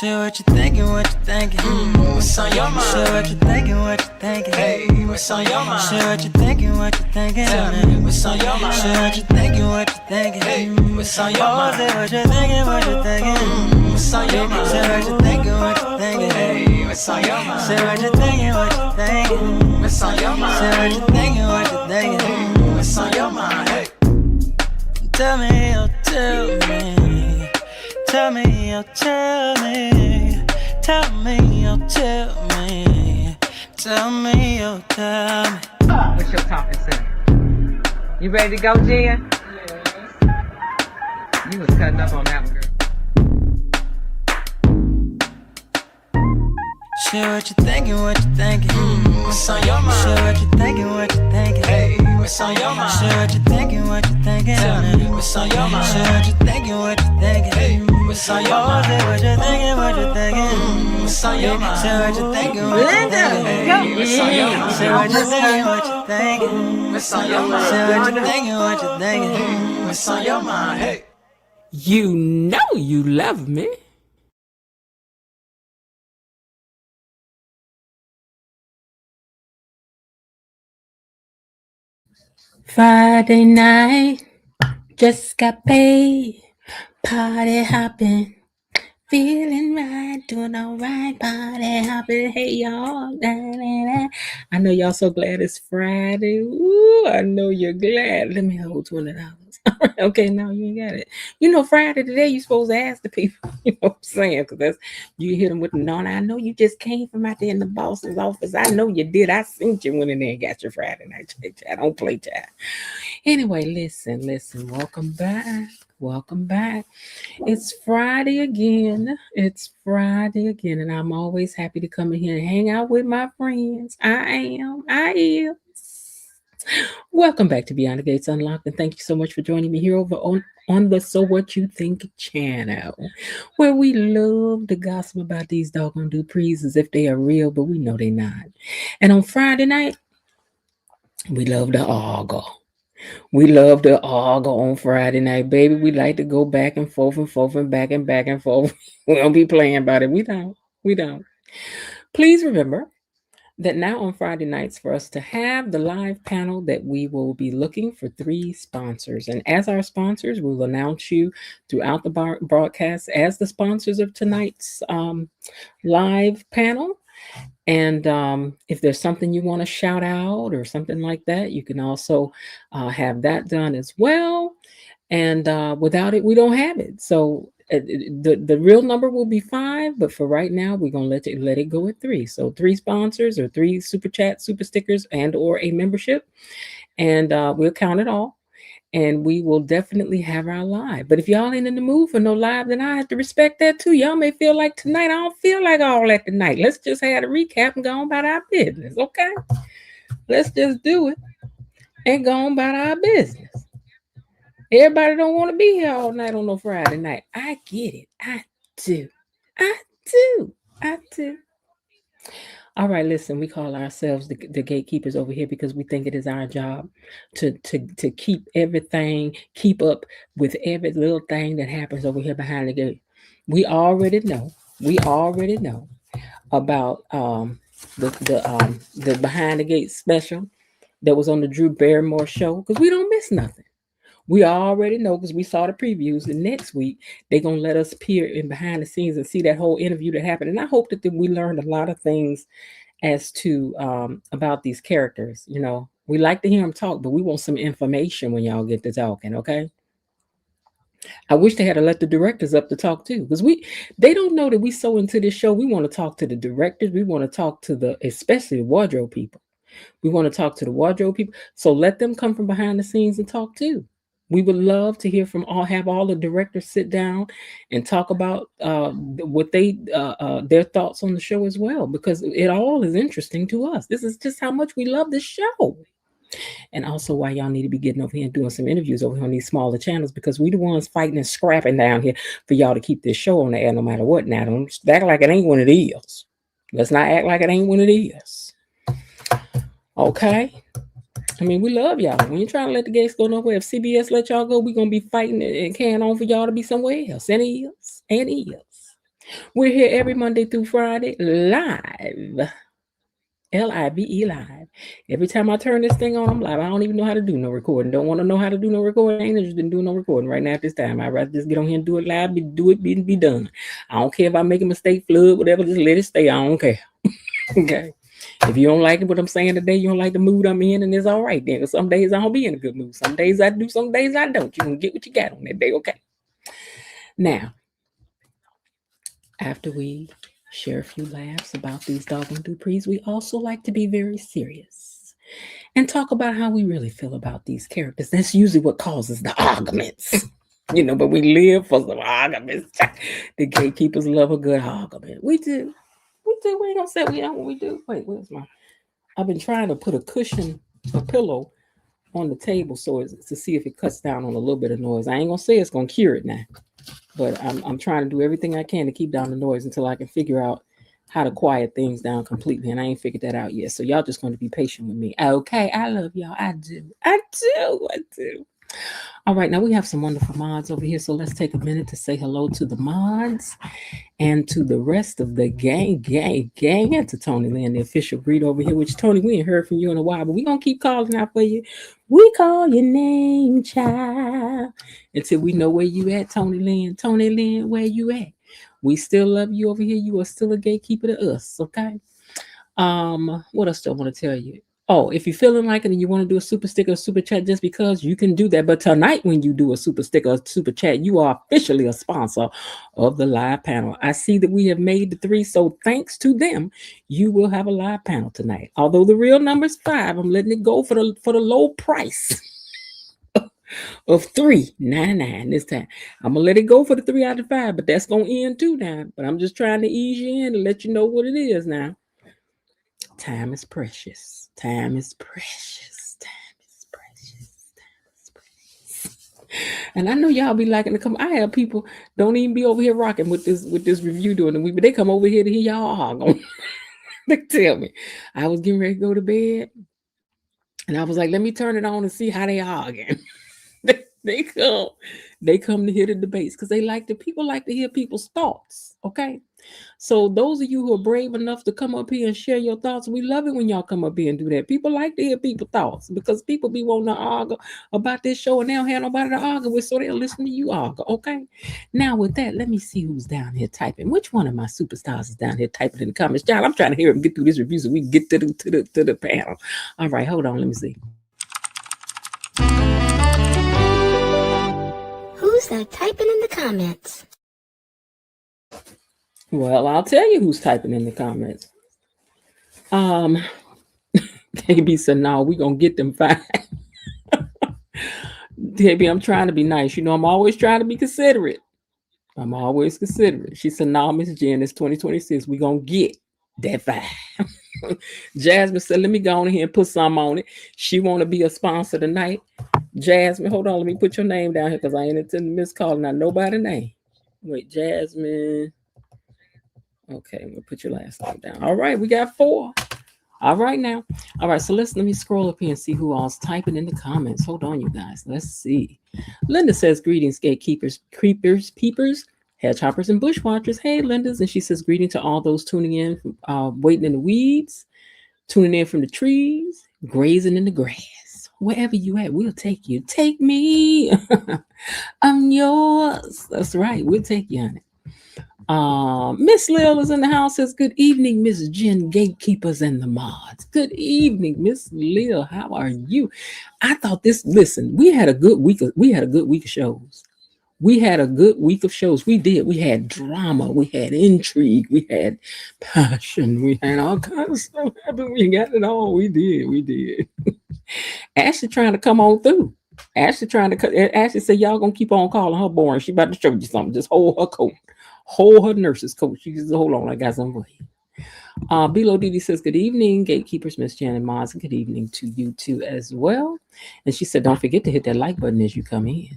Share what you thinking, what you thinking. What's on your mind? Share what you thinking, what you thinking. Hey, what's on your mind? Share what you thinking, what you thinking. Tell me, what's on your mind? Share what you thinking, what you thinking. Hey, what's on your Oh, mind? say what you thinking, what you thinking. What's on your mind? Share what you thinking, what you thinking. Hey, what's on your mind? Share what you thinking, what you thinking. What's on your mind? Share what you thinking, what you thinking. What's on your mind? Hey, Tell me, oh, tell me. Tell me, oh, tell me. Tell me, oh, tell me. Tell me, oh, tell me. What's your topic, sir? You ready to go, Jen? You was cutting up on that one, girl. Share what you thinking, what you thinking. what's on your mind? Share what you thinking, what you thinking. Hey, what's on your mind? Share what you thinking, what you thinking. Tell me, what's on your mind? Share what you thinking, what you thinking. Hey, what's on your Oh, mind? say what you thinking, what you thinking. What's on your mind? Share what you thinking, what you thinking. Hey, what's on your mind? Share what you thinking, what you thinking. What's on your mind? Share what you thinking, what you thinking. What's on your mind? Hey. You know you love me. Friday night, just got paid, party hopping, feeling right, doing alright, party hopping. Hey y'all, da, da, da. I know y'all so glad it's Friday. Ooh, I know you're glad. Let me hold $20. Okay, now you ain't got it. You know, Friday today, you supposed to ask the people. You know what I'm saying? Because that's you hit them with the no. I know you just came from out there in the boss's office. I know you did. I seen you went in there and got your Friday night check. I don't play chat. Anyway, listen. Welcome back. Welcome back. It's Friday again. And I'm always happy to come in here and hang out with my friends. I am. Welcome back to Beyond the Gates Unlocked, and thank you so much for joining me here over on the So What You Think channel, where we love to gossip about these doggone Duprees as if they are real, but we know they're not. And on Friday night, we love the Arga. We love the Arga on Friday night, baby. We like to go back and forth and back and forth. We don't be playing about it. We don't. Please remember that now on Friday nights for us to have the live panel that we will be looking for 3 sponsors. And as our sponsors, we'll announce you throughout the broadcast as the sponsors of tonight's live panel. And if there's something you want to shout out or something like that, you can also have that done as well. And without it, we don't have it. So the real number will be 5, but for right now, we're gonna let it go at 3. So 3 sponsors or 3 super chats, super stickers, and or a membership, and we'll count it all. And we will definitely have our live. But if y'all ain't in the mood for no live, then I have to respect that too. Y'all may feel like tonight, I don't feel like all that tonight. Let's just have a recap and go on about our business, okay? Let's just do it and go on about our business. Everybody don't want to be here all night on no Friday night. I get it. I do. All right, listen, we call ourselves the gatekeepers over here because we think it is our job to keep everything, keep up with every little thing that happens over here behind the gate. We already know about the behind the gate special that was on the Drew Barrymore show because we don't miss nothing. We already know because we saw the previews. And next week, they're going to let us peer in behind the scenes and see that whole interview that happened. And I hope that we learned a lot of things as to about these characters. You know, we like to hear them talk, but we want some information when y'all get to talking, okay? I wish they had to let the directors up to talk too, because they don't know that we so into this show. We want to talk to the directors. We want to talk to especially the wardrobe people. We want to talk to the wardrobe people. So let them come from behind the scenes and talk too. We would love to hear from have all the directors sit down and talk about what their thoughts on the show as well, because it all is interesting to us. This is just how much we love this show. And also why y'all need to be getting over here and doing some interviews over here on these smaller channels, because we the ones fighting and scrapping down here for y'all to keep this show on the air no matter what. Now, don't act like it ain't one of these. Let's not act like it ain't one of these. Okay? I mean, we love y'all. We ain't trying to let the gates go nowhere. If CBS let y'all go, we're going to be fighting and carrying on for y'all to be somewhere else. And is. We're here every Monday through Friday, live. Live, live. Every time I turn this thing on, I'm live. I don't even know how to do no recording. Don't want to know how to do no recording. I ain't interested in doing no recording right now at this time. I'd rather just get on here and do it live, be done. I don't care if I make a mistake, flood, whatever, just let it stay. I don't care. Okay. If you don't like what I'm saying today, you don't like the mood I'm in, and it's all right then. Because some days I don't be in a good mood. Some days I do, some days I don't. You can get what you got on that day, okay? Now, after we share a few laughs about these doggone Duprees, we also like to be very serious and talk about how we really feel about these characters. That's usually what causes the arguments. But we live for some arguments. The gatekeepers love a good argument. We do. We ain't gonna say we don't. We do. Wait, where's my? I've been trying to put a pillow on the table to see if it cuts down on a little bit of noise. I ain't gonna say it's gonna cure it now, but I'm trying to do everything I can to keep down the noise until I can figure out how to quiet things down completely. And I ain't figured that out yet. So y'all just going to be patient with me. Okay, I love y'all. I do. All right, now we have some wonderful mods over here. So let's take a minute to say hello to the mods and to the rest of the gang, and to Tony Lynn, the official greet over here, which Tony, we ain't heard from you in a while, but we going to keep calling out for you. We call your name, child, until we know where you at, Tony Lynn. Tony Lynn, where you at? We still love you over here. You are still a gatekeeper to us, okay? What else do I want to tell you? Oh, if you're feeling like it and you want to do a super sticker or super chat just because, you can do that. But tonight, when you do a super sticker or super chat, you are officially a sponsor of the live panel. I see that we have made the 3, so thanks to them, you will have a live panel tonight. Although the real number is 5, I'm letting it go for the low price of $3.99 this time. I'm gonna let it go for the 3 out of 5, but that's gonna end too now. But I'm just trying to ease you in and let you know what it is now. Time is precious. Time is precious. Time is precious. Time is precious. And I know y'all be liking to come. I have people don't even be over here rocking with this review doing the week, but they come over here to hear y'all argue. They tell me I was getting ready to go to bed, and I was like, let me turn it on and see how they arguing. They come to hear the debates because people like to hear people's thoughts. Okay. So those of you who are brave enough to come up here and share your thoughts, we love it when y'all come up here and do that. People like to hear people's thoughts because people be wanting to argue about this show and they don't have nobody to argue with, so they'll listen to you argue. Okay. Now with that, let me see who's down here typing. Which one of my superstars is down here typing in the comments? John, I'm trying to hear him get through this review so we can get to the panel. All right, hold on, let me see. Who's that typing in the comments? Well, I'll tell you who's typing in the comments. KB said, no, we're going to get them 5. KB, I'm trying to be nice. I'm always trying to be considerate. I'm always considerate. She said, no, Miss Jen, it's 2026. We're going to get that 5. Jasmine said, let me go on here and put some on it. She want to be a sponsor tonight. Jasmine, hold on. Let me put your name down here because I ain't intending to miss calling out nobody's name. Wait, Jasmine. Okay, I'm gonna put your last name down. All right, we got 4. All right now. All right, so let me scroll up here and see who all's typing in the comments. Hold on, you guys. Let's see. Linda says, greetings, gatekeepers, creepers, peepers, hedge hoppers, and bushwatchers. Hey, Linda's. And she says, greeting to all those tuning in, waiting in the weeds, tuning in from the trees, grazing in the grass. Wherever you at, we'll take you. Take me. I'm yours. That's right. We'll take you on it. Miss Lil is in the house. Says, good evening, Miss Jen, gatekeepers and the mods. Good evening, Miss Lil. How are you? I thought we had a good week of shows. We had a good week of shows. We did. We had drama. We had intrigue. We had passion. We had all kinds of stuff happen. We got it all. We did. Ashley trying to come on through. Ashley said, y'all gonna keep on calling her boring. She about to show you something. Just hold her coat. Hold her nurse's coat. She says, hold on, I got something for you. Bilo Didi says, good evening, gatekeepers, Miss Jan and Moz. Good evening to you too as well. And she said, don't forget to hit that like button as you come in.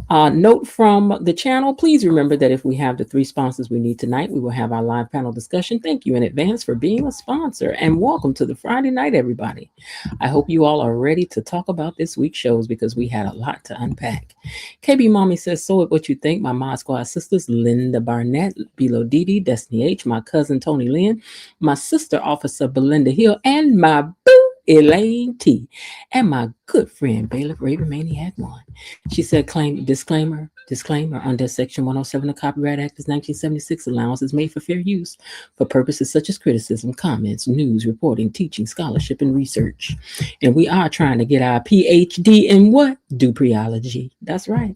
Note from the channel, please remember that if we have the 3 sponsors we need tonight, we will have our live panel discussion. Thank you in advance for being a sponsor, and welcome to the Friday night, everybody. I hope you all are ready to talk about this week's shows because we had a lot to unpack. KB Mommy says, so what you think, my Mod Squad sisters, Linda Barnett, Bilo Didi, Destiny H, my cousin Tony Lynn, my sister Officer Belinda Hill, and my boo Elaine T, and my good friend Bailiff Raven Maniac 1. She said, disclaimer, under Section 107 of the Copyright Act of 1976, allowance is made for fair use for purposes such as criticism, comments, news, reporting, teaching, scholarship, and research. And we are trying to get our PhD in what? Dupreology. That's right.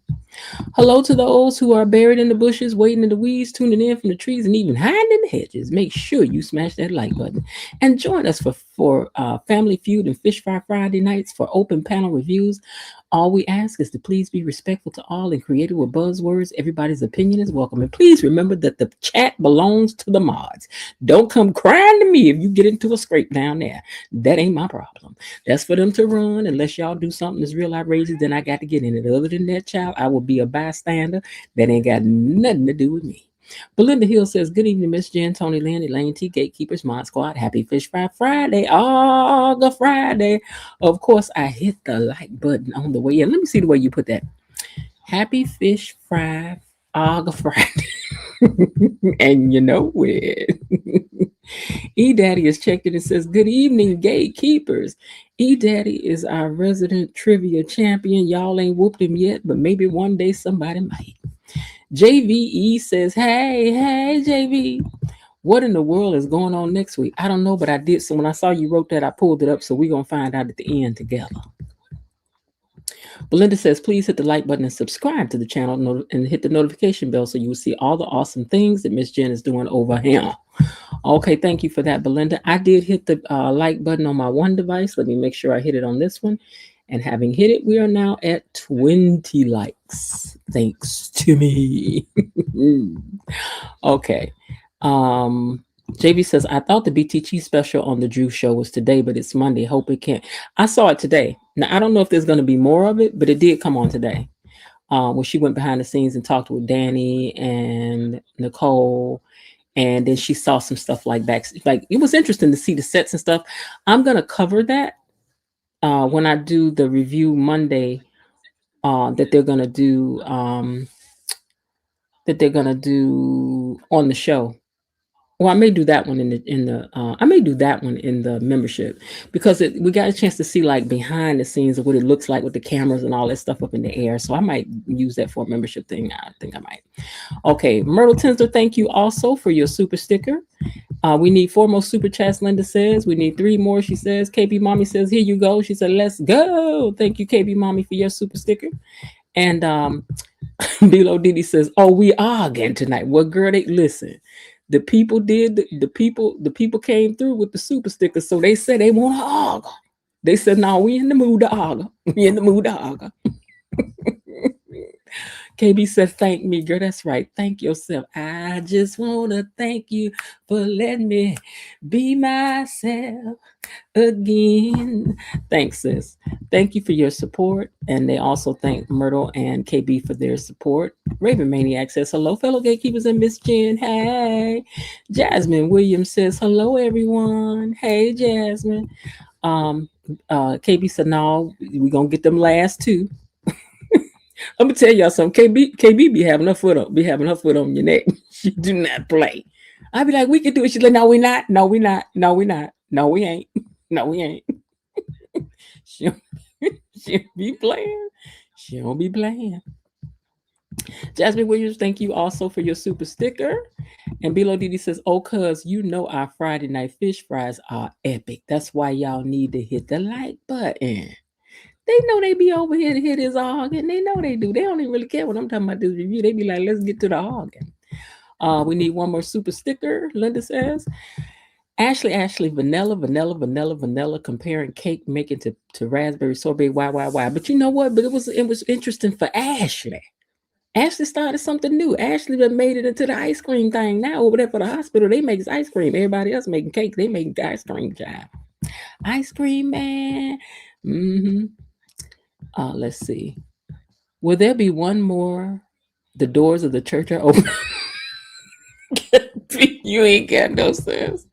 Hello to those who are buried in the bushes, waiting in the weeds, tuning in from the trees, and even hiding in the hedges. Make sure you smash that like button and join us for Family Feud and Fish Fry Friday nights for open panel reviews. All we ask is to please be respectful to all and creative with buzzwords. Everybody's opinion is welcome. And please remember that the chat belongs to the mods. Don't come crying to me if you get into a scrape down there. That ain't my problem. That's for them to run. Unless y'all do something that's real outrageous, then I got to get in it. Other than that, child, I will be a bystander. That ain't got nothing to do with me. Belinda Hill says, good evening, Miss Jen, Tony Lynn, Elaine T, Gatekeepers, Mod Squad. Happy Fish Fry Friday. Arga Friday. Of course, I hit the like button on the way in. Let me see the way you put that. Happy Fish Fry Arga Friday. And you know it. E-Daddy is checked in and says, good evening, Gatekeepers. E-Daddy is our resident trivia champion. Y'all ain't whooped him yet, but maybe one day somebody might. JVE says, hey, JV, what in the world is going on next week? I don't know, but I did. So when I saw you wrote that, I pulled it up. So we're going to find out at the end together. Belinda says, please hit the like button and subscribe to the channel and hit the notification bell so you will see all the awesome things that Miss Jen is doing over here. Okay, thank you for that, Belinda. I did hit the like button on my one device. Let me make sure I hit it on this one. And having hit it, we are now at 20 likes. Thanks to me. Okay. JB says, I thought the BTG special on the Drew show was today, but it's Monday. Hope it can't. I saw it today. Now, I don't know if there's going to be more of it, but it did come on today. When she went behind the scenes and talked with Danny and Nicole. And then she saw some stuff like back. Like, it was interesting to see the sets and stuff. I'm going to cover that. When I do the review Monday, that they're gonna do on the show. Well, I may do that one I may do that one in the membership because we got a chance to see like behind the scenes of what it looks like with the cameras and all that stuff up in the air. So I might use that for a membership thing. I think I might. Okay, Myrtle Tinsler, thank you also for your super sticker. We need 4 more super chats, Linda says. We need 3 more, she says. KB Mommy says, here you go. She said, let's go. Thank you, KB Mommy, for your super sticker. And Bilo Didi says, oh, we are again tonight. Well, girl, listen. The people came through with the super sticker, so they said they want to argue. They said, no, we in the mood to argue. We in the mood to argue. KB said, thank me, girl. That's right. Thank yourself. I just want to thank you for letting me be myself again. Thanks, sis. Thank you for your support. And they also thank Myrtle and KB for their support. Raven Maniac says, hello, fellow gatekeepers and Miss Jen. Hey. Jasmine Williams says, hello, everyone. Hey, Jasmine. KB said, no, we're going to get them last 2. I'm gonna tell y'all something. KB be having her foot on your neck. She do not play. I be like, we can do it. She's like, no, we not. No, we not. No, we not. No, we ain't. No, we ain't. She'll be playing. She don't be playing. Jasmine Williams, thank you also for your super sticker. And Bilo Didi says, oh, cuz you know our Friday night fish fries are epic. That's why y'all need to hit the like button. They know they be over here to hit his arguing. They know they do. They don't even really care when I'm talking about this review. They be like, let's get to the arguing. We need 1 more super sticker, Linda says. Ashley, vanilla, comparing cake making to raspberry sorbet, why. But you know what? But it was interesting for Ashley. Ashley started something new. Ashley made it into the ice cream thing. Now over there for the hospital, they make ice cream. Everybody else making cake. They make ice cream job. Ice cream man. Let's see. Will there be one more? The doors of the church are open. You ain't got no sense.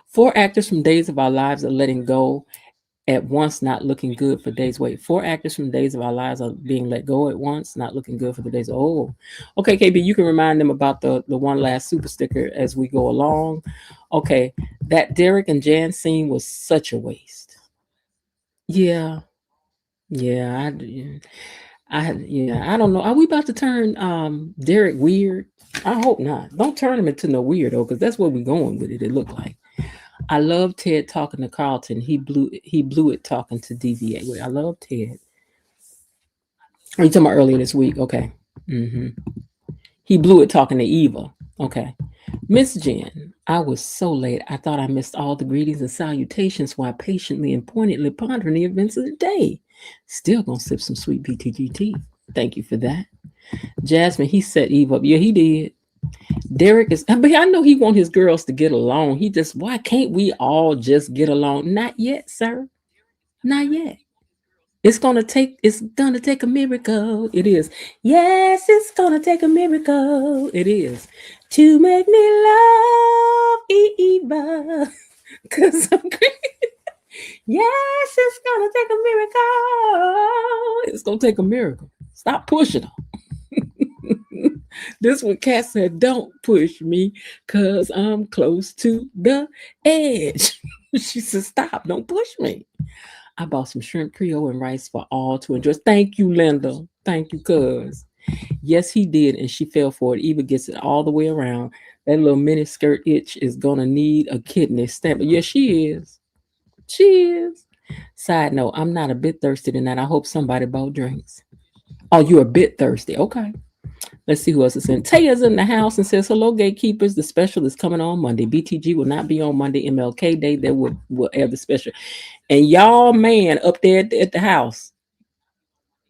4 actors from Days of Our Lives are letting go at once, not looking good for days. Wait, 4 actors from Days of Our Lives are being let go at once, not looking good for the days. Oh, okay, KB, you can remind them about the one last super sticker as we go along. Okay, that Derek and Jan scene was such a waste. Yeah, yeah, I don't know. Are we about to turn Derek weird? I hope not. Don't turn him into no weirdo, because that's where we're going with it. It looked like. I love Ted talking to Carlton. He blew it talking to DVA. Wait, I love Ted. Are you talking about earlier this week? Okay. He blew it talking to Eva. Okay. Miss Jen, I was so late. I thought I missed all the greetings and salutations while patiently and pointedly pondering the events of the day. Still gonna sip some sweet BTGT. Thank you for that. Jasmine, he set Eve up. Yeah, he did. Derek is, but I know he want his girls to get along. He just, why can't we all just get along? Not yet, sir. Not yet. It's gonna take a miracle. It is. Yes, it's gonna take a miracle. It is. To make me love Eva. Cause I'm crazy. Yes, it's gonna take a miracle. It's gonna take a miracle. Stop pushing them. This what Kat said, don't push me because I'm close to the edge. She said, stop, don't push me. I bought some shrimp Creole and rice for all to enjoy. Thank you, Linda. Thank you, cuz. Yes, he did, and she fell for it. Eva gets it all the way around. That little mini skirt itch is gonna need a kidney stamp. Yes, she is. She is. Side note, I'm not a bit thirsty tonight. I hope somebody bought drinks. Oh, you're a bit thirsty. Okay. Let's see who else is in. Taya's in the house and says, hello, gatekeepers. The special is coming on Monday. BTG will not be on Monday. MLK Day, they will have the special. And y'all man up there at the house,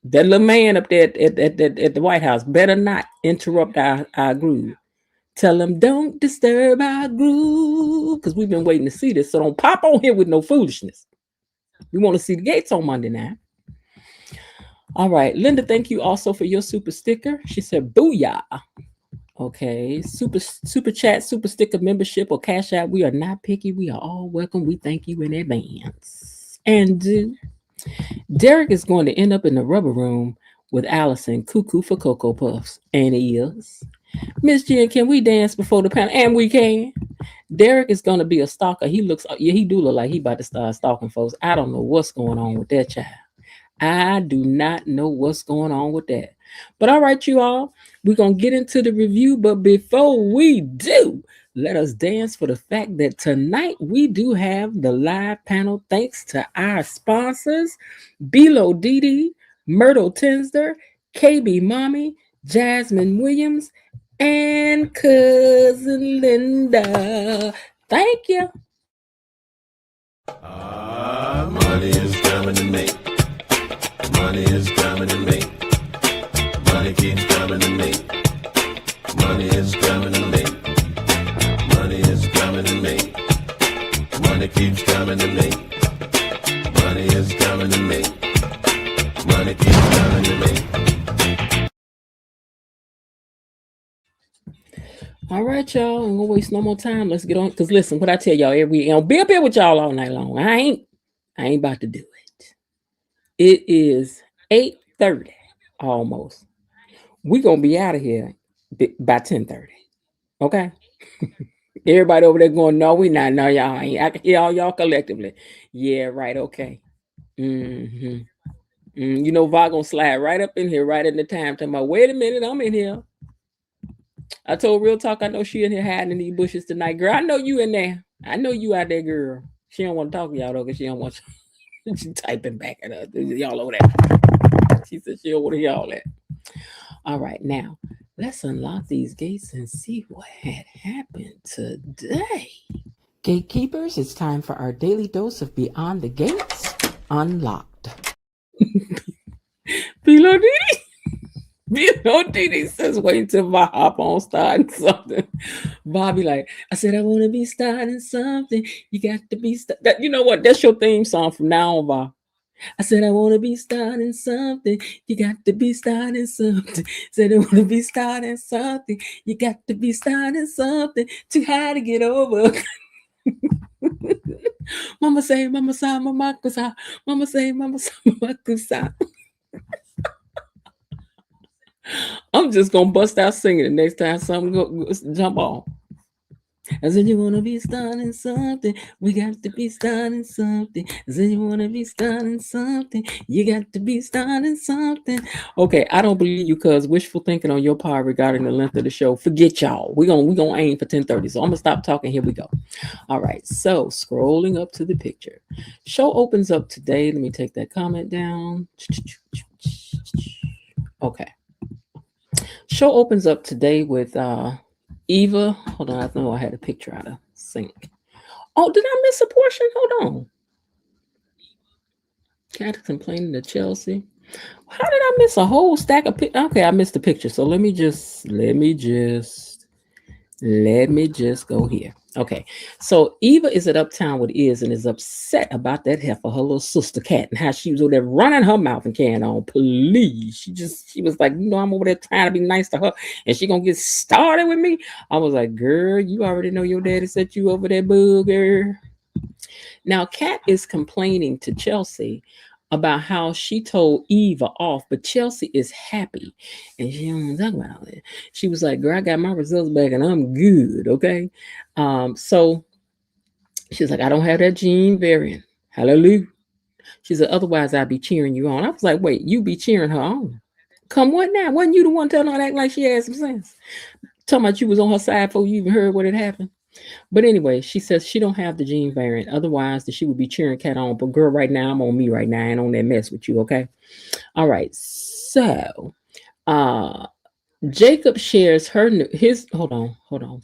that little man up there at the White House better not interrupt our groove. Tell him, don't disturb our groove, because we've been waiting to see this. So don't pop on here with no foolishness. We want to see the gates on Monday now. All right, Linda, thank you also for your super sticker. She said, booyah. Okay, super chat, super sticker membership or cash out. We are not picky. We are all welcome. We thank you in advance. And Derek is going to end up in the rubber room with Allison, cuckoo for Cocoa Puffs. And he is. Miss Jen, can we dance before the panel? And we can. Derek is going to be a stalker. He do look like he about to start stalking folks. I don't know what's going on with that child. I do not know what's going on with that. But all right, you all, we're going to get into the review. But before we do, let us dance for the fact that tonight we do have the live panel thanks to our sponsors, Bilo Didi, Myrtle Tinsder, KB Mommy, Jasmine Williams, and Cousin Linda. Thank you. Money is coming to me. Money is coming to me. Money keeps coming to me. Money is coming to me. Money is coming to me. Money keeps coming to me. Money is coming to me. Money keeps coming to me. All right, y'all. I'm gonna waste no more time. Let's get on. Cause listen, what I tell y'all every week, I'll be up here with y'all all night long. I ain't about to do it. It is 8:30 almost. We're gonna be out of here by 10:30. Okay. Everybody over there going, no, we not. No, y'all ain't. I can hear all y'all collectively. Yeah, right. Okay. You know, Va gonna slide right up in here, right in the time. Talking about, wait a minute, I'm in here. I told Real Talk, I know she in here hiding in these bushes tonight. Girl, I know you in there. I know you out there, girl. She don't want to talk to y'all though, because she don't want you. She typing back at us. Y'all over there. She said she don't want to hear all that. All right, now let's unlock these gates and see what had happened today. Gatekeepers, it's time for our daily dose of Beyond the Gates Unlocked. Bilo Didi says, wait until I hop on starting something. Bobby like, I said, I want to be starting something. You got to be, you know what? That's your theme song from now on, Bob. I said, I want to be starting something. You got to be starting something. Said, I want to be starting something. You got to be starting something. Too high to get over. Mama say, Mama sa, Mama kusa. Mama say, Mama sa, Mama kusa. I'm just going to bust out singing the next time something go jump off. I said, you want to be starting something. We got to be starting something. I said, you want to be starting something. You got to be starting something. Okay, I don't believe you because wishful thinking on your part regarding the length of the show. Forget y'all. We're gonna aim for 10:30. So I'm going to stop talking. Here we go. All right, so scrolling up to the picture. Show opens up today. Let me take that comment down. Okay. Show opens up today with Eva. Hold on, I know I had a picture out of sync. Oh, did I miss a portion? Hold on. Cat complaining to Chelsea. How did I miss a whole stack of pictures? Okay, I missed the picture. So let me just go here. Okay, so Eva is at Uptown with Iz and is upset about that heifer, her little sister Cat, and how she was over there running her mouth and carrying on. Please, she was like, I'm over there trying to be nice to her, and she gonna get started with me. I was like, girl, you already know your daddy set you over there, booger. Now, Cat is complaining to Chelsea about how she told Eva off, but Chelsea is happy and she don't want to talk about it. She was like, girl, I got my results back and I'm good. Okay. So she's like, I don't have that gene variant. Hallelujah. She said, otherwise I'd be cheering you on. I was like, wait, you be cheering her on? Come what now? Wasn't you the one telling her to act like she had some sense? Talking about you was on her side before you even heard what had happened. But anyway, she says she don't have the gene variant. Otherwise, she would be cheering Cat on. But girl, right now, I'm on me right now. I ain't on that mess with you, okay? All right. So, Jacob shares hold on.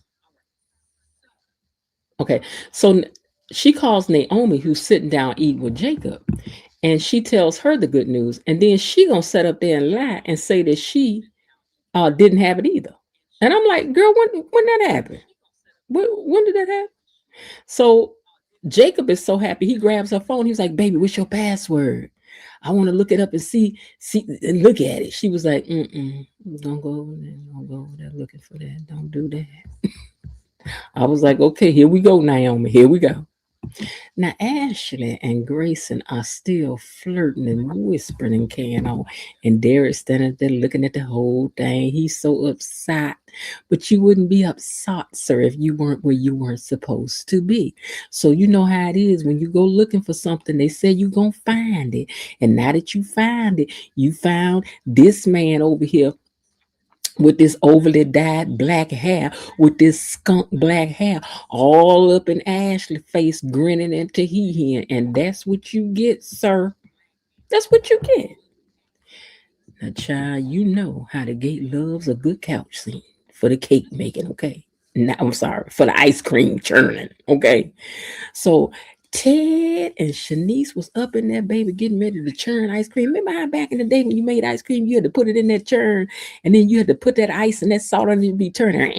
Okay. So she calls Naomi, who's sitting down eating with Jacob, and she tells her the good news. And then she gonna set up there and lie and say that she didn't have it either. And I'm like, girl, when that happened? When did that happen? So Jacob is so happy. He grabs her phone. He's like, baby, what's your password? I want to look it up and see and look at it. She was like, don't go over there. Don't go over there looking for that. Don't do that. I was like, okay, here we go, Naomi. Here we go. Now, Ashley and Grayson are still flirting and whispering and carrying on. And Derek's standing there looking at the whole thing. He's so upset. But you wouldn't be upset, sir, if you weren't where you weren't supposed to be. So you know how it is when you go looking for something, they say you're going to find it. And now that you find it, you found this man over here with this overly dyed black hair, with this skunk black hair, all up in Ashley's face, grinning and tee-hee. And that's what you get, sir. That's what you get. Now, child, you know how the gate loves a good couch scene for the cake making, okay? Now, I'm sorry, for the ice cream churning, okay? So Ted and Shanice was up in there, baby, getting ready to churn ice cream. Remember how back in the day when you made ice cream, you had to put it in that churn, and then you had to put that ice and that salt on it to be turning,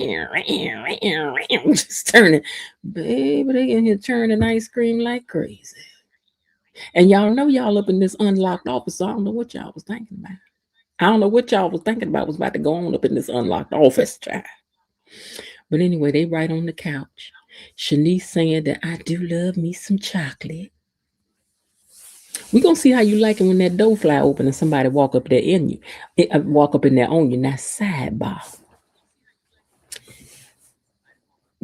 just turning. Baby, they in here churning ice cream like crazy. And y'all know y'all up in this unlocked office, so I don't know what y'all was thinking about. I don't know what y'all was thinking about was about to go on up in this unlocked office, child. But anyway, they right on the couch. Shanice saying that I do love me some chocolate. We're going to see how you like it when that door fly open and somebody walk up there in you. Walk up in there on you. Now, sidebar.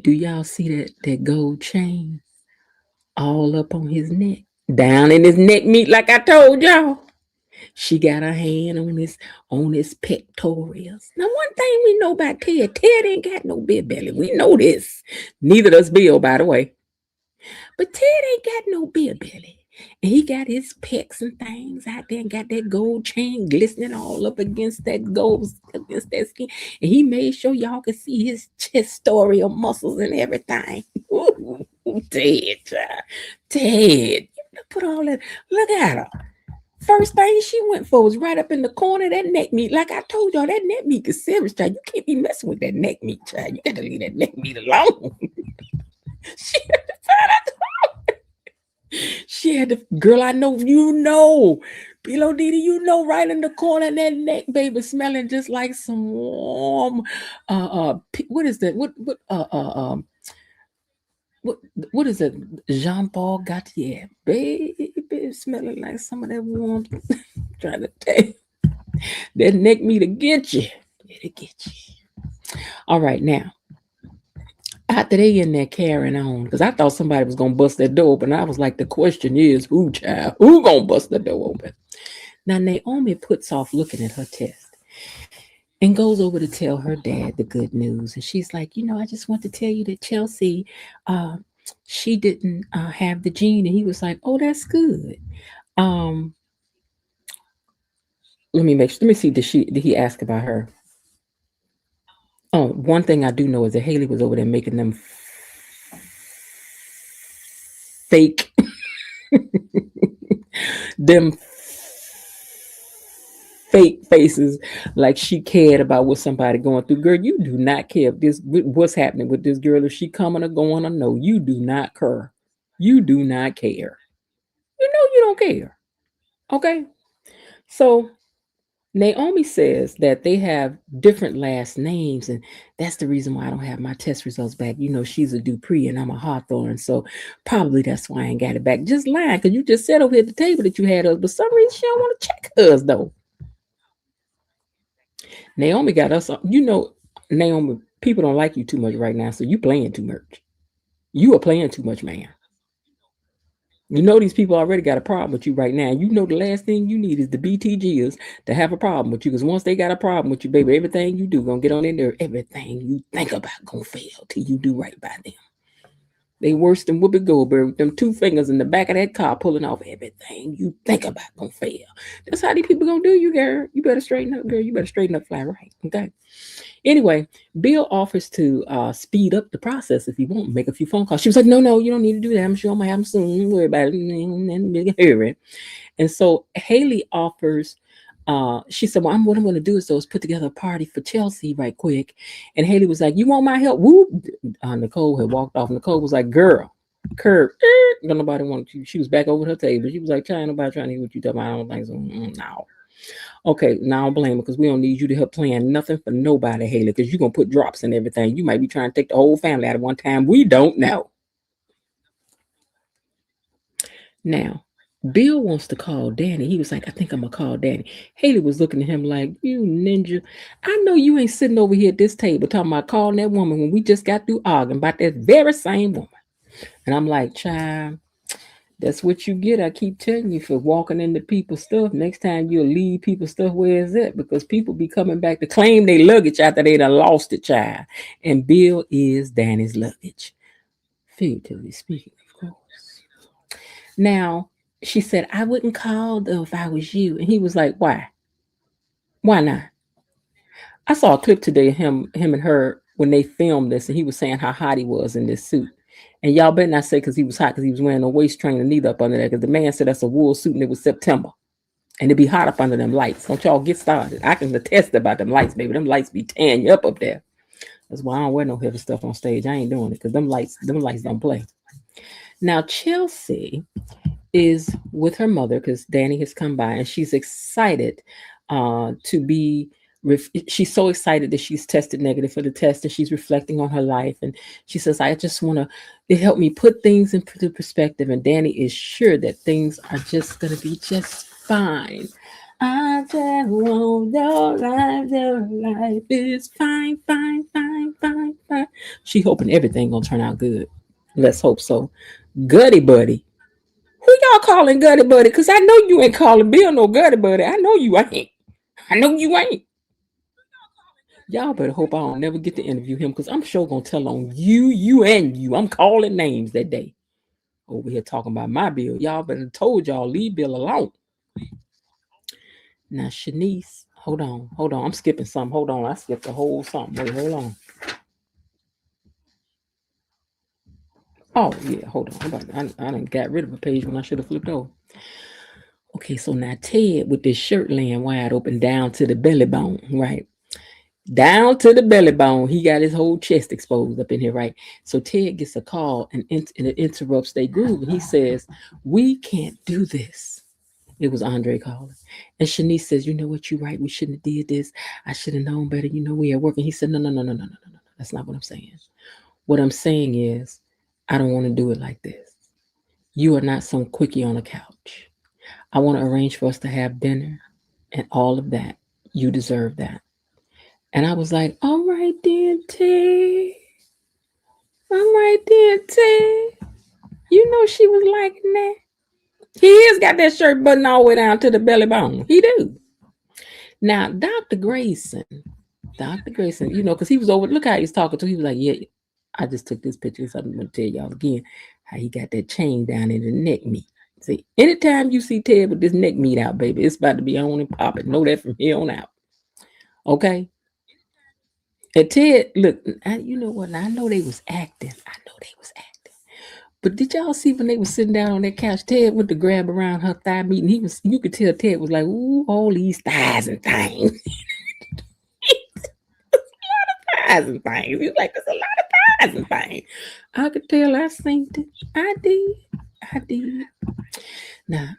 Do y'all see that gold chain all up on his neck? Down in his neck meat like I told y'all. She got her hand on his pectorals. Now, one thing we know about Ted ain't got no big belly. We know this. Neither does Bill, by the way. But Ted ain't got no big belly. And he got his pecs and things out there and got that gold chain glistening all up against that gold, against that skin. And he made sure y'all could see his chestorial muscles and everything. Ooh, Ted, child. Ted, you put all that, look at her. First thing she went for was right up in the corner of that neck meat. Like I told y'all, that neck meat is serious, child. You can't be messing with that neck meat, child. You got to leave that neck meat alone. She She had the girl I know, you know. Below Didi, you know, right in the corner of that neck, baby, smelling just like some warm what is that? What what is it? Jean Paul Gaultier, baby, smelling like some of that warm. Trying to tell you, that neck me to get you. It'll get you. All right, now after they in there carrying on, because I thought somebody was gonna bust that door open. I was like, the question is, who child? Who gonna bust the door open? Now Naomi puts off looking at her test and goes over to tell her dad the good news. And she's like, I just want to tell you that Chelsea, uh, she didn't have the gene. And he was like, oh, that's good. Um, let me see. Did he ask about her? Oh, one thing I do know is that Haley was over there making them fake, them fake faces, like she cared about what somebody going through. Girl, you do not care if what's happening with this girl, if she coming or going or no. You do not care. You do not care. You know you don't care. Okay. So Naomi says that they have different last names, and that's the reason why I don't have my test results back. She's a Dupree and I'm a Hawthorne, so probably that's why I ain't got it back. Just lying, because you just said over here at the table that you had us, but some reason she don't want to check us though. Naomi got us. Naomi, people don't like you too much right now, so you playing too much. You are playing too much, man. These people already got a problem with you right now. The last thing you need is the BTGers to have a problem with you, because once they got a problem with you, baby, everything you do gonna get on in there. Everything you think about gonna fail till you do right by them. They worse than Whoopi Goldberg with them two fingers in the back of that car pulling off everything you think about gonna fail. That's how these people gonna do you, girl. You better straighten up, girl. You better straighten up, fly right. Okay. Anyway, Bill offers to speed up the process if you want, make a few phone calls. She was like, no, you don't need to do that. I'm sure I'm gonna have them soon. Don't worry about it. And so Haley offers. She said, well, what I'm going to do is put together a party for Chelsea right quick. And Haley was like, you want my help? Whoop. Nicole had walked off. Nicole was like, girl, Kurt, don't nobody want you. She was back over her table. She was like, nobody trying to hear what you talking about. I don't think so. No. Okay, now I don't blame her, because we don't need you to help plan nothing for nobody, Haley, because you're going to put drops in everything. You might be trying to take the whole family out at one time. We don't know. Now, Bill wants to call Danny. He was like, I think I'm going to call Danny. Haley was looking at him like, you ninja. I know you ain't sitting over here at this table talking about calling that woman when we just got through arguing about that very same woman. And I'm like, child, that's what you get. I keep telling you, for walking into people's stuff. Next time you'll leave people's stuff where is it? Because people be coming back to claim their luggage after they done lost it, child. And Bill is Danny's luggage. Figuratively speaking, of course. Now, she said, I wouldn't call though if I was you. And he was like, why? Why not? I saw a clip today of him and her when they filmed this, and he was saying how hot he was in this suit. And y'all better not say because he was hot, because he was wearing a waist trainer neither up under there, because the man said that's a wool suit and it was September. And it'd be hot up under them lights. Don't y'all get started. I can attest about them lights, baby. Them lights be tearing you up there. That's why I don't wear no heavy stuff on stage. I ain't doing it, because them lights don't play. Now, Chelsea is with her mother because Danny has come by, and she's excited to be. She's so excited that she's tested negative for the test, and she's reflecting on her life. And she says, I just want to help me put things into perspective. And Danny is sure that things are just going to be just fine. I just want your life is fine. She hoping everything gonna turn out good. Let's hope so. Gutty buddy. Who y'all calling Gutty buddy? Because I know you ain't calling Bill no Gutty buddy. I know you ain't. Y'all better hope I don't never get to interview him, because I'm sure gonna tell on you. I'm calling names that day. Over here talking about my Bill. Y'all better told y'all leave Bill alone. Now, Shanice, hold on. I'm skipping something. Hold on. I skipped the whole something. Wait, hold on. Oh, yeah, hold on. I done got rid of a page when I should have flipped over. Okay, so now Ted with this shirt laying wide open down to the belly bone, right? down to the belly bone. He got his whole chest exposed up in here, right? So Ted gets a call and it interrupts their groove. And he says, "We can't do this." It was Andre calling. And Shanice says, "You know what? You're right. We shouldn't have did this. I should have known better. You know, we are working." He said, "No, no, no, no, no, no, no, no. That's not what I'm saying. What I'm saying is, I don't want to do it like this. You are not some quickie on a couch. I want to arrange for us to have dinner and all of that. You deserve that." And I was like, "All right then, Ted. All right then, Ted." You know she was liking that. He has got that shirt button all the way down to the belly bone. He do. Now, Dr. Grayson, you know, because he was over, look how he was talking to. He was like, "Yeah, I just took this picture. So I'm going to tell y'all again how he got that chain down in the neck meat." See, anytime you see Ted with this neck meat out, baby, it's about to be on and popping. Know that from here on out. Okay? And Ted, look, you know what? I know they was acting. But did y'all see when they was sitting down on that couch? Ted went to grab around her thigh meat, and you could tell Ted was like, "Ooh, all these thighs and things." Thighs and things. He was like, "There's a lot of thighs and things." I could tell I synced it. I did. Now,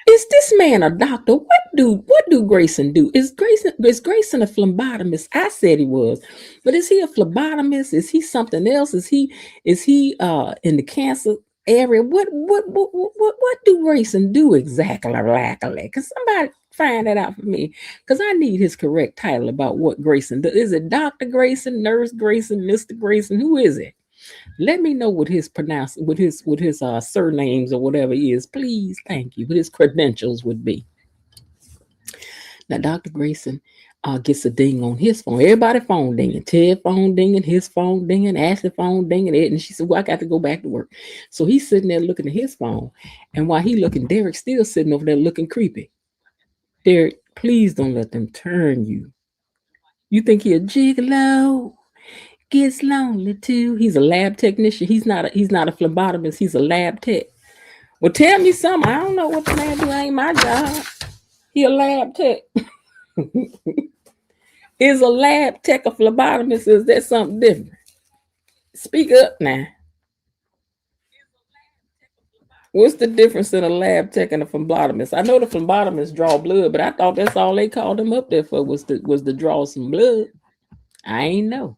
is this man a doctor? What do Grayson do? Is Grayson a phlebotomist? I said he was, but is he a phlebotomist? Is he something else? Is he in the cancer area? What do Grayson do exactly? Because somebody find that out for me, because I need his correct title about what Grayson does. Is it Dr. Grayson, Nurse Grayson, Mr. Grayson? Who is it? Let me know what his surnames or whatever is, please. Thank you. What his credentials would be. Now, Dr. Grayson gets a ding on his phone. Everybody phone dinging. Ted phone dinging, his phone dinging, Ashley phone dinging it. And she said, "Well, I got to go back to work." So he's sitting there looking at his phone. And while he looking, Derek's still sitting over there looking creepy. Derek, please don't let them turn you. You think he a gigolo? Gets lonely too. He's a lab technician. He's not a phlebotomist. He's a lab tech. Well, tell me something. I don't know what the man do. Ain't my job. He a lab tech. Is a lab tech a phlebotomist? Is that something different? Speak up now. What's the difference in a lab tech and a phlebotomist? I know the phlebotomist draw blood, but I thought that's all they called them up there for was to draw some blood. I ain't know.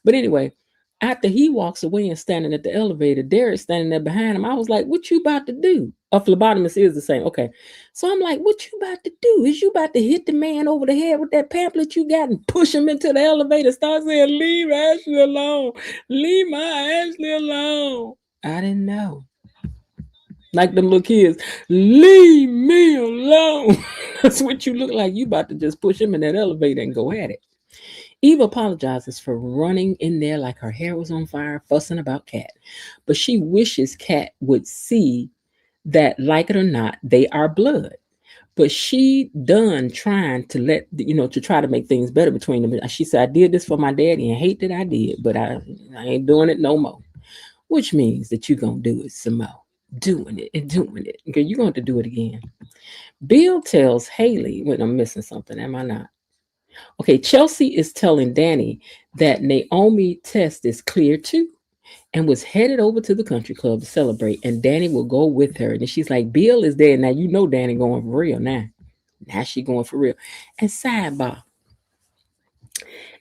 But anyway, after he walks away and standing at the elevator, Derek's standing there behind him. I was like, "What you about to do?" A phlebotomist is the same. Okay. So I'm like, "What you about to do? Is you about to hit the man over the head with that pamphlet you got and push him into the elevator? Start saying, 'Leave Ashley alone. Leave my Ashley alone.'" I didn't know. Like them little kids, "Leave me alone." That's what you look like. You about to just push him in that elevator and go at it. Eve apologizes for running in there like her hair was on fire, fussing about Kat. But she wishes Kat would see that, like it or not, they are blood. But she done trying to to try to make things better between them. She said, "I did this for my daddy and hate that I did, but I ain't doing it no more." Which means that you're going to do it some more. Doing it. Okay, you're going to do it again. Bill tells Haley, when I'm missing something, am I not? Okay, Chelsea is telling Danny that Naomi test is clear too and was headed over to the country club to celebrate, and Danny will go with her. And she's like, "Bill is there." Now, you know Danny going for real now. Now she going for real. And sidebar.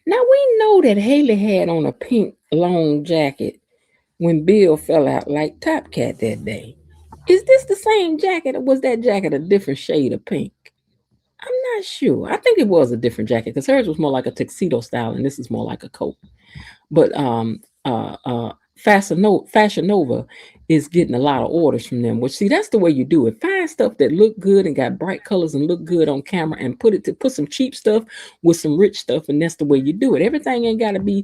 Now, we know that Haley had on a pink long jacket when Bill fell out like Top Cat that day. Is this the same jacket, or was that jacket a different shade of pink? I'm not sure. I think it was a different jacket because hers was more like a tuxedo style and this is more like a coat. But Fashion Nova is getting a lot of orders from them. Which, see, that's the way you do it. Find stuff that look good and got bright colors and look good on camera and put some cheap stuff with some rich stuff, and that's the way you do it. Everything ain't got to be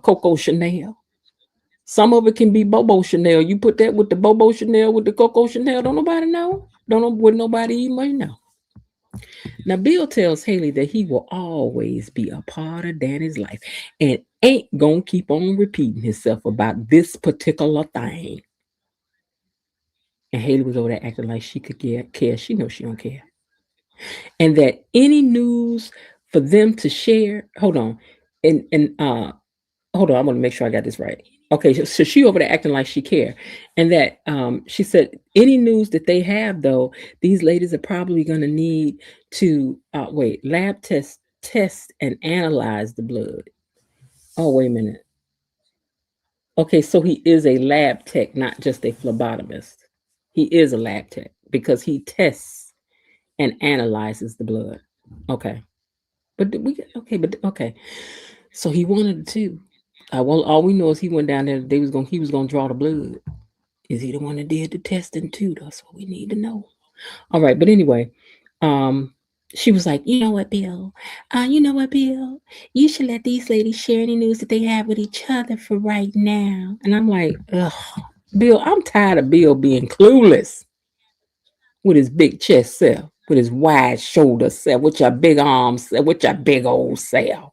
Coco Chanel. Some of it can be Bobo Chanel. You put that with the Bobo Chanel with the Coco Chanel. Don't nobody know. Wouldn't nobody even know. Now, Bill tells Haley that he will always be a part of Danny's life and ain't gonna keep on repeating himself about this particular thing. And Haley was over there acting like she could care. She knows she don't care. and that any news for them to share. Hold on, and hold on. I want to make sure I got this right. Okay, so she over there acting like she care, and that she said any news that they have though, these ladies are probably going to need to lab test and analyze the blood. Oh, wait a minute. Okay, so he is a lab tech, not just a phlebotomist. He is a lab tech because he tests and analyzes the blood. Okay, but okay. So he wanted to. Well, all we know is he went down there. He was gonna draw the blood. Is he the one that did the testing too? That's what we need to know. All right, but anyway, um, she was like, you know what, Bill? You know what, Bill? You should let these ladies share any news that they have with each other for right now. And I'm like, ugh, Bill, I'm tired of Bill being clueless with his big chest self, with his wide shoulder self, with your big arms, with your big old self.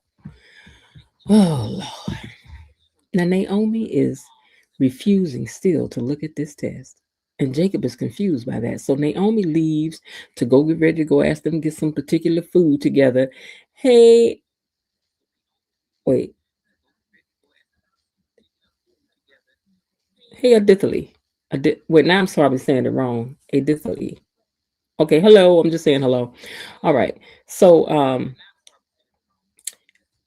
Oh Lord. Now Naomi is refusing still to look at this test. And Jacob is confused by that. So Naomi leaves to go get ready to go ask them to get some particular food together. Hey, wait. Hey, Adithali. Wait, now I'm sorry I'm saying it wrong. Adithali. Okay, hello. I'm just saying hello. All right. So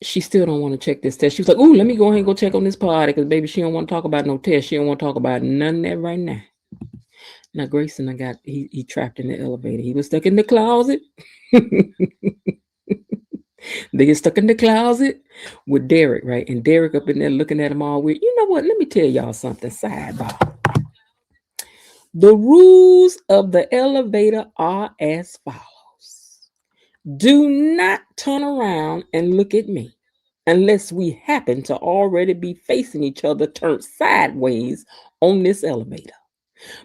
she still don't want to check this test. She was like, "Ooh, let me go ahead and go check on this party because baby, she don't want to talk about no test. She don't want to talk about none of that right now." Now Grayson, he trapped in the elevator. He was stuck in the closet. They get stuck in the closet with Derek, right? And Derek up in there looking at him all weird. You know what? Let me tell y'all something. Sidebar. The rules of the elevator are as follows. Do not turn around and look at me unless we happen to already be facing each other turned sideways on this elevator.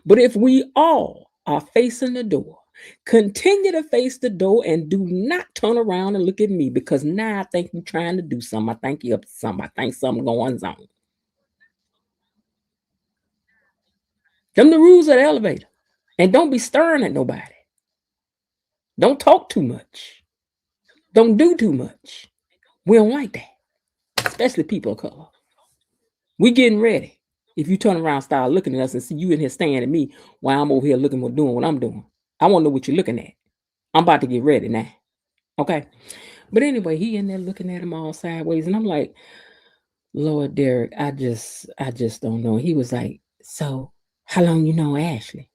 But if we all are facing the door, continue to face the door and do not turn around and look at me because now I think you're trying to do something. I think you're up to something. I think something going on. Them the rules of the elevator. And don't be staring at nobody. Don't talk too much. Don't do too much. We don't like that, especially people of color. We getting ready. If you turn around, start looking at us and see you in here staring at me while I'm over here looking at doing what I'm doing. I want to know what you're looking at. I'm about to get ready now. Okay. But anyway, he in there looking at him all sideways. And I'm like, Lord Derek, I just don't know. He was like, so how long you know Ashley?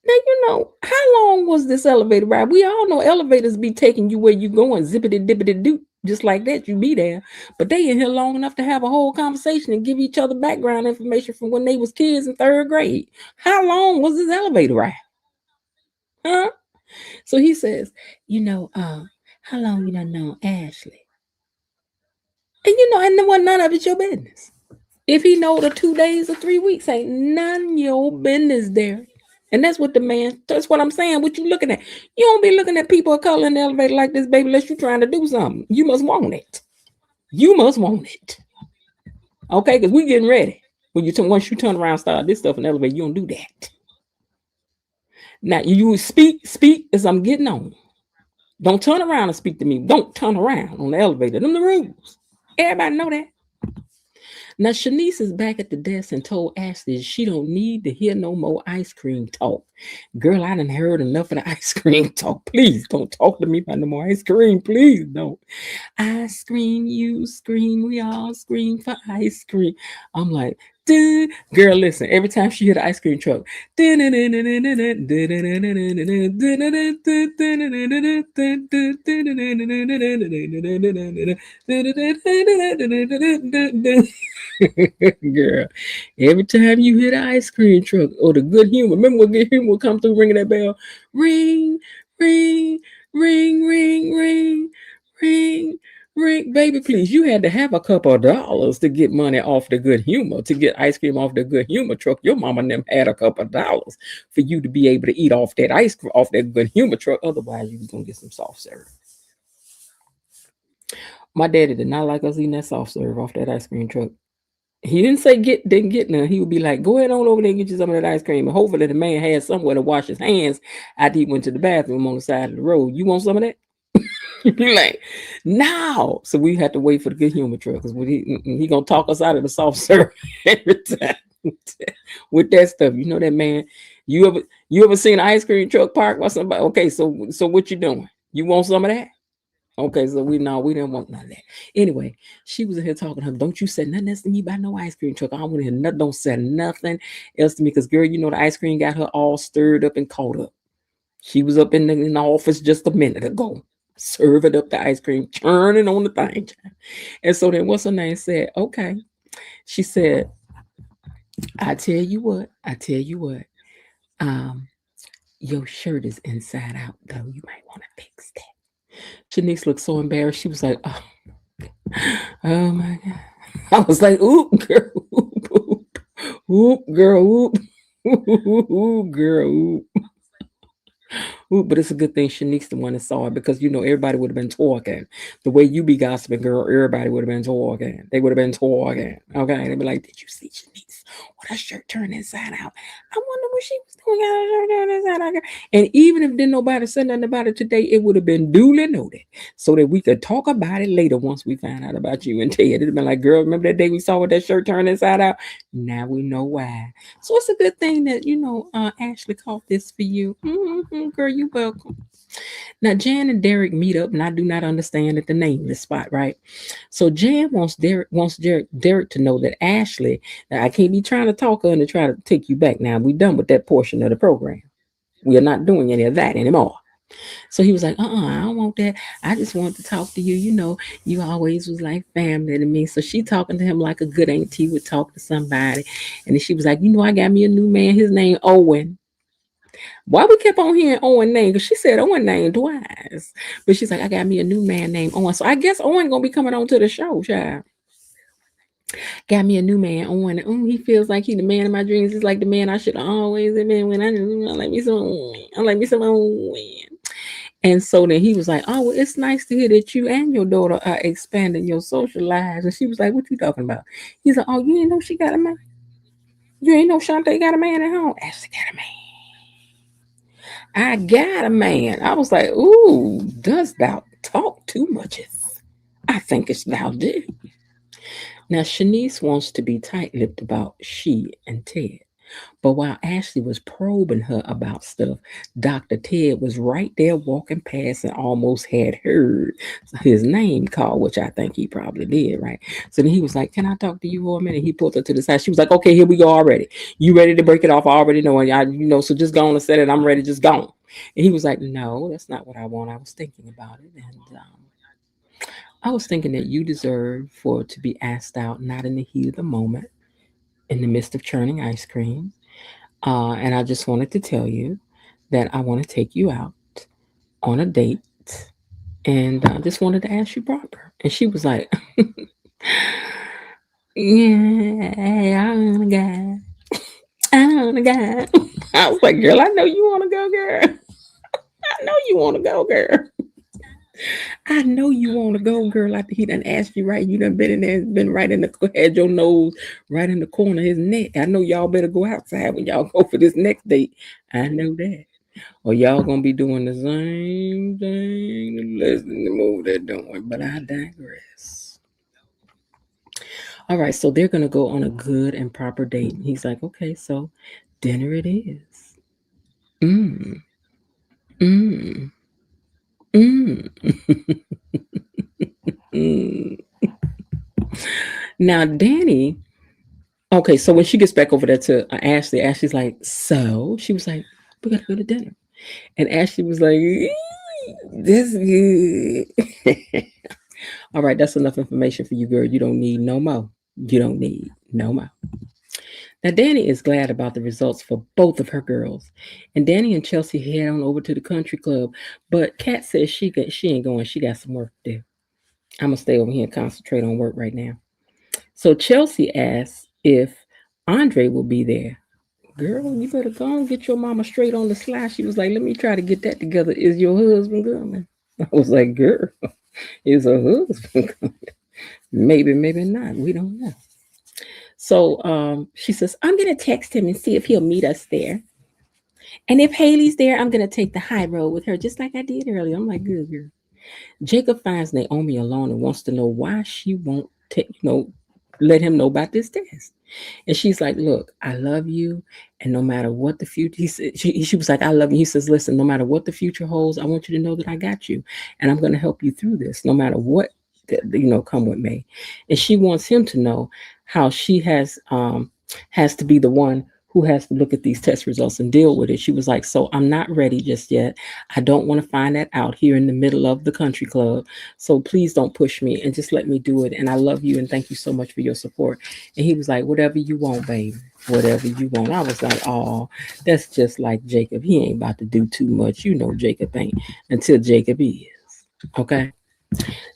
Now, you know, how long was this elevator ride? We all know elevators be taking you where you going, zippity dippity doo, just like that, you be there. But they in here long enough to have a whole conversation and give each other background information from when they was kids in 3rd grade. How long was this elevator ride? Huh? So he says, you know, how long you done know Ashley? And you know, and there wasn't none of it your business. If he know the 2 days or 3 weeks, ain't none your business there. And that's what that's what I'm saying. What you looking at? You don't be looking at people of color in the elevator like this, baby, unless you're trying to do something. You must want it. You must want it. Okay, because we getting ready. Once you turn around and start this stuff in the elevator, you don't do that. Now, you speak as I'm getting on. Don't turn around and speak to me. Don't turn around on the elevator. Them the rules. Everybody know that. Now, Shanice is back at the desk and told Ashley she don't need to hear no more ice cream talk. Girl, I done heard enough of the ice cream talk. Please don't talk to me about no more ice cream. Please don't. I scream, you scream, we all scream for ice cream. I'm like, girl, listen, every time she hear the ice cream truck, girl, every time you hear the ice cream truck or the good humor, remember when good humor would come through ringing that bell? Ring, ring, ring, ring, ring, ring, ring. Baby, please, you had to have a couple of dollars to get money off the good humor, to get ice cream off the good humor truck. Your mama and them had a couple of dollars for you to be able to eat off that ice cream, off that good humor truck. Otherwise, you was going to get some soft serve. My daddy did not like us eating that soft serve off that ice cream truck. He didn't say didn't get none. He would be like, go ahead on over there and get you some of that ice cream. And hopefully the man had somewhere to wash his hands after he went to the bathroom on the side of the road. You want some of that? He'd be like, no. So we had to wait for the good humor truck because he gonna talk us out of the soft serve every time with that stuff. You know that man. You ever seen an ice cream truck parked by somebody? Okay, so what you doing? You want some of that? Okay, so we didn't want none of that. Anyway, she was in here talking to him. Don't you say nothing else to me about no ice cream truck. I don't want to hear nothing. Don't say nothing else to me. Because girl, you know the ice cream got her all stirred up and caught up. She was up in the office just a minute ago, serving up the ice cream, churning on the thing. And so then what's her name said, okay. She said, I tell you what, your shirt is inside out, though. You might want to fix that. Shanice looked so embarrassed. She was like, oh my God. I was like, oop, girl, oop, girl, oop, oop, girl, oop. Ooh, but it's a good thing Shanique's the one that saw it because you know everybody would have been talking. The way you be gossiping, girl, everybody would have been talking. They would have been talking. Okay. They'd be like, did you see Shanice? What her shirt turned inside out? I wonder what she was doing. Got her shirt turned inside out. And even if didn't nobody say nothing about it today, it would have been duly noted so that we could talk about it later once we find out about you and Ted. It'd have been like, girl, remember that day we saw what that shirt turned inside out? Now we know why. So it's a good thing that, you know, Ashley caught this for you. Mm-hmm, girl, you're welcome. Now, Jan and Derek meet up, and I do not understand at the nameless spot, right? So Jan wants Derek to know that Ashley, now I can't be trying to talk her and try to take you back. Now, we're done with that portion of the program. We are not doing any of that anymore. So he was like, I don't want that. I just want to talk to you. You know, you always was like family to me. So she talking to him like a good auntie would talk to somebody. And then she was like, you know, I got me a new man. His name Owen. Why we kept on hearing Owen name? Because she said Owen name twice. But she's like, I got me a new man named Owen. So I guess Owen gonna be coming on to the show, child. Got me a new man, Owen. He feels like he the man of my dreams. He's like the man I should always have been when I like me some Owen. I like me some Owen. And so then he was like, oh, well, it's nice to hear that you and your daughter are expanding your social lives. And she was like, what you talking about? He's like, oh, you ain't know she got a man? You ain't know Shantae got a man at home? Ashley got a man. I got a man. I was like, ooh, does thou talk too much? I think it's thou do. Now, Shanice wants to be tight-lipped about she and Ted. But while Ashley was probing her about stuff, Dr. Ted was right there walking past and almost had heard his name called, which I think he probably did, right? So then he was like, can I talk to you for a minute? He pulled her to the side. She was like, okay, here we go already. You ready to break it off? I already know. And so just go on and set it. I'm ready. Just go on. And he was like, no, that's not what I want. I was thinking about it. And I was thinking that you deserve for to be asked out, not in the heat of the moment, in the midst of churning ice cream. And I just wanted to tell you that I want to take you out on a date. And I just wanted to ask you proper. And she was like, yeah, I want to go. I want to go. I was like, girl, I know you want to go, girl. I know you want to go, girl. I know you want to go, girl. After he done asked you right, you done been in there, been right in the, had your nose right in the corner of his neck. I know y'all better go outside when y'all go for this next date. I know that. Or y'all gonna be doing the same thing, less than the move they're doing. But I digress. All right, so they're gonna go on a good and proper date. And he's like, okay, so dinner it is. Mm. Now, Danny, okay, so when she gets back over there to Ashley, Ashley's like, so she was like, we gotta go to dinner. And Ashley was like, this is good. All right, that's enough information for you, girl. You don't need no more. You don't need no more. Now, Danny is glad about the results for both of her girls. And Danny and Chelsea head on over to the country club. But Kat says she ain't going. She got some work to do. I'm going to stay over here and concentrate on work right now. So Chelsea asks if Andre will be there. Girl, you better go and get your mama straight on the slide. She was like, let me try to get that together. Is your husband coming? I was like, girl, is her husband coming? Maybe, maybe not. We don't know. So she says, I'm going to text him and see if he'll meet us there. And if Haley's there, I'm going to take the high road with her, just like I did earlier. I'm like, good girl. Jacob finds Naomi alone and wants to know why she won't let him know about this test. And she's like, look, I love you. And no matter what the future, she was like, I love you. He says, listen, no matter what the future holds, I want you to know that I got you. And I'm going to help you through this, no matter what, come with me. And she wants him to know how she has to be the one who has to look at these test results and deal with it. She was like, so I'm not ready just yet. I don't want to find that out here in the middle of the country club. So please don't push me and just let me do it. And I love you and thank you so much for your support. And he was like, whatever you want, baby. Whatever you want. I was like, oh, that's just like Jacob. He ain't about to do too much. Jacob ain't until Jacob is. Okay.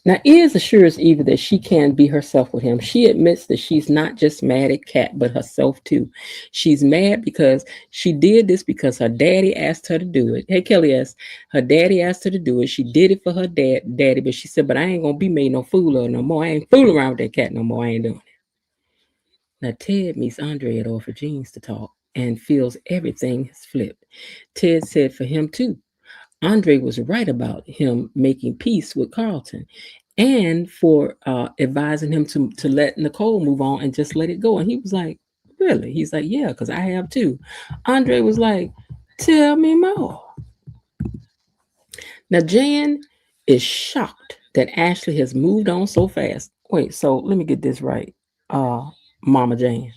Now, Iz assures Eva that she can be herself with him. She admits that she's not just mad at Kat, but herself too. She's mad because she did this because her daddy asked her to do it. Hey, Kelly asked, her daddy asked her to do it. She did it for her daddy, but she said, but I ain't going to be made no fool of no more. I ain't fooling around with that cat no more. I ain't doing it. Now, Ted meets Andre at Orphan Jeans to talk and feels everything has flipped. Ted said for him too. Andre was right about him making peace with Carlton and for advising him to let Nicole move on and just let it go. And he was like, really? He's like, yeah, because I have too. Andre was like, tell me more. Now, Jan is shocked that Ashley has moved on so fast. Wait, so let me get this right. Mama Jan,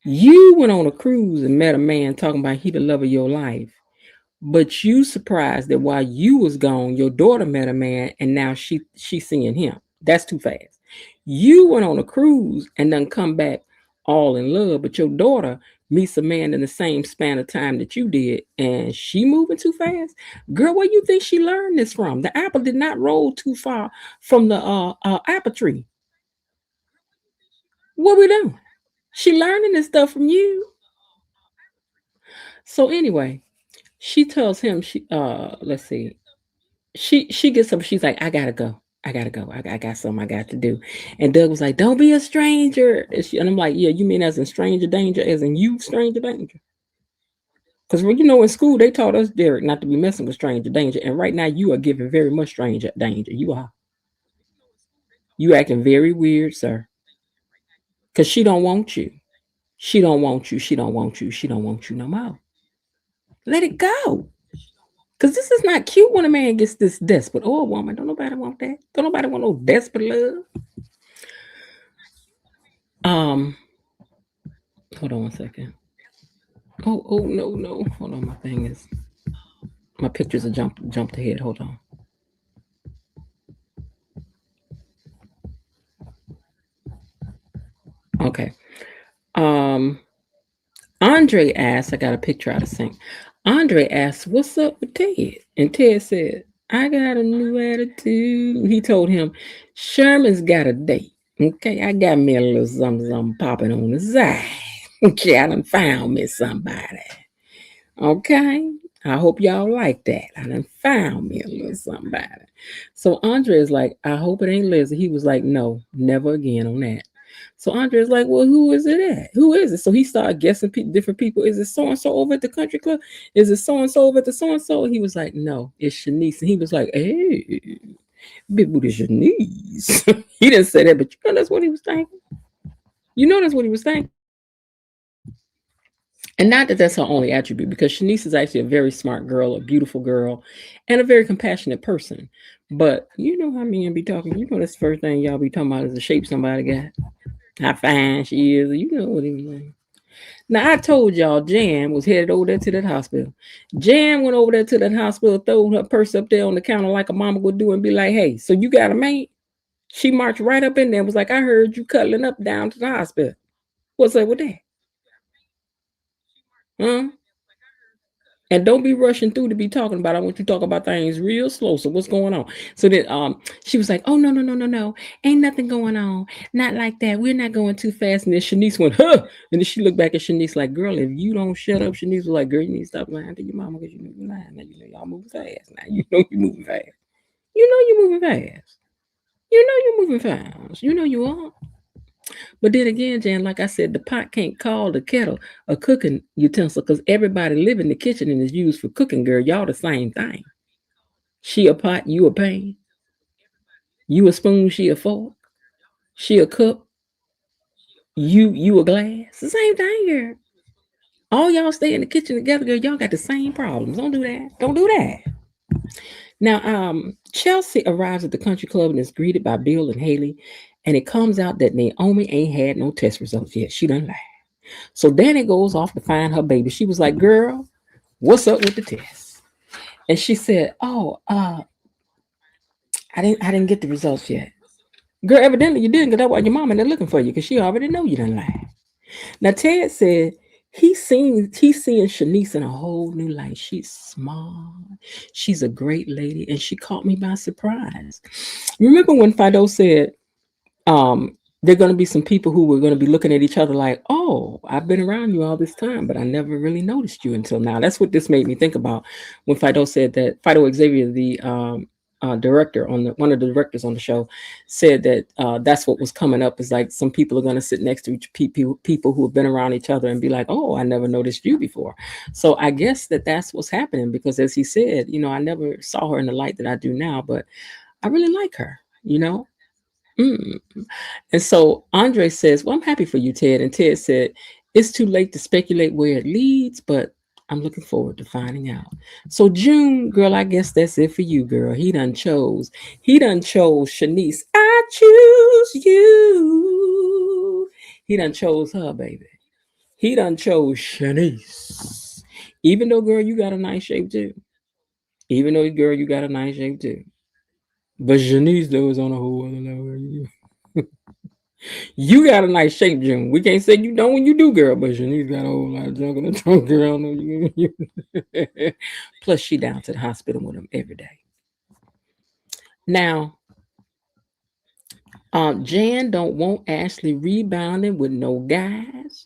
you went on a cruise and met a man talking about he the love of your life. But you surprised that while you was gone, your daughter met a man and now she's seeing him. That's too fast. You went on a cruise and then come back all in love, but your daughter meets a man in the same span of time that you did, and she moving too fast. Girl, where you think she learned this from? The apple did not roll too far from the apple tree. What we doing? She learning this stuff from you. So anyway, she tells him let's see. She gets up, she's like, I gotta go. I got something I got to do. And Doug was like, don't be a stranger. And I'm like, yeah, you mean as in stranger danger, as in you stranger danger? Because in school they taught us, Derek, not to be messing with stranger danger. And right now you are giving very much stranger danger. You are. You acting very weird, sir. Because she don't want you. She don't want you. She don't want you. She don't want you no more. Let it go. Because this is not cute when a man gets this desperate. Or a woman. Don't nobody want that. Don't nobody want no desperate love. Hold on one second. Oh, no. Hold on, my pictures are jumped ahead. Hold on. Okay. Andre asked, I got a picture out of sync. Andre asked, what's up with Ted? And Ted said, I got a new attitude. He told him, Sherman's got a date. Okay, I got me a little something popping on the side. Okay, I done found me somebody. Okay, I hope y'all like that. I done found me a little somebody. So Andre is like, I hope it ain't Lizzie. He was like, no, never again on that. So Andre is like, well, who is it at? Who is it? So he started guessing different people. Is it so-and-so over at the country club? Is it so-and-so over at the so-and-so? He was like, no, it's Shanice. And he was like, hey, big booty Shanice. He didn't say that, but that's what he was thinking. That's what he was thinking. And not that that's her only attribute, because Shanice is actually a very smart girl, a beautiful girl, and a very compassionate person. But you know how men be talking. That's the first thing y'all be talking about is the shape somebody got. How fine she is. You know what he was saying. Now, I told y'all Jan was headed over there to that hospital. Jan went over there to that hospital, threw her purse up there on the counter like a mama would do and be like, hey, so you got a mate? She marched right up in there and was like, I heard you cuddling up down to the hospital. What's up with that? Huh? And don't be rushing through to be talking about. I want you to talk about things real slow. So what's going on? So then she was like, oh, no. Ain't nothing going on. Not like that. We're not going too fast. And then Shanice went, huh? And then she looked back at Shanice like, girl, if you don't shut up, Shanice was like, girl, you need to stop lying to your mama because you know you're lying. Now you know y'all moving fast. Now you know you're moving fast. You know you're moving fast. You know you're moving fast. You know you are. But then again, Jan, like I said, the pot can't call the kettle a cooking utensil because everybody live in the kitchen and is used for cooking, girl. Y'all the same thing. She a pot, you a pan. You a spoon, she a fork. She a cup, you a glass. The same thing, girl. All y'all stay in the kitchen together, girl. Y'all got the same problems. Don't do that. Don't do that. Now, Chelsea arrives at the country club and is greeted by Bill and Haley, and it comes out that Naomi ain't had no test results yet. She done lied. So Danny goes off to find her baby. She was like, "Girl, what's up with the test?" And she said, "Oh, I didn't get the results yet." Girl, evidently you didn't, because that's why your mama ain't looking for you, because she already know you done lied. Now Ted said he's seeing Shanice in a whole new light. She's smart. She's a great lady, and she caught me by surprise. Remember when Fido said, there are going to be some people who were going to be looking at each other like, "Oh, I've been around you all this time, but I never really noticed you until now." That's what this made me think about when Fido said that. Fido Xavier, the director on one of the directors on the show, said that that's what was coming up. Is like some people are going to sit next to each people who have been around each other and be like, "Oh, I never noticed you before." So I guess that's what's happening, because as he said, I never saw her in the light that I do now, but I really like her. Mm. And so Andre says, "Well, I'm happy for you, Ted." And Ted said, "It's too late to speculate where it leads, but I'm looking forward to finding out." So June, girl, I guess that's it for you, girl. He done chose Shanice. I choose you. He done chose her, baby. He done chose Shanice. Even though, girl, you got a nice shape too. Even though, girl, you got a nice shape too. But Shanice, though, is on a whole other level. You got a nice shape, June. We can't say you don't when you do, girl, but Shanice got a whole lot of junk in the trunk, girl. Plus, she down to the hospital with him every day. Now, Jan don't want Ashley rebounding with no guys.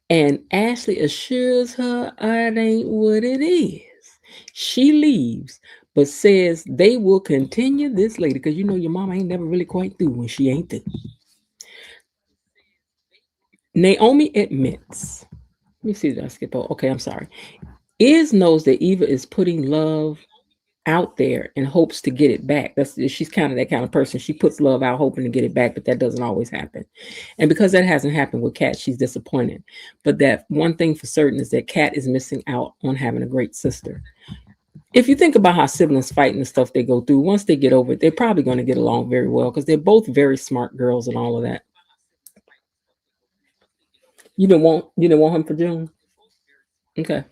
And Ashley assures her it ain't what it is. She leaves, but says they will continue this later, because your mama ain't never really quite through when she ain't through. Naomi admits. Let me see. Did I skip over? Okay, I'm sorry. Iz knows that Eva is putting love out there in hopes to get it back. She's kind of that kind of person. She puts love out hoping to get it back, but that doesn't always happen. And because that hasn't happened with Kat, she's disappointed. But that one thing for certain is that Kat is missing out on having a great sister. If you think about how siblings fight and the stuff they go through, once they get over it, they're probably going to get along very well, because they're both very smart girls and all of that. You didn't want him for June? Okay.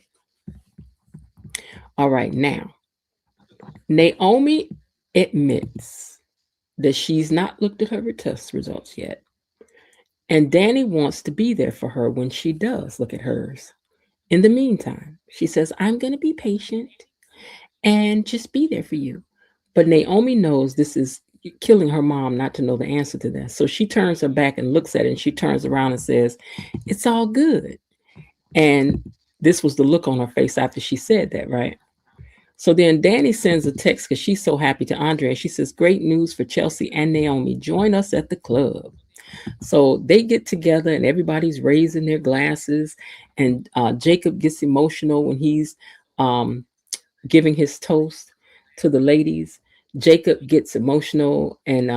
All right, now Naomi admits that she's not looked at her test results yet. And Danny wants to be there for her when she does look at hers. In the meantime, she says, "I'm going to be patient and just be there for you." But Naomi knows this is killing her mom not to know the answer to that. So she turns her back and looks at it, and she turns around and says, "It's all good." And this was the look on her face after she said that, right? So then Danny sends a text because she's so happy to Andre. She says, "Great news for Chelsea and Naomi. Join us at the club." So they get together and everybody's raising their glasses. And Jacob gets emotional when he's giving his toast to the ladies. Jacob gets emotional, and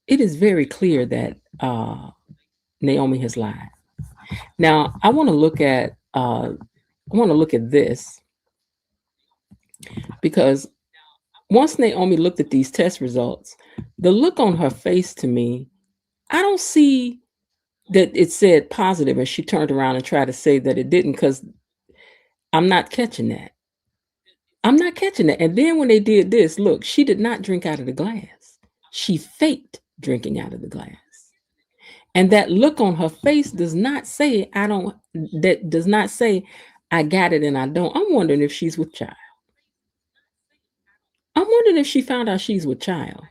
it is very clear that Naomi has lied. Now, I want to look at this, because once Naomi looked at these test results, the look on her face to me, I don't see that it said positive, and she turned around and tried to say that it didn't, because I'm not catching that. I'm not catching that. And then when they did this, look, she did not drink out of the glass. She faked drinking out of the glass. And that look on her face does not say, I don't, that does not say, I got it and I don't. I'm wondering if she's with child. I'm wondering if she found out she's with child.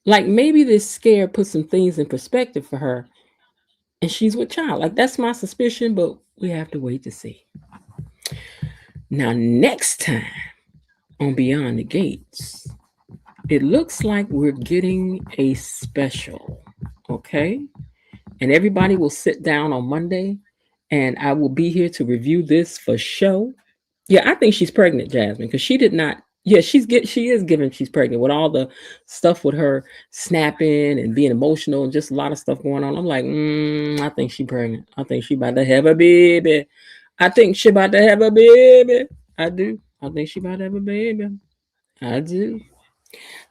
Like maybe this scare put some things in perspective for her, and she's with child. Like that's my suspicion, but we have to wait to see. Now, next time on Beyond the Gates, It looks like we're getting a special. Okay. And everybody will sit down on Monday and I will be here to review this for show. Yeah, I think she's pregnant, Jasmine, because she did not. Yeah, she is given she's pregnant with all the stuff with her snapping and being emotional and just a lot of stuff going on. I'm like, I think she's pregnant. I think she about to have a baby. I think she about to have a baby. I do. I think she about to have a baby. I do.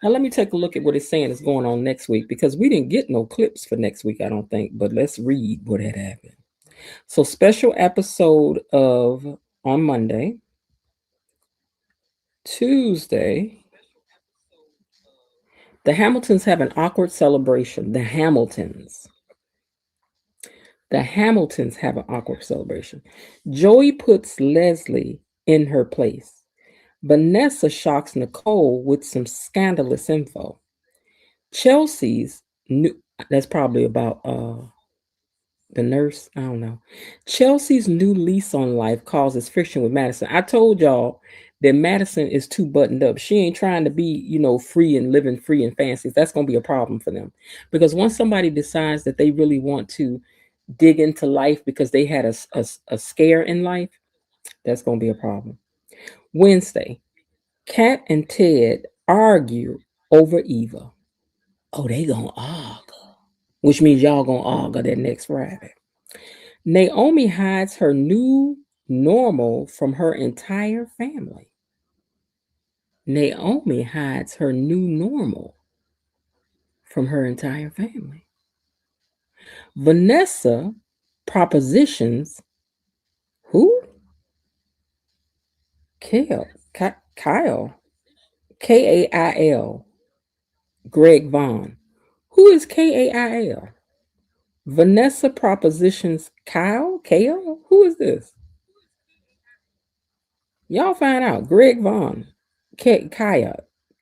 Now let me take a look at what it's saying is going on next week because we didn't get no clips for next week, I don't think. But let's read what had happened. So special episode of on Monday. Tuesday, the Hamiltons have an awkward celebration. The Hamiltons have an awkward celebration. Joey puts Leslie in her place. Vanessa shocks Nicole with some scandalous info. Chelsea's new, that's probably about the nurse, I don't know. Chelsea's new lease on life causes friction with Madison. I told y'all that Madison is too buttoned up. She ain't trying to be, free and living free and fancy. That's going to be a problem for them. Because once somebody decides that they really want to dig into life because they had a scare in life, that's going to be a problem. Wednesday, Kat and Ted argue over Eva. Oh, they going to argue, which means y'all going to argue that next Friday. Naomi hides her new normal from her entire family. Naomi hides her new normal from her entire family. Vanessa propositions who? Kyle. Kail. Greg Vaughn. Who is Kail? Vanessa propositions Kyle? Who is this? Y'all find out. Greg Vaughn. Kial.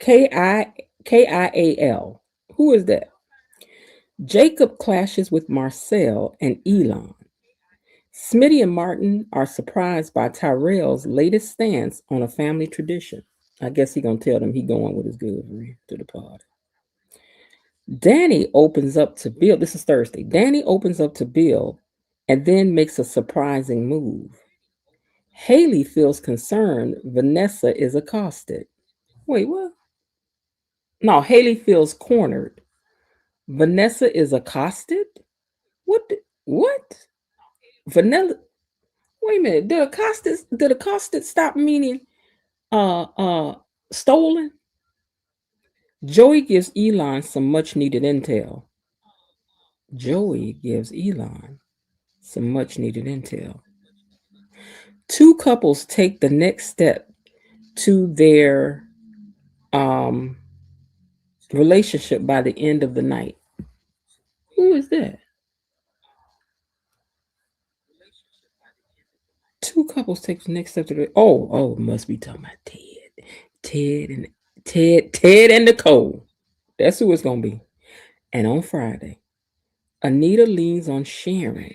Kial. Who is that? Jacob clashes with Marcel and Elon. Smitty and Martin are surprised by Tyrell's latest stance on a family tradition. I guess he gonna tell them he going with his good to the party. Danny opens up to Bill. This is Thursday. Danny opens up to Bill and then makes a surprising move. Haley feels concerned Vanessa is accosted. Wait, what? No, Haley feels cornered. Vanessa is accosted? What? Vanilla? Wait a minute. Did accosted stop meaning stolen? Joey gives Elon some much needed intel. Two couples take the next step to their relationship by the end of the night. Who is that? Two couples take the next step to the must be talking about Ted and Nicole. That's who it's gonna be. And on Friday, Anita leans on Sharon.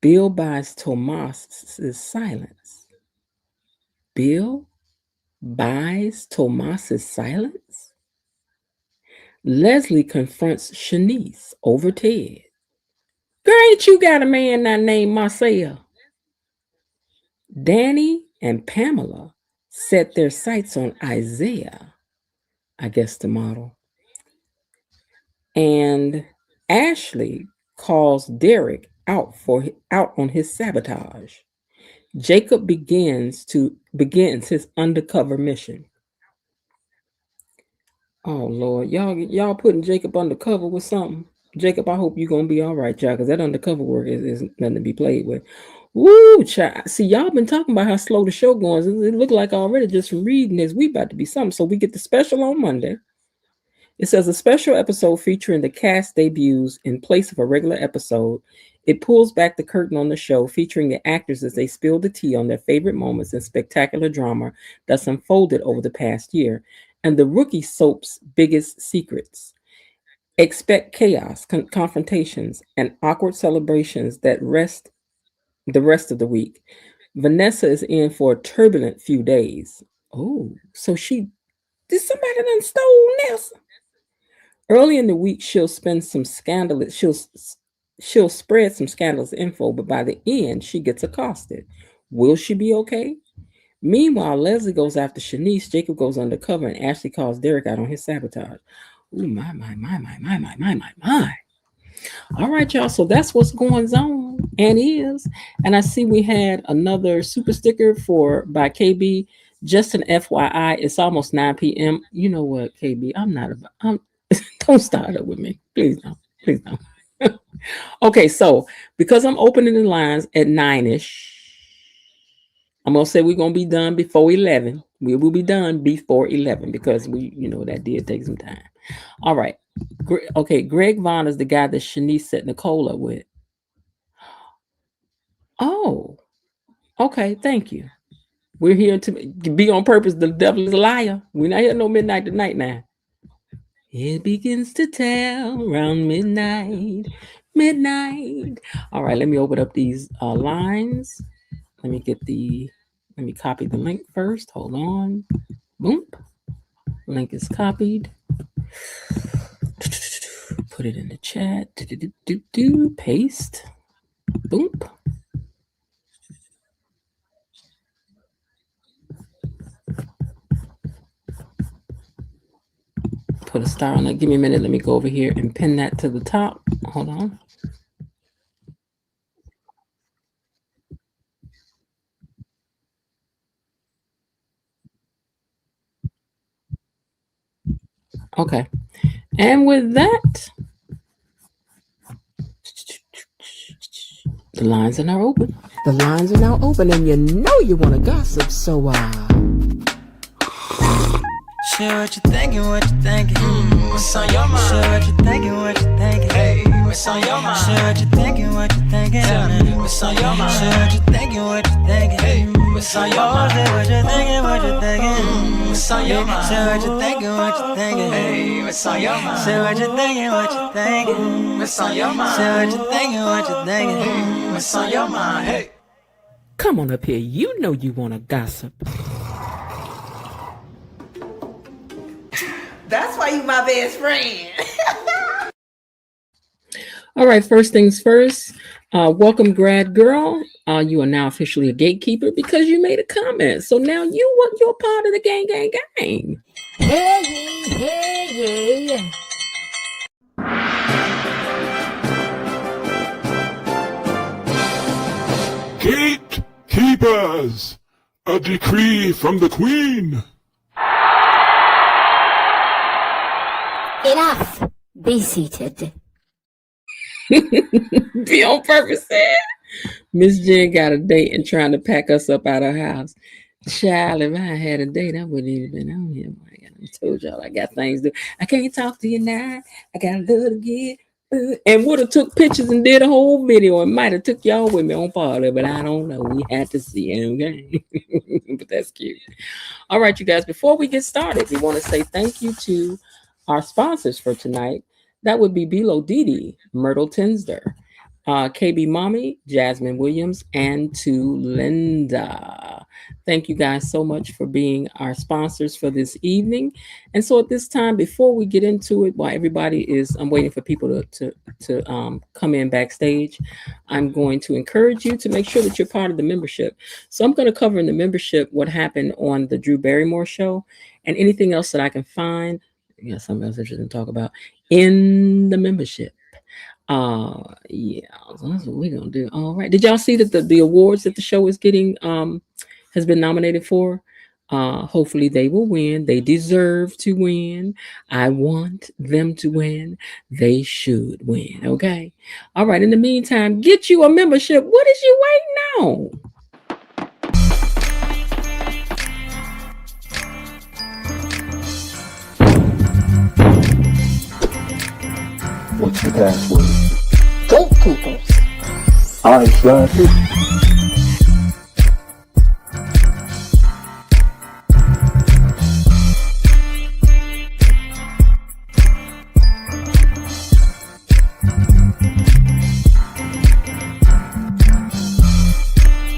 Bill buys Tomas's silence. Bill buys Tomas's silence? Leslie confronts Shanice over Ted. Girl, ain't you got a man now named Marcel? Danny and Pamela set their sights on Isaiah, I guess the model. And Ashley calls Derek out on his sabotage. Jacob begins his undercover mission. Oh Lord, y'all putting Jacob undercover with something. Jacob, I hope you're gonna be all right, y'all, because that undercover work is nothing to be played with. Woo, child. See, y'all been talking about how slow the show going. It look like already just from reading this, we about to be something. So we get the special on Monday. It says a special episode featuring the cast debuts in place of a regular episode. It pulls back the curtain on the show, featuring the actors as they spill the tea on their favorite moments and spectacular drama that's unfolded over the past year, and the rookie soap's biggest secrets. Expect chaos, confrontations, and awkward celebrations the rest of the week. Vanessa is in for a turbulent few days. Oh, so she Did somebody done stole Nelson? Early in the week, she'll spend some scandalous. She'll spread some scandalous info, but by the end, she gets accosted. Will she be okay? Meanwhile, Leslie goes after Shanice, Jacob goes undercover, and Ashley calls Derek out on his sabotage. Ooh, my. All right, y'all. So that's what's going on and is. And I see we had another super sticker by KB. Just an FYI, it's almost 9 p.m. You know what, KB? Don't start up with me. Please don't. Please don't. Okay, so because I'm opening the lines at 9-ish, I'm going to say we're going to be done before 11. We will be done before 11 because that did take some time. All right. Okay, Greg Vaughn is the guy that Shanice set Nicole up with. Oh, okay. Thank you. We're here to be on purpose. The devil is a liar. We're not here no midnight tonight now. It begins to tell around midnight. All right, let me open up these lines. Let me copy the link first. Hold on. Boom. Link is copied. Put it in the chat. Paste. Boom. Put a star on that. Give me a minute. Let me go over here and pin that to the top. Hold on. Okay. And with that, the lines are now open. And you know you want to gossip, so share what you're thinking, what's on your mind? Share what you're thinking, hey, what's on your mind? Share what you're thinking, what's on your mind? Share what you're thinking, hey, what's on your mind? Share what you're thinking, what's on your mind? Share what you're thinking, hey, what's on your mind? Share what you're thinking, what's on your mind? Share what you're thinking, hey, what's on your mind? Hey, come on up here. You know you want to gossip. That's why you my best friend. All right, first things first. Welcome, grad girl. You are now officially a gatekeeper because you made a comment. So now you're part of the gang. Hey. Gatekeepers, a decree from the Queen. Enough. Be seated. Be on purpose, eh? Miss Jen got a date and trying to pack us up out of her house. Child, if I had a date, I wouldn't even been on here. I told y'all I got things to do. I can't talk to you now. I got a little to get. And would have took pictures and did a whole video and might have took y'all with me on part of it. I don't know. We had to see it, okay? But that's cute. All right, you guys, before we get started, we want to say thank you to our sponsors for tonight. That would be Bilo Didi, Myrtle Tinsder, KB Mommy, Jasmine Williams, and to Linda. Thank you guys so much for being our sponsors for this evening. And so at this time, before we get into it, while I'm waiting for people to come in backstage, I'm going to encourage you to make sure that you're part of the membership. So I'm going to cover in the membership what happened on the Drew Barrymore show and anything else that I can find. Something else interesting to talk about in the membership. Yeah, so that's what we're gonna do. All right. Did y'all see that the awards that the show is getting has been nominated for? Hopefully they will win. They deserve to win. I want them to win. They should win. Okay. All right. In the meantime, get you a membership. What is you waiting on? What's the password? Gatekeepers. I got it.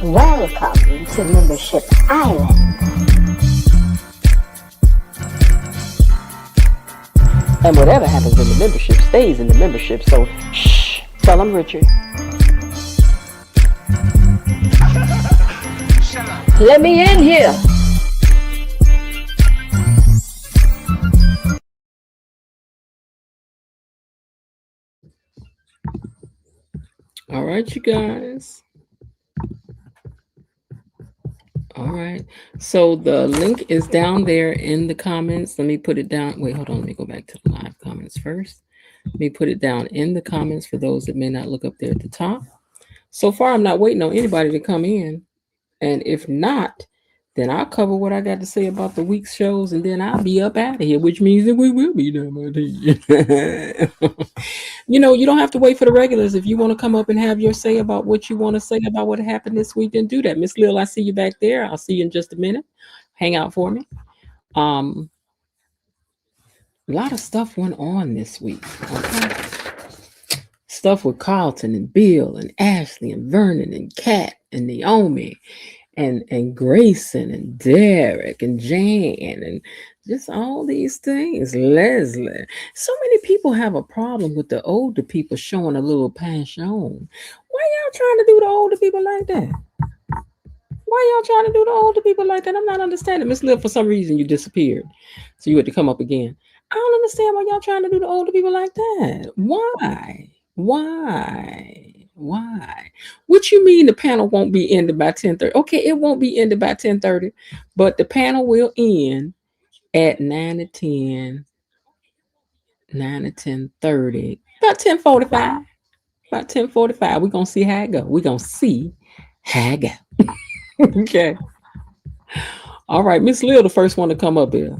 Welcome to Membership Island. And whatever happens in the membership stays in the membership. So, shh. Tell them, Richard. Let me in here. All right, you guys. All right. So the link is down there in the comments. Let me put it down. Wait, hold on. Let me go back to the live comments first. Let me put it down in the comments for those that may not look up there at the top. So far, I'm not waiting on anybody to come in. And if not, then I'll cover what I got to say about the week's shows, and then I'll be up out of here, which means that we will be done by then. You know, you don't have to wait for the regulars. If you want to come up and have your say about what you want to say about what happened this week, then do that. Miss Lil, I see you back there. I'll see you in just a minute. Hang out for me. A lot of stuff went on this week. Okay. Stuff with Carlton and Bill and Ashley and Vernon and Kat and Naomi and Grayson and Derek and Jan and just all these things. Leslie. So many people have a problem with the older people showing a little passion. Why y'all trying to do the older people like that? Why y'all trying to do the older people like that? I'm not understanding. Miss Liv, for some reason you disappeared. So you had to come up again. I don't understand why y'all trying to do the older people like that. Why? What you mean the panel won't be ended by 10:30? Okay, it won't be ended by 10:30, but the panel will end at 9 to 10, 9 to 10:30, about 10:45. About 10:45. We're gonna see how it go. We're gonna see how it go. Okay. All right, Miss Lil, the first one to come up here.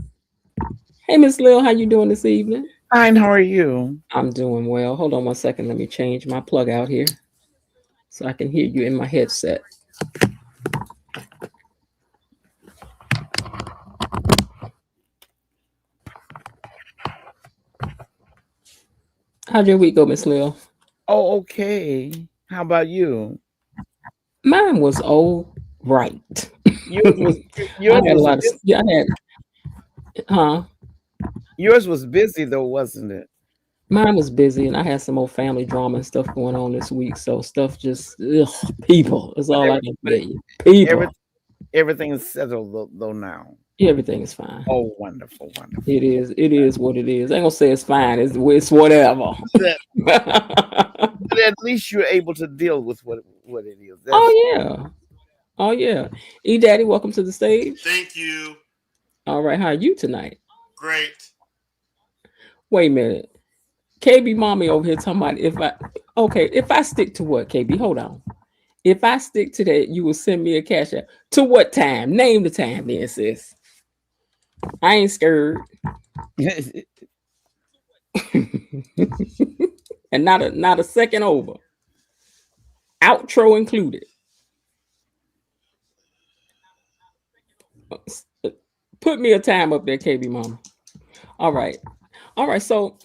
Hey, Miss Lil, how you doing this evening? Fine, how are you? I'm doing well. Hold on one second. Let me change my plug out here so I can hear you in my headset. How'd your week go, Miss Lil? Oh, okay. How about you? Mine was all right. Yours was, yours I had a was lot of busy. yeah, I had Yours was busy though, wasn't it? mine was busy, and I had some more family drama and stuff going on this week. So stuff just people. That's all I can tell you. People. Everything is settled though now. Everything is fine. Oh, wonderful, wonderful. It is what it is. I ain't gonna say it's fine. It's whatever. But at least you're able to deal with what it is. Oh yeah. E Daddy, welcome to the stage. Thank you. All right, how are you tonight? Great. Wait a minute. KB mommy over here talking about if I stick to what, KB? Hold on. If I stick to that, you will send me a cash app. To what time? Name the time then, sis. I ain't scared. And not a second over. Outro included. Put me a time up there, KB Mama. All right. So,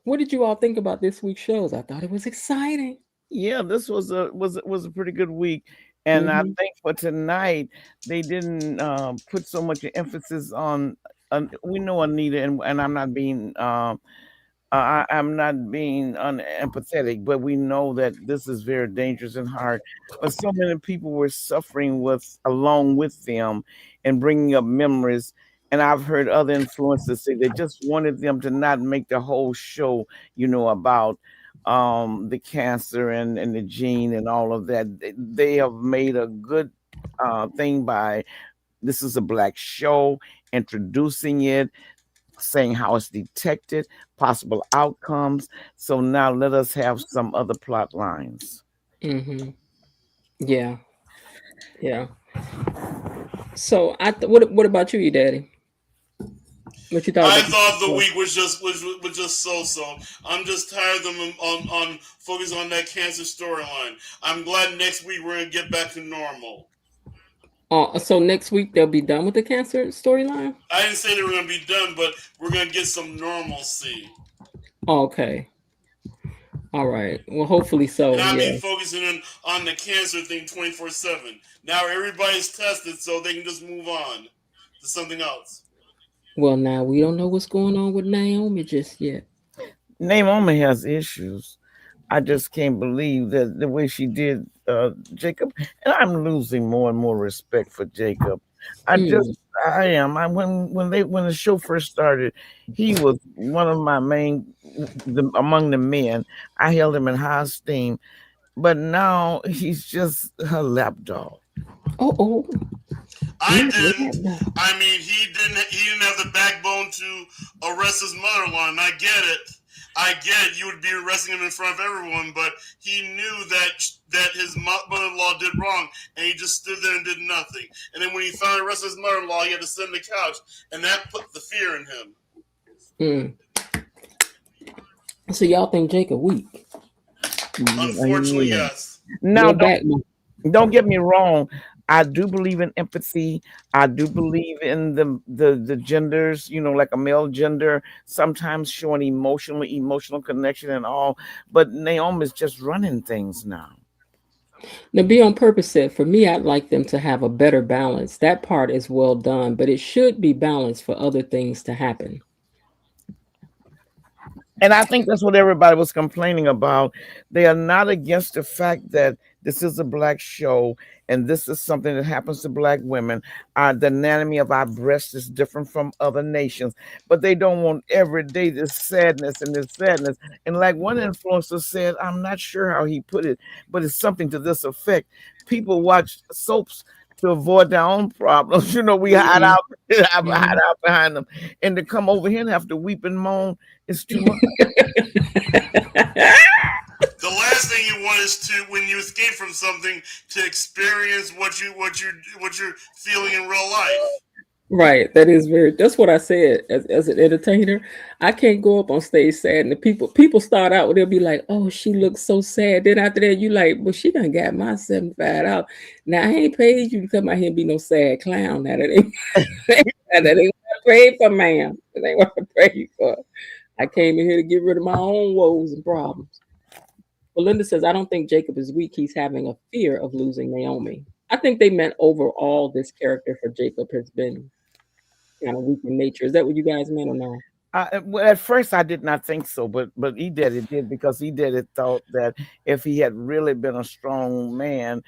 what did you all think about this week's shows? I thought it was exciting. Yeah, this was a pretty good week, and I think for tonight they didn't put so much emphasis on. We know Anita, and I'm not being I'm not being unempathetic, but we know that this is very dangerous and hard. But so many people were suffering along with them and bringing up memories. And I've heard other influencers say they just wanted them to not make the whole show, about the cancer and the gene and all of that. They have made a good thing by this is a Black show, introducing it, saying how it's detected, possible outcomes. So now let us have some other plot lines. Yeah. So what about you, Daddy? What you thought? I thought the week was just so. I'm just tired of them on focus on that cancer storyline. I'm glad next week we're gonna get back to normal. So next week they'll be done with the cancer storyline? I didn't say they were gonna be done, but we're gonna get some normalcy. Okay. All right. Well, hopefully so. And I've been focusing on the cancer thing 24/7. Now everybody's tested, so they can just move on to something else. Well, now we don't know what's going on with Naomi just yet. Naomi has issues. I just can't believe that the way she did Jacob, and I'm losing more and more respect for Jacob. I just Mm. I am. When the show first started, he was one of my main among the men. I held him in high esteem, but now he's just a lapdog. Oh, I not didn't. that. I mean, he didn't have the backbone to arrest his mother-in-law, and I get it. I get it. You would be arresting him in front of everyone, but he knew that his mother-in-law did wrong, and he just stood there and did nothing. And then when he finally arrested his mother-in-law, he had to sit on the couch, and that put the fear in him. So y'all think Jacob weak? Unfortunately, yes. Now, No don't get me wrong. I do believe in empathy. I do believe in the genders, like a male gender, sometimes showing emotional connection and all. But Naomi's just running things now. Now, Be on Purpose said, for me, I'd like them to have a better balance. That part is well done, but it should be balanced for other things to happen. And I think that's what everybody was complaining about. They are not against the fact that this is a black show and this is something that happens to black women. The anatomy of our breast is different from other nations, but they don't want every day this sadness and this sadness. And like one influencer said, I'm not sure how he put it, but it's something to this effect. People watch soaps to avoid their own problems. We hide out, hide out behind them. And to come over here and have to weep and moan is too much. The last thing you want is to, when you escape from something, to experience what you're feeling in real life. Right. That's what I said as an entertainer. I can't go up on stage sad and the people start out, they'll be like, oh, she looks so sad. Then after that, you like, well, she done got my 75 out. Now I ain't paid you to come out here and be no sad clown. Now that ain't that ain't what I paid for, ma'am. That ain't what I paid for. I came in here to get rid of my own woes and problems. Belinda says, I don't think Jacob is weak. He's having a fear of losing Naomi. I think they meant overall this character for Jacob has been kind of weak in nature. Is that what you guys meant or no? Well, at first I did not think so, but he did because he thought that if he had really been a strong man,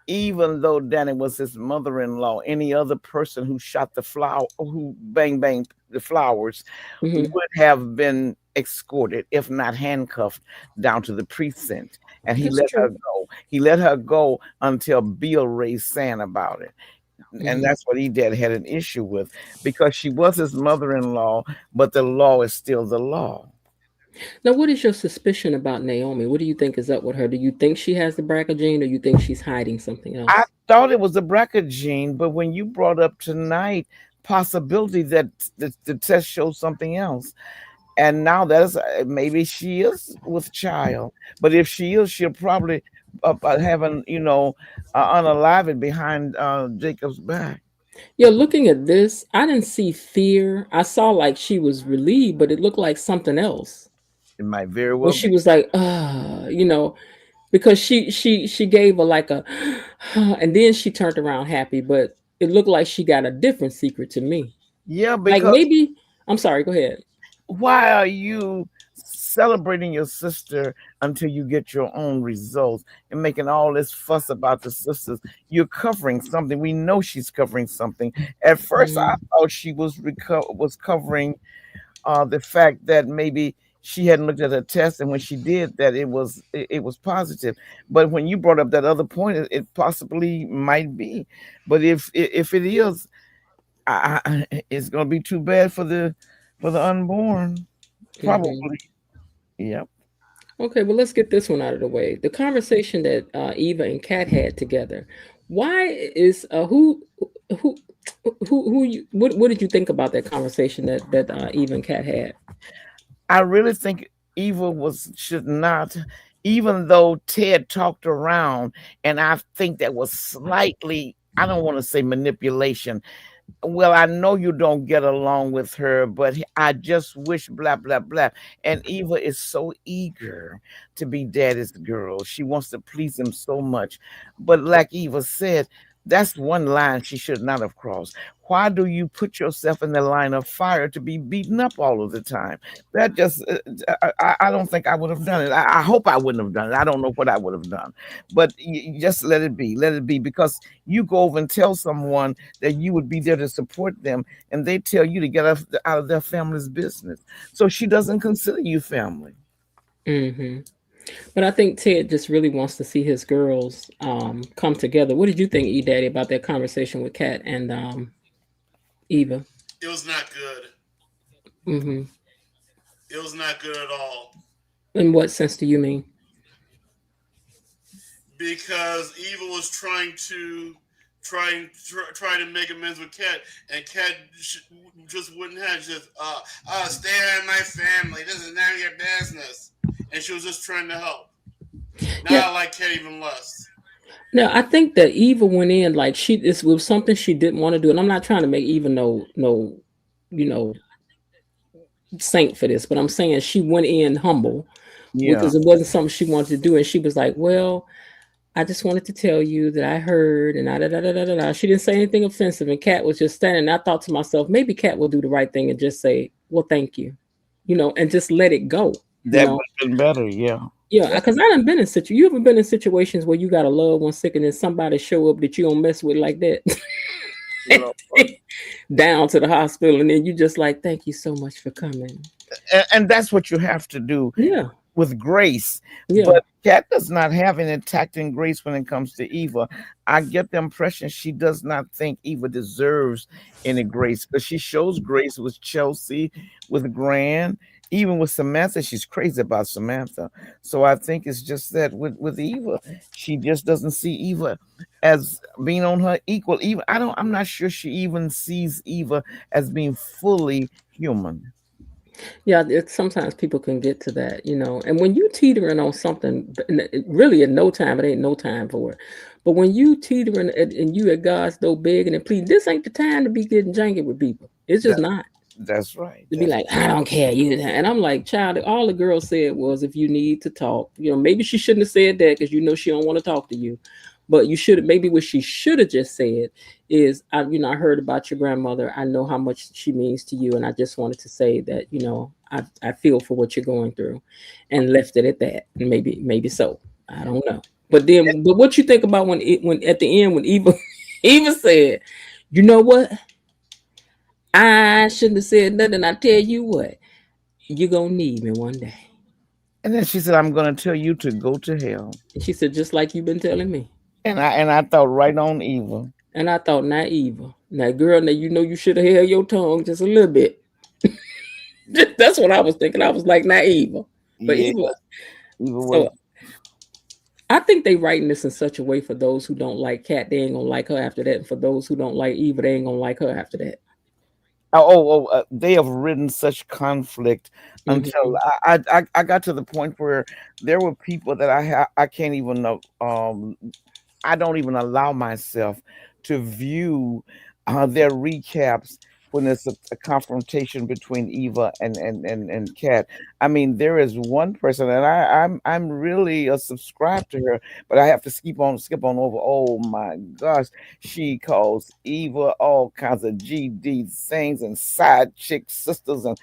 even though Danny was his mother-in-law, any other person who shot the flower, who banged the flowers, would have been escorted, if not handcuffed, down to the precinct. And he let her go. He let her go until Bill raised sand about it. And that's what he had an issue with, because she was his mother-in-law, but the law is still the law. Now, what is your suspicion about Naomi? What do you think is up with her? Do you think she has the BRCA gene, or you think she's hiding something else? I thought it was a BRCA gene, but when you brought up tonight possibility that the test shows something else, and now that's maybe she is with child. But if she is, she'll probably having unalive it behind Jacob's back. Yeah, looking at this, I didn't see fear. I saw like she was relieved, but it looked like something else. It might very well. Well, she was like, because she gave her like a, and then she turned around happy, but it looked like she got a different secret to me. Yeah, because like maybe I'm sorry. Go ahead. Why are you celebrating your sister until you get your own results and making all this fuss about the sisters? You're covering something. We know she's covering something. At first, I thought she was covering the fact that maybe she hadn't looked at her test, and when she did that, it was positive. But when you brought up that other point, it possibly might be. But if it is, it's going to be too bad for the unborn. Probably. Yep. Okay, well, let's get this one out of the way. The conversation that Eva and Kat had together. Why is what did you think about that conversation that Eva and Kat had? I really think Eva should not, even though Ted talked around, and I think that was slightly, I don't want to say manipulation. Well, I know you don't get along with her, but I just wish blah, blah, blah. And Eva is so eager to be daddy's girl. She wants to please him so much. But like Eva said, That's one line she should not have crossed. Why do you put yourself in the line of fire to be beaten up all of the time? That just, I don't think I would have done it. I hope I wouldn't have done it. I don't know what I would have done, but just let it be, because you go over and tell someone that you would be there to support them, and they tell you to get out of their family's business. So she doesn't consider you family. But I think Ted just really wants to see his girls come together. What did you think, E Daddy, about that conversation with Kat and Eva? It was not good. Mm-hmm. It was not good at all. In what sense do you mean? Because Eva was trying to make amends with Kat, and Kat just wouldn't have. Just stay out of my family. This is none of your business. And she was just trying to help. Now I like Kat even less. No, I think that Eva went in like this was something she didn't want to do, and I'm not trying to make Eva no, saint for this, but I'm saying she went in humble because it wasn't something she wanted to do, and she was like, "Well, I just wanted to tell you that I heard," and she didn't say anything offensive, and Kat was just standing. And I thought to myself, maybe Kat will do the right thing and just say, "Well, thank you," and just let it go. That would have been better, yeah. Yeah, because I done been in you ever been in situations where you got a loved one sick and then somebody show up that you don't mess with like that? Down to the hospital, and then you just like, thank you so much for coming. And that's what you have to do. Yeah. With grace. Yeah. But Kat does not have any tact and grace when it comes to Eva. I get the impression she does not think Eva deserves any grace, because she shows grace with Chelsea, with Gran, even with Samantha. She's crazy about Samantha. So I think it's just that with Eva, she just doesn't see Eva as being on her equal. Even I'm not sure she even sees Eva as being fully human. Yeah, sometimes people can get to that, and when you teetering on something, really in no time, it ain't no time for it. But when you teetering and you at God's so big and please, this ain't the time to be getting janky with people. It's just not. That's right. To be like, I don't care, and I'm like, child, all the girl said was, if you need to talk, maybe she shouldn't have said that because she don't want to talk to you. But you should have, maybe what she should have just said is, I heard about your grandmother. I know how much she means to you. And I just wanted to say that, I feel for what you're going through, and left it at that. And maybe so. I don't know. But then, but what you think about when at the end, when Eva said, you know what? I shouldn't have said nothing. I tell you what, you're going to need me one day. And then she said, I'm going to tell you to go to hell. And she said, just like you've been telling me. And I thought right on Eva. And I thought, not Eva. Now, girl, now you should have held your tongue just a little bit. That's what I was thinking. I was like, not Eva. But Eva. So, I think they writing this in such a way for those who don't like Kat, they ain't gonna like her after that. And for those who don't like Eva, they ain't gonna like her after that. They have written such conflict until I got to the point where there were people that I can't even know. I don't even allow myself to view their recaps when there's a confrontation between Eva and Kat. I mean, there is one person, and I'm really a subscribe to her, but I have to skip on over. Oh my gosh, she calls Eva all kinds of GD things and side chick sisters, and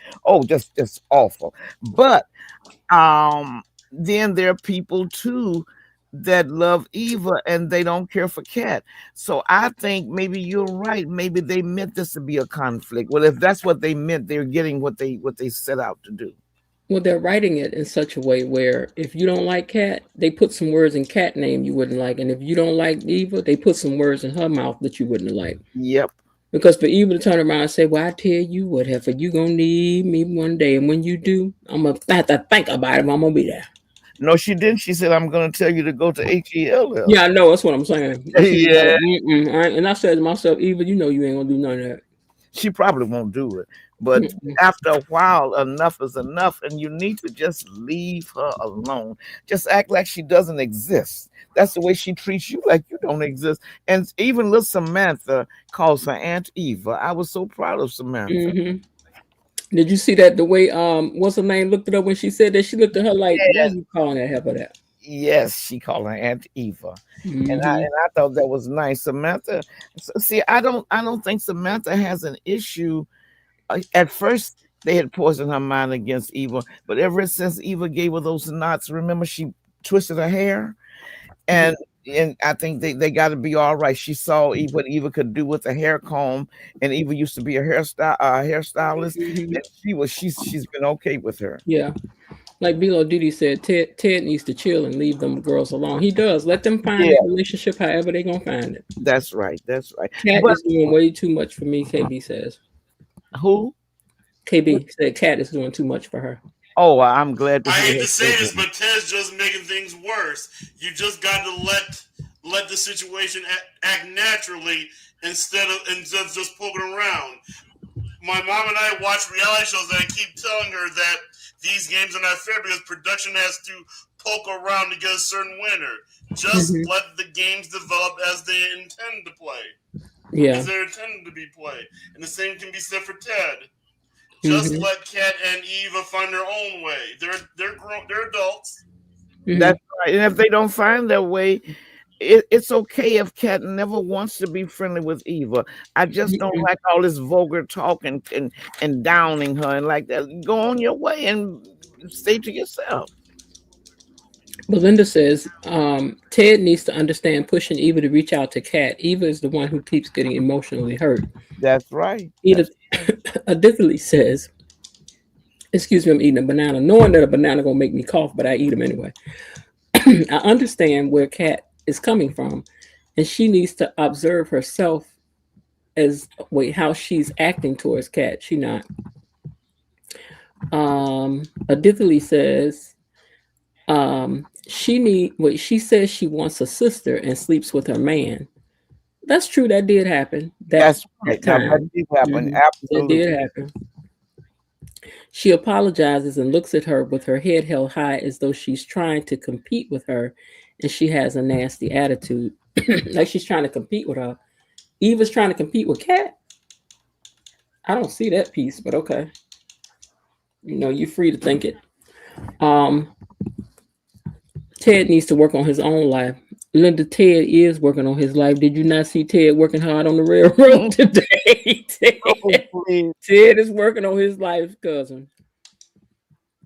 just awful. But then there are people too that love Eva and they don't care for Kat. So I think maybe you're right. Maybe they meant this to be a conflict. Well, if that's what they meant, they're getting what they set out to do. Well, they're writing it in such a way where if you don't like Kat, they put some words in Kat name you wouldn't like. And if you don't like Eva, they put some words in her mouth that you wouldn't like. Yep. Because for Eva to turn around and say, well, I tell you what, Heifer, you going to need me one day. And when you do, I'm going to have to think about it. I'm going to be there. No, she didn't. She said, I'm going to tell you to go to HELL. Yeah, I know. That's what I'm saying. Yeah. And I said to myself, Eva, you know you ain't going to do none of that. She probably won't do it. But after a while, enough is enough. And you need to just leave her alone. Just act like she doesn't exist. That's the way she treats you, like you don't exist. And even little Samantha calls her Aunt Eva. I was so proud of Samantha. Mm-hmm. Did you see that the way what's her name looked at her when she said that? She looked at her like, what are you calling that Heifer that? Yes, she called her Aunt Eva, and I Mhm. thought that was nice. Samantha, see, I don't think Samantha has an issue. At first, they had poisoned her mind against Eva, but ever since Eva gave her those knots, remember she twisted her hair, and I think they got to be all right. She saw what Eva could do with a hair comb, and Eva used to be a hairstylist, Mhm. and she's been okay with her. Yeah. Like Bilo Didi said, Ted needs to chill and leave them girls alone. He does. Let them find Yeah, a relationship however they're going to find it. that's right. That's right. Cat But is doing way too much for me, KB says. who? KB said Cat is doing too much for her. Oh, I'm glad to I hear hate her to say say this, that. but Ted's just making things worse. You just got to let the situation act naturally instead of just poking around. My mom and I watch reality shows, and I keep telling her that these games are not fair because production has to poke around to get a certain winner. Just let the games develop as they intend to play, Yeah. as they're intended to be played. And the same can be said for Ted. Just Mhm. let Kat and Eva find their own way. They're grown. They're adults. That's right. And if they don't find their way, it's okay if Kat never wants to be friendly with Eva. I just don't like all this vulgar talk and downing her and like that. Go on your way and stay to yourself. Belinda says Ted needs to understand pushing Eva to reach out to Kat. Eva is the one who keeps getting emotionally hurt. That's right. Edith Additionally says, excuse me, I'm eating a banana, knowing that a banana gonna make me cough, but I eat them anyway. I understand where Kat is coming from, and she needs to observe herself as how she's acting towards Kat. She not. Additionally says, she says she wants a sister and sleeps with her man. That's true. That did happen. That's right. That Now that time. did happen. That Absolutely. did happen. She apologizes and looks at her with her head held high as though she's trying to compete with her, and she has a nasty attitude. Like she's trying to compete with her. Eva's trying to compete with Kat. I don't see that piece, but okay. You're free to think it. Ted needs to work on his own life. Linda, Ted is working on his life. Did you not see Ted working hard on the railroad today? Ted is working on his life, cousin.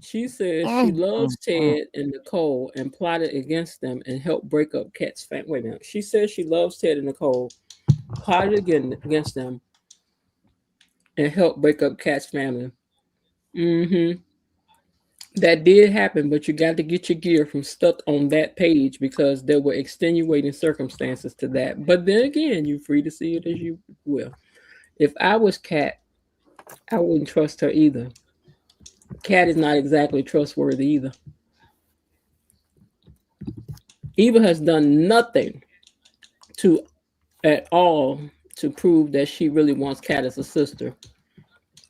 She says she loves Ted and Nicole and plotted against them and helped break up Kat's family. Wait a minute. She says she loves Ted and Nicole, plotted against them, and helped break up Kat's family. That did happen, but you got to get your gear from stuck on that page because there were extenuating circumstances to that. But then again, you're free to see it as you will. If I was Kat, I wouldn't trust her either. Kat is not exactly trustworthy either. Eva has done nothing at all to prove that she really wants Kat as a sister.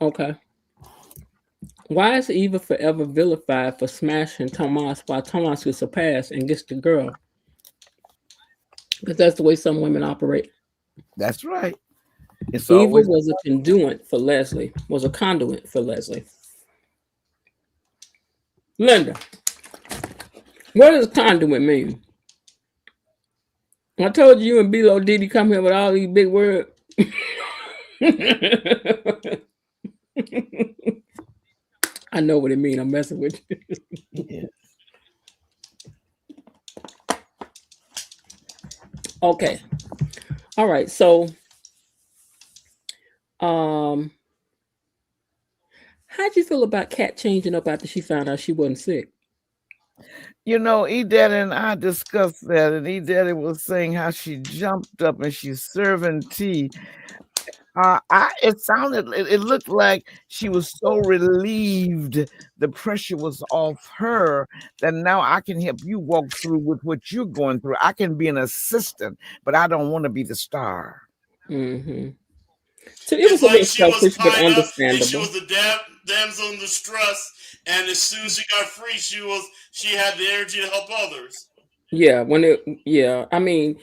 Okay. Why is Eva forever vilified for smashing Tomas while Tomas gets a pass and gets the girl? Because that's the way some women operate. That's right. It's Eva always was a conduit for Leslie. Linda, what does conduit mean? I told you and Bilo Didi come here with all these big words. I know what it means. I'm messing with you. Yeah. Okay. All right. So, how'd you feel about Kat changing up after she found out she wasn't sick? E-Daddy and I discussed that, and E-Daddy was saying how she jumped up and she's serving tea. It looked like she was so relieved the pressure was off her that now I can help you walk through with what you're going through. I can be an assistant, but I don't want to be the star. Mm-hmm. So it was a little selfish, but understandable. She was the damsel in distress, and as soon as she got free, she had the energy to help others. Yeah, I mean,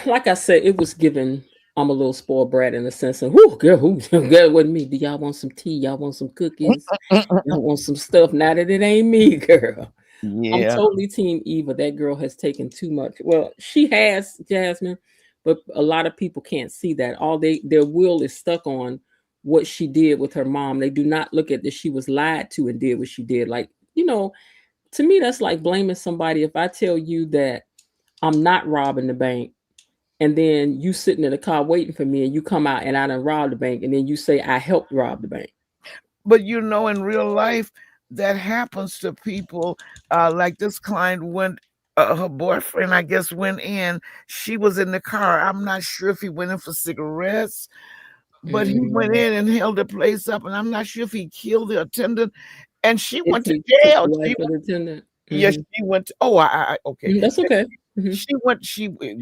like I said, it was given. I'm a little spoiled brat in the sense of, girl with me? Do y'all want some tea? Y'all want some cookies? Y'all want some stuff? Now that it ain't me, girl. Yeah. totally team Eva. That girl has taken too much. Well, she has, Jasmine, but a lot of people can't see that. All their will is stuck on what she did with her mom. They do not look at that she was lied to and did what she did. Like, to me, that's like blaming somebody. If I tell you that I'm not robbing the bank, and then you sitting in the car waiting for me, and you come out and I done robbed the bank, and then you say I helped rob the bank. But in real life, that happens to people. Like this client went, her boyfriend, I guess, went in. She was in the car. I'm not sure if he went in for cigarettes, but he went in and held the place up. And I'm not sure if he killed the attendant. And she went to jail. Yes, she went. Okay. That's okay. She went.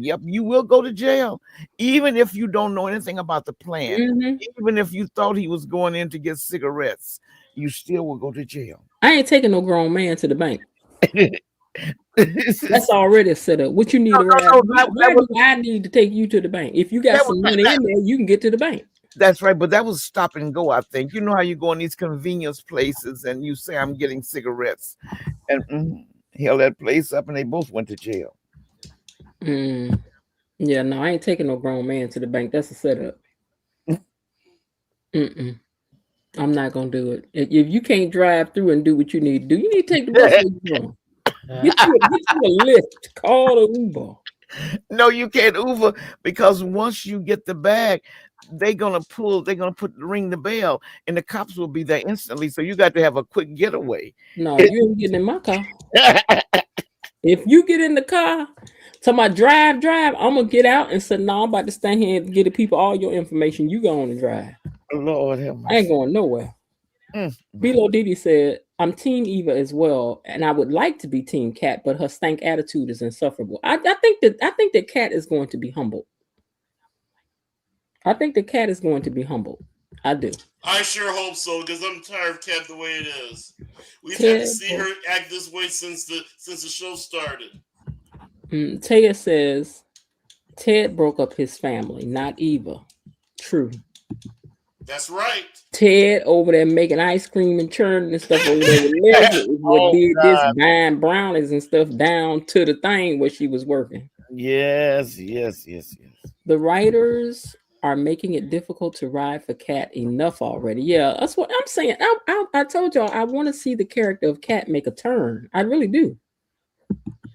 Yep. You will go to jail, even if you don't know anything about the plan. Even if you thought he was going in to get cigarettes, you still will go to jail. I ain't taking no grown man to the bank. That's already a setup. What you need to why do I need to take you to the bank? If you got some money in there, you can get to the bank. That's right, but that was stop and go, I think. You know how you go in these convenience places and you say, I'm getting cigarettes. And held that place up and they both went to jail. Yeah, no, I ain't taking no grown man to the bank. That's a setup. I'm not going to do it. If you can't drive through and do what you need to do, you need to take the bus where you're going. Get you a lift. Call an Uber. No, you can't Uber because once you get the bag, they're gonna ring the bell, and the cops will be there instantly. So you got to have a quick getaway. No, you ain't getting in my car. If you get in the car, tell my drive, I'm gonna get out and say, no, I'm about to stand here and give the people all your information. You go on and drive. Lord have mercy. I ain't going nowhere. Bilo Didi said, I'm Team Eva as well, and I would like to be Team Cat, but her stank attitude is insufferable. I think that Cat is going to be humbled. I think the Cat is going to be humbled. I do. I sure hope so, because I'm tired of Cat the way it is. We've had to see her act this way since the show started. Taya says Ted broke up his family, not Eva. True. That's right. Ted over there making ice cream and churning and stuff over there with Leslie did this, buying brownies and stuff down to the thing where she was working. Yes. The writers are making it difficult to ride for Cat enough already. Yeah, that's what I'm saying. I told y'all I want to see the character of Cat make a turn. I really do.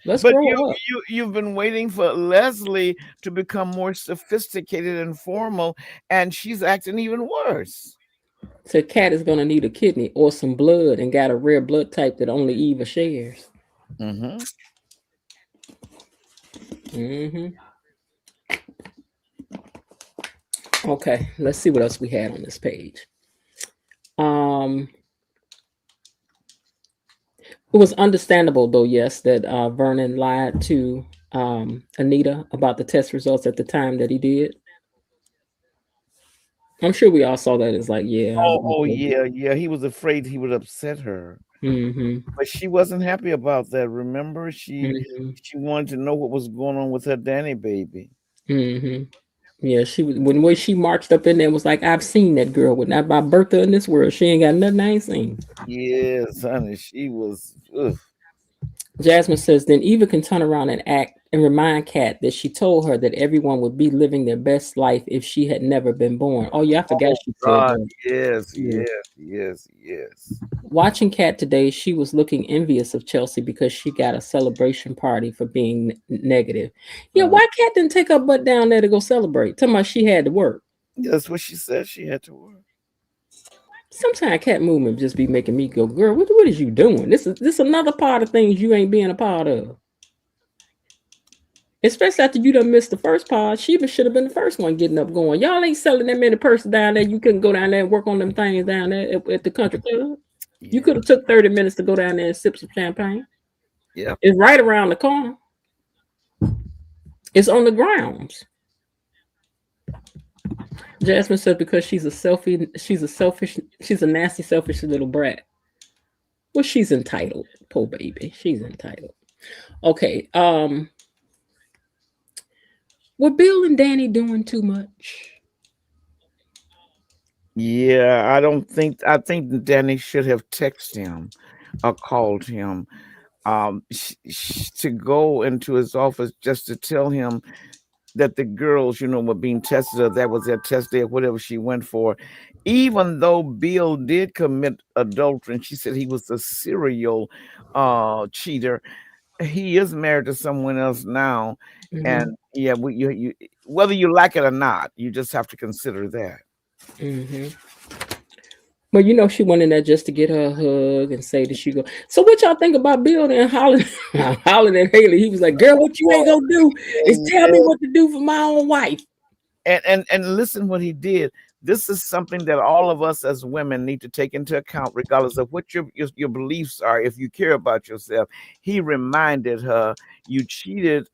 Let's grow up. You've been waiting for Leslie to become more sophisticated and formal, and she's acting even worse. So Cat is going to need a kidney or some blood and got a rare blood type that only Eva shares. Okay, let's see what else we had on this page. It was understandable, though, yes, that Vernon lied to Anita about the test results at the time that he did. I'm sure we all saw that as like, yeah. Yeah. He was afraid he would upset her. But she wasn't happy about that. Remember, she wanted to know what was going on with her Danny baby. Yeah, she was when she marched up in there and was like, I've seen that girl with not my Bertha in this world. She ain't got nothing I ain't seen. Yes, honey, she was. Jasmine says, then Eva can turn around and act and remind Kat that she told her that everyone would be living their best life if she had never been born. Oh, yeah, I forgot she said that. Yes. Watching Kat today, she was looking envious of Chelsea because she got a celebration party for being negative. Yeah, why Kat didn't take her butt down there to go celebrate? Tell me she had to work. That's what she said. She had to work. Sometimes Cat movement just be making me go, girl, what is you doing? This is another part of things you ain't being a part of. Especially after you done missed the first part. She should have been the first one getting up going. Y'all ain't selling that many purses down there. You couldn't go down there and work on them things down there at the country club. Yeah. You could have took 30 minutes to go down there and sip some champagne. Yeah. It's right around the corner. It's on the grounds. Jasmine said because she's a nasty, selfish little brat. Well, she's entitled. Poor baby. She's entitled. Okay. Were Bill and Danny doing too much? Yeah, I think Danny should have texted him or called him. to go into his office just to tell him that the girls, were being tested, or that was their test day, or whatever she went for. Even though Bill did commit adultery, and she said he was a serial cheater, he is married to someone else now. And yeah, you whether you like it or not, you just have to consider that. Well, she went in there just to get her a hug and say that she go. So what y'all think about Bill and hollering at Haley? He was like, "Girl, what you ain't gonna do is tell me what to do for my own wife." And listen what he did. This is something that all of us as women need to take into account, regardless of what your beliefs are. If you care about yourself, he reminded her, "You cheated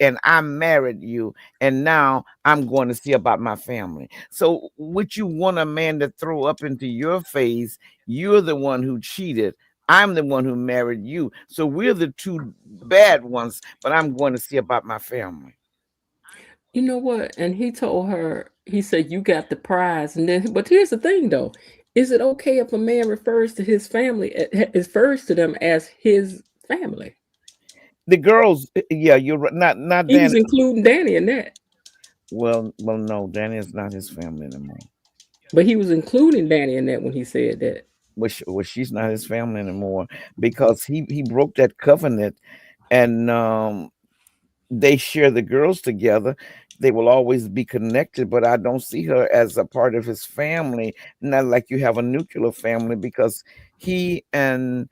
and I married you, and now I'm going to see about my family." So would you want a man to throw up into your face, "You're the one who cheated, I'm the one who married you, so we're the two bad ones, but I'm going to see about my family"? You know what? And he told her, he said, "You got the prize." And then, but here's the thing, though: is it okay if a man refers to his family, refers to them as his family? The girls, yeah, you're right. Not He was Danny. including Danny in that. Well, no, Danny is not his family anymore. But he was including Danny in that when he said that. Well, she's not his family anymore because he broke that covenant, and they share the girls together. They will always be connected, but I don't see her as a part of his family. Not like you have a nuclear family, because he and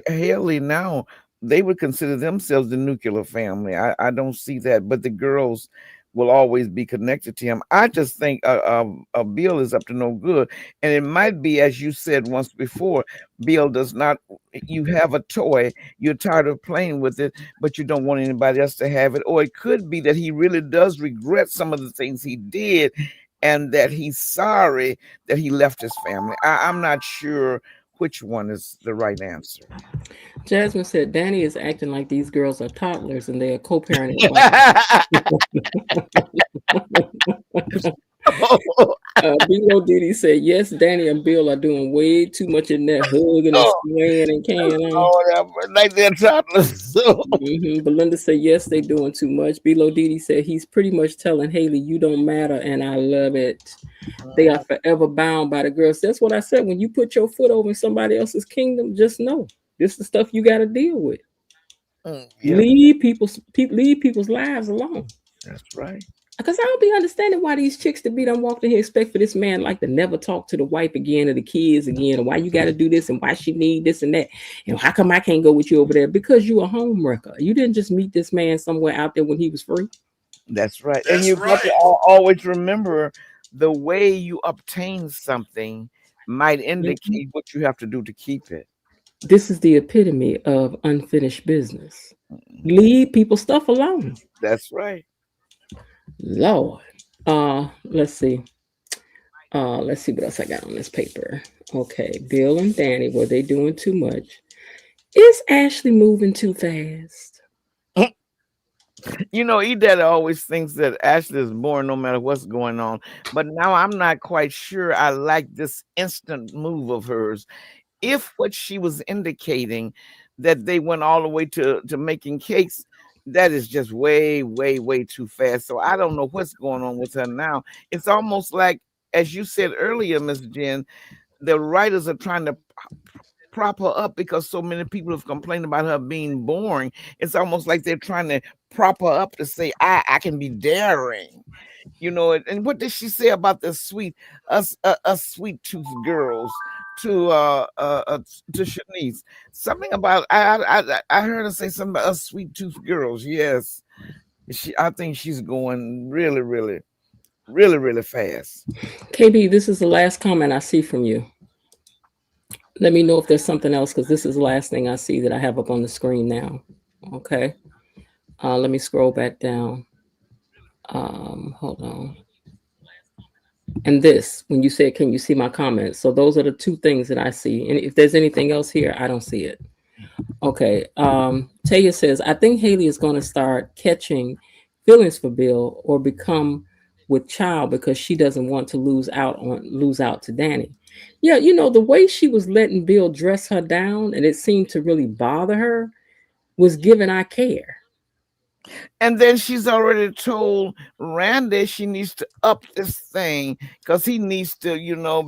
Haley now, they would consider themselves the nuclear family. I don't see that, but the girls will always be connected to him. I just think Bill is up to no good, and it might be, as you said once before, Bill does not. You have a toy, you're tired of playing with it, but you don't want anybody else to have it. Or it could be that he really does regret some of the things he did, and that he's sorry that he left his family. I'm not sure which one is the right answer. Jasmine said Danny is acting like these girls are toddlers and they are co-parenting. Bilo Diddy said, "Yes, Danny and Bill are doing way too much in that hugging and swaying and carrying on. Like they're toddlers." Belinda said, "Yes, they're doing too much." Bilo Diddy said, "He's pretty much telling Haley, you don't matter, and I love it. They are forever bound by the girls." That's what I said. When you put your foot over in somebody else's kingdom, just know this is the stuff you got to deal with. Yeah. Leave people's lives alone. That's right. Because I don't be understanding why these chicks to be done walked in here expect for this man like to never talk to the wife again or the kids again, and why you got to do this and why she need this and that. And how come I can't go with you over there? Because you a home wrecker. You didn't just meet this man somewhere out there when he was free. That's right. And you've got to always remember, the way you obtain something might indicate what you have to do to keep it. This is the epitome of unfinished business. Leave people's stuff alone. That's right. Lord. Let's see. Let's see what else I got on this paper. Okay, Bill and Danny, were they doing too much? Is Ashley moving too fast? E-Daddy always thinks that Ashley is boring no matter what's going on. But now I'm not quite sure I like this instant move of hers. If what she was indicating, that they went all the way to making cakes, that is just way, way, way too fast. So I don't know what's going on with her now. It's almost like, as you said earlier, Miss Jen, the writers are trying to prop her up because so many people have complained about her being boring. It's almost like they're trying to prop her up to say, I can be daring. And what did she say about the sweet tooth girls to Shanice? Something about I heard her say something about us sweet tooth girls. Yes, I think she's going really, really, really, really fast. KB, this is the last comment I see from you. Let me know if there's something else, because this is the last thing I see that I have up on the screen now. Okay. Let me scroll back down. Hold on. And this, when you said, can you see my comments? So those are the two things that I see. And if there's anything else here, I don't see it. Okay. Taya says, I think Haley is going to start catching feelings for Bill or become with child because she doesn't want to lose out to Danny. Yeah, you know, the way she was letting Bill dress her down and it seemed to really bother her was giving I care. And then she's already told Randy she needs to up this thing because he needs to,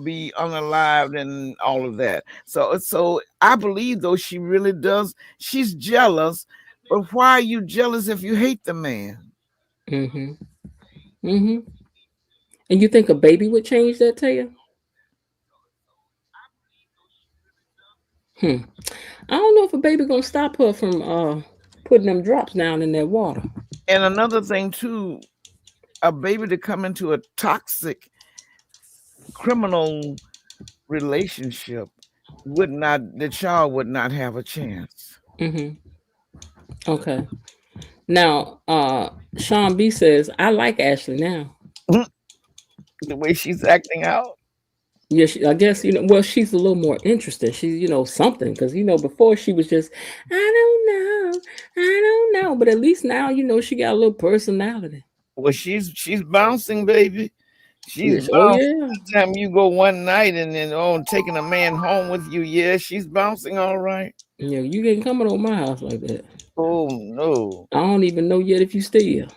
be unalived and all of that. So I believe though she really does. She's jealous, but why are you jealous if you hate the man? Mm-hmm. Mm-hmm. And you think a baby would change that, Taya? Hmm. I don't know if a baby gonna stop her from putting them drops down in that water. And another thing too, a baby to come into a toxic criminal relationship the child would not have a chance. Mm-hmm. Okay. Now, Sean B says, I like Ashley now. The way she's acting out. Yeah, I guess, well, she's a little more interested. She's, something. Because, before she was just, I don't know. But at least now, she got a little personality. Well, she's bouncing, baby. She's Yes. Oh, bouncing. yeah. Time you go one night and then taking a man home with you, yeah, she's bouncing all right. Yeah, you ain't coming on my house like that. Oh no. I don't even know yet if you still.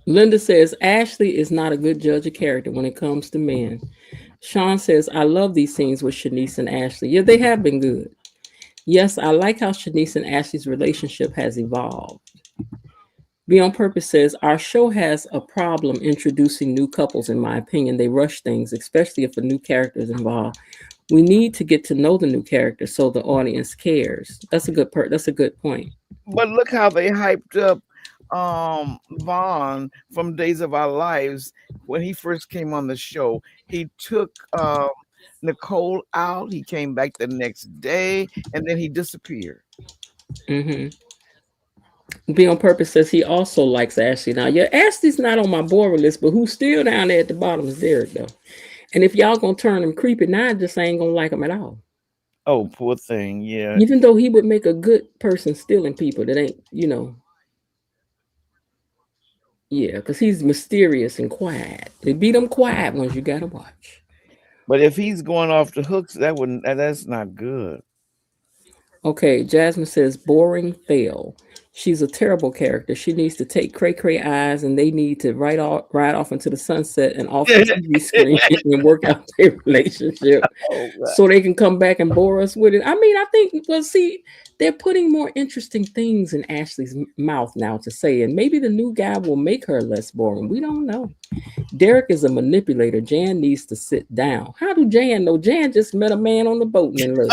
Linda says Ashley is not a good judge of character when it comes to men. Sean says, I love these scenes with Shanice and Ashley. Yeah, they have been good. Yes, I like how Shanice and Ashley's relationship has evolved. Be on Purpose says, our show has a problem introducing new couples, in my opinion. They rush things, especially if a new character is involved. We need to get to know the new character so the audience cares. That's a good point. But look how they hyped up Vaughn from Days of Our Lives when he first came on the show. He took Nicole out. He came back the next day, and then he disappeared. Mm-hmm. Be on Purpose says he also likes Ashley. Now, yeah, Ashley's not on my board list, but who's still down there at the bottom is Derek, though. And if y'all gonna turn him creepy, now I just ain't gonna like him at all. Oh, poor thing, yeah. Even though he would make a good person stealing people that ain't, Yeah, because he's mysterious and quiet. They beat them quiet ones you gotta watch. But if he's going off the hooks, that's not good. Okay, Jasmine says boring fail. She's a terrible character. She needs to take cray eyes and they need to ride off into the sunset and off the TV screen and work out their relationship so they can come back and bore us with it. I mean, I think, well, see, they're putting more interesting things in Ashley's mouth now to say, and maybe the new guy will make her less boring. We don't know. Derek is a manipulator. Jan needs to sit down. How do Jan know? Jan just met a man on the boat and then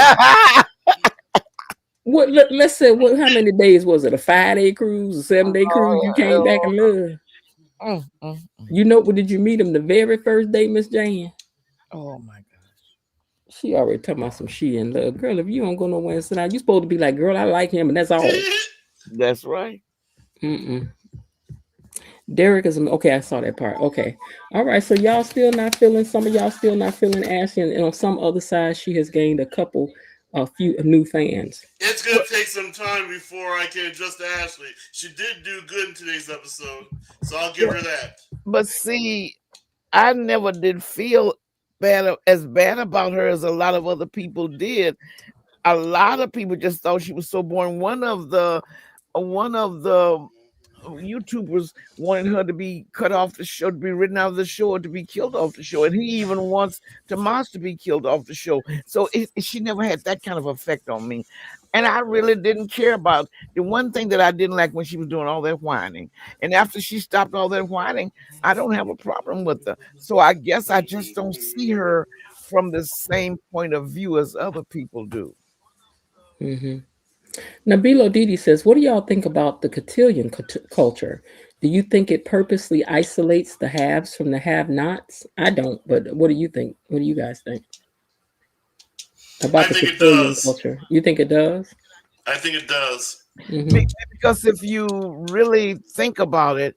What? Let's say, how many days was it? A 5-day cruise, a 7-day cruise? You came back in love. Did you meet him the very first day, Miss Jan? Oh my gosh. She already talking about some she in love. Girl, if you don't go nowhere and sit down, you supposed to be like, girl, I like him, and that's all. That's right. Derek is okay. I saw that part. Okay, all right. So y'all still not feeling. Some of y'all still not feeling Ashley, and on some other side, she has gained a few new fans. It's gonna take some time before I can adjust to Ashley. She did do good in today's episode, so I'll give her that. But see, I never did feel as bad about her as a lot of other people did. A lot of people just thought she was so boring. One of the YouTubers wanted her to be cut off the show, to be written out of the show, or to be killed off the show, and he even wants Tomas to be killed off the show. So she never had that kind of effect on me, and I really didn't care about the one thing that I didn't like when she was doing all that whining. And after she stopped all that whining, I don't have a problem with her. So I guess I just don't see her from the same point of view as other people do. Mm-hmm. Nabilo Didi says, what do y'all think about the cotillion culture? Do you think it purposely isolates the haves from the have-nots? I don't, but what do you think? What do you guys think about the cotillion culture? You think it does? I think it does. Mm-hmm. Because if you really think about it,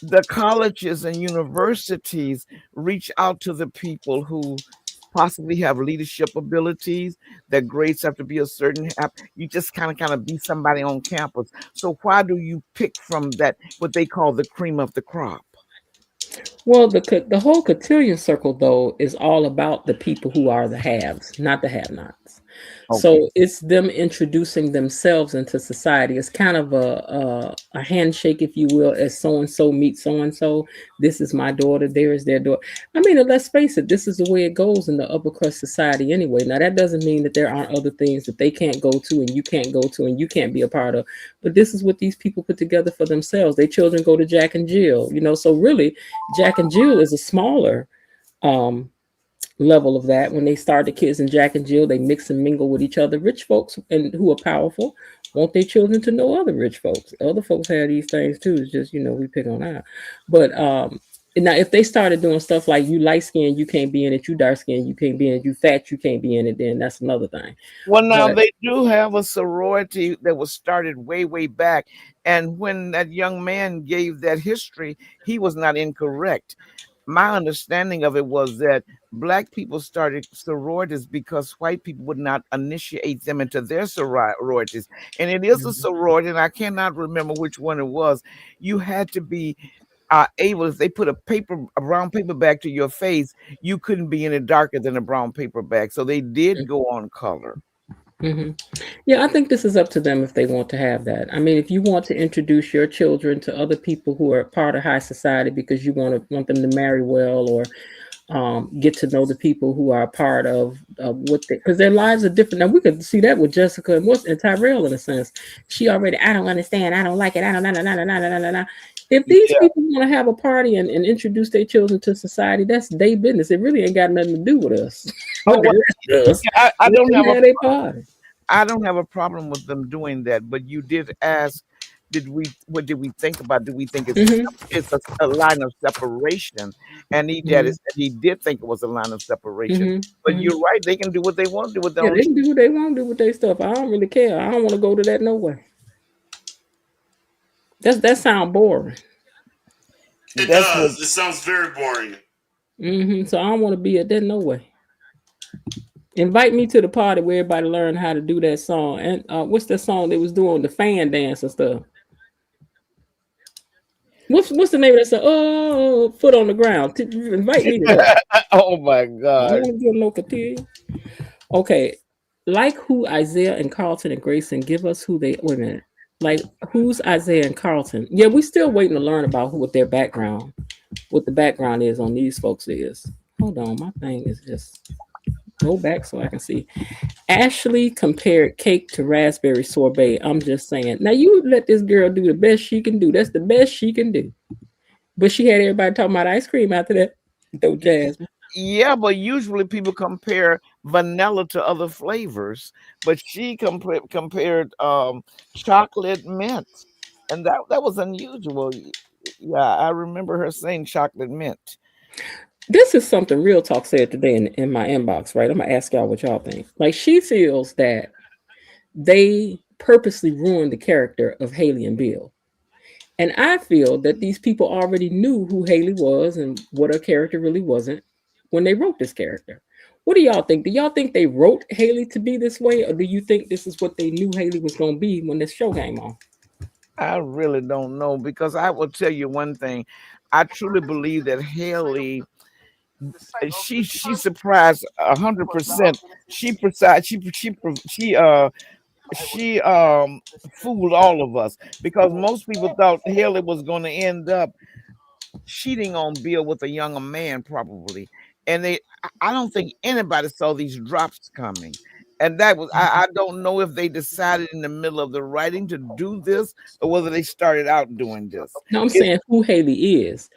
the colleges and universities reach out to the people who possibly have leadership abilities. Their grades have to be a certain. You just kind of be somebody on campus. So why do you pick from that what they call the cream of the crop? Well, the whole cotillion circle though is all about the people who are the haves, not the have-nots. Okay. So it's them introducing themselves into society. It's kind of a handshake, if you will, as so and so meets so and so. This is my daughter. There is their daughter. I mean, and let's face it. This is the way it goes in the upper crust society anyway. Now that doesn't mean that there aren't other things that they can't go to and you can't go to and you can't be a part of. But this is what these people put together for themselves. Their children go to Jack and Jill. So really, Jack and Jill is a smaller um, level of that. When they start the kids in Jack and Jill, they mix and mingle with each other. Rich folks and who are powerful want their children to know other rich folks. Other folks have these things too. It's just we pick on that. But now if they started doing stuff like you light skinned, you can't be in it. You dark skinned, you can't be in it. You fat, you can't be in it. Then that's another thing. Well, now But they do have a sorority that was started way, way back. And when that young man gave that history, he was not incorrect. My understanding of it was that black people started sororities because white people would not initiate them into their sororities. And it is a sorority, and I cannot remember which one it was. You had to be able, if they put a brown paper bag to your face, you couldn't be any darker than a brown paper bag. So they did go on color. Yeah, I think this is up to them if they want to have that. I mean, if you want to introduce your children to other people who are part of high society because you want them to marry well or get to know the people who are part of what they, because their lives are different. Now we could see that with Jessica and Tyrell in a sense. She already, I don't understand, I don't like it, I don't, nah. If these people want to have a party and introduce their children to society, that's their business. It really ain't got nothing to do with us. Oh, well, I don't have a party. I don't have a problem with them doing that, but you did ask, what did we think about? Do we think it's a line of separation? And he did think it was a line of separation. But you're right, they can do what they want to do with their own. They can do what they want to do with their stuff. I don't really care. I don't want to go to that no way. That sounds boring. It does. It sounds very boring. So I don't want to be at that no way. Invite me to the party where everybody learn how to do that song. And what's that song they was doing, the fan dance and stuff? What's the name of that song? Oh, foot on the ground. Invite me to that. Oh my God. I don't get no cotillion. Okay. Like who Isaiah and Carlton and Grayson give us who they wait a minute. Like who's Isaiah and Carlton? Yeah, we're still waiting to learn about what the background is on these folks is. Hold on, my thing is just go back so I can see. Ashley compared cake to raspberry sorbet. I'm just saying. Now you let this girl do the best she can do. That's the best she can do. But she had everybody talking about ice cream after that. Though Jasmine. Yeah, but usually people compare vanilla to other flavors, but she compared chocolate mint, and that was unusual. Yeah, I remember her saying chocolate mint. This is something Real Talk said today in my inbox, right? I'm gonna ask y'all what y'all think. Like she feels that they purposely ruined the character of Haley and Bill. And I feel that these people already knew who Haley was and what her character really wasn't when they wrote this character. What do y'all think? Do y'all think they wrote Haley to be this way, or do you think this is what they knew Haley was going to be when this show came on? I really don't know, because I will tell you one thing. I truly believe that Haley, she surprised 100%. She fooled all of us, because most people thought Haley was going to end up cheating on Bill with a younger man, probably. And I don't think anybody saw these drops coming. And that was, I don't know if they decided in the middle of the writing to do this or whether they started out doing this. No, I'm saying who Haley is.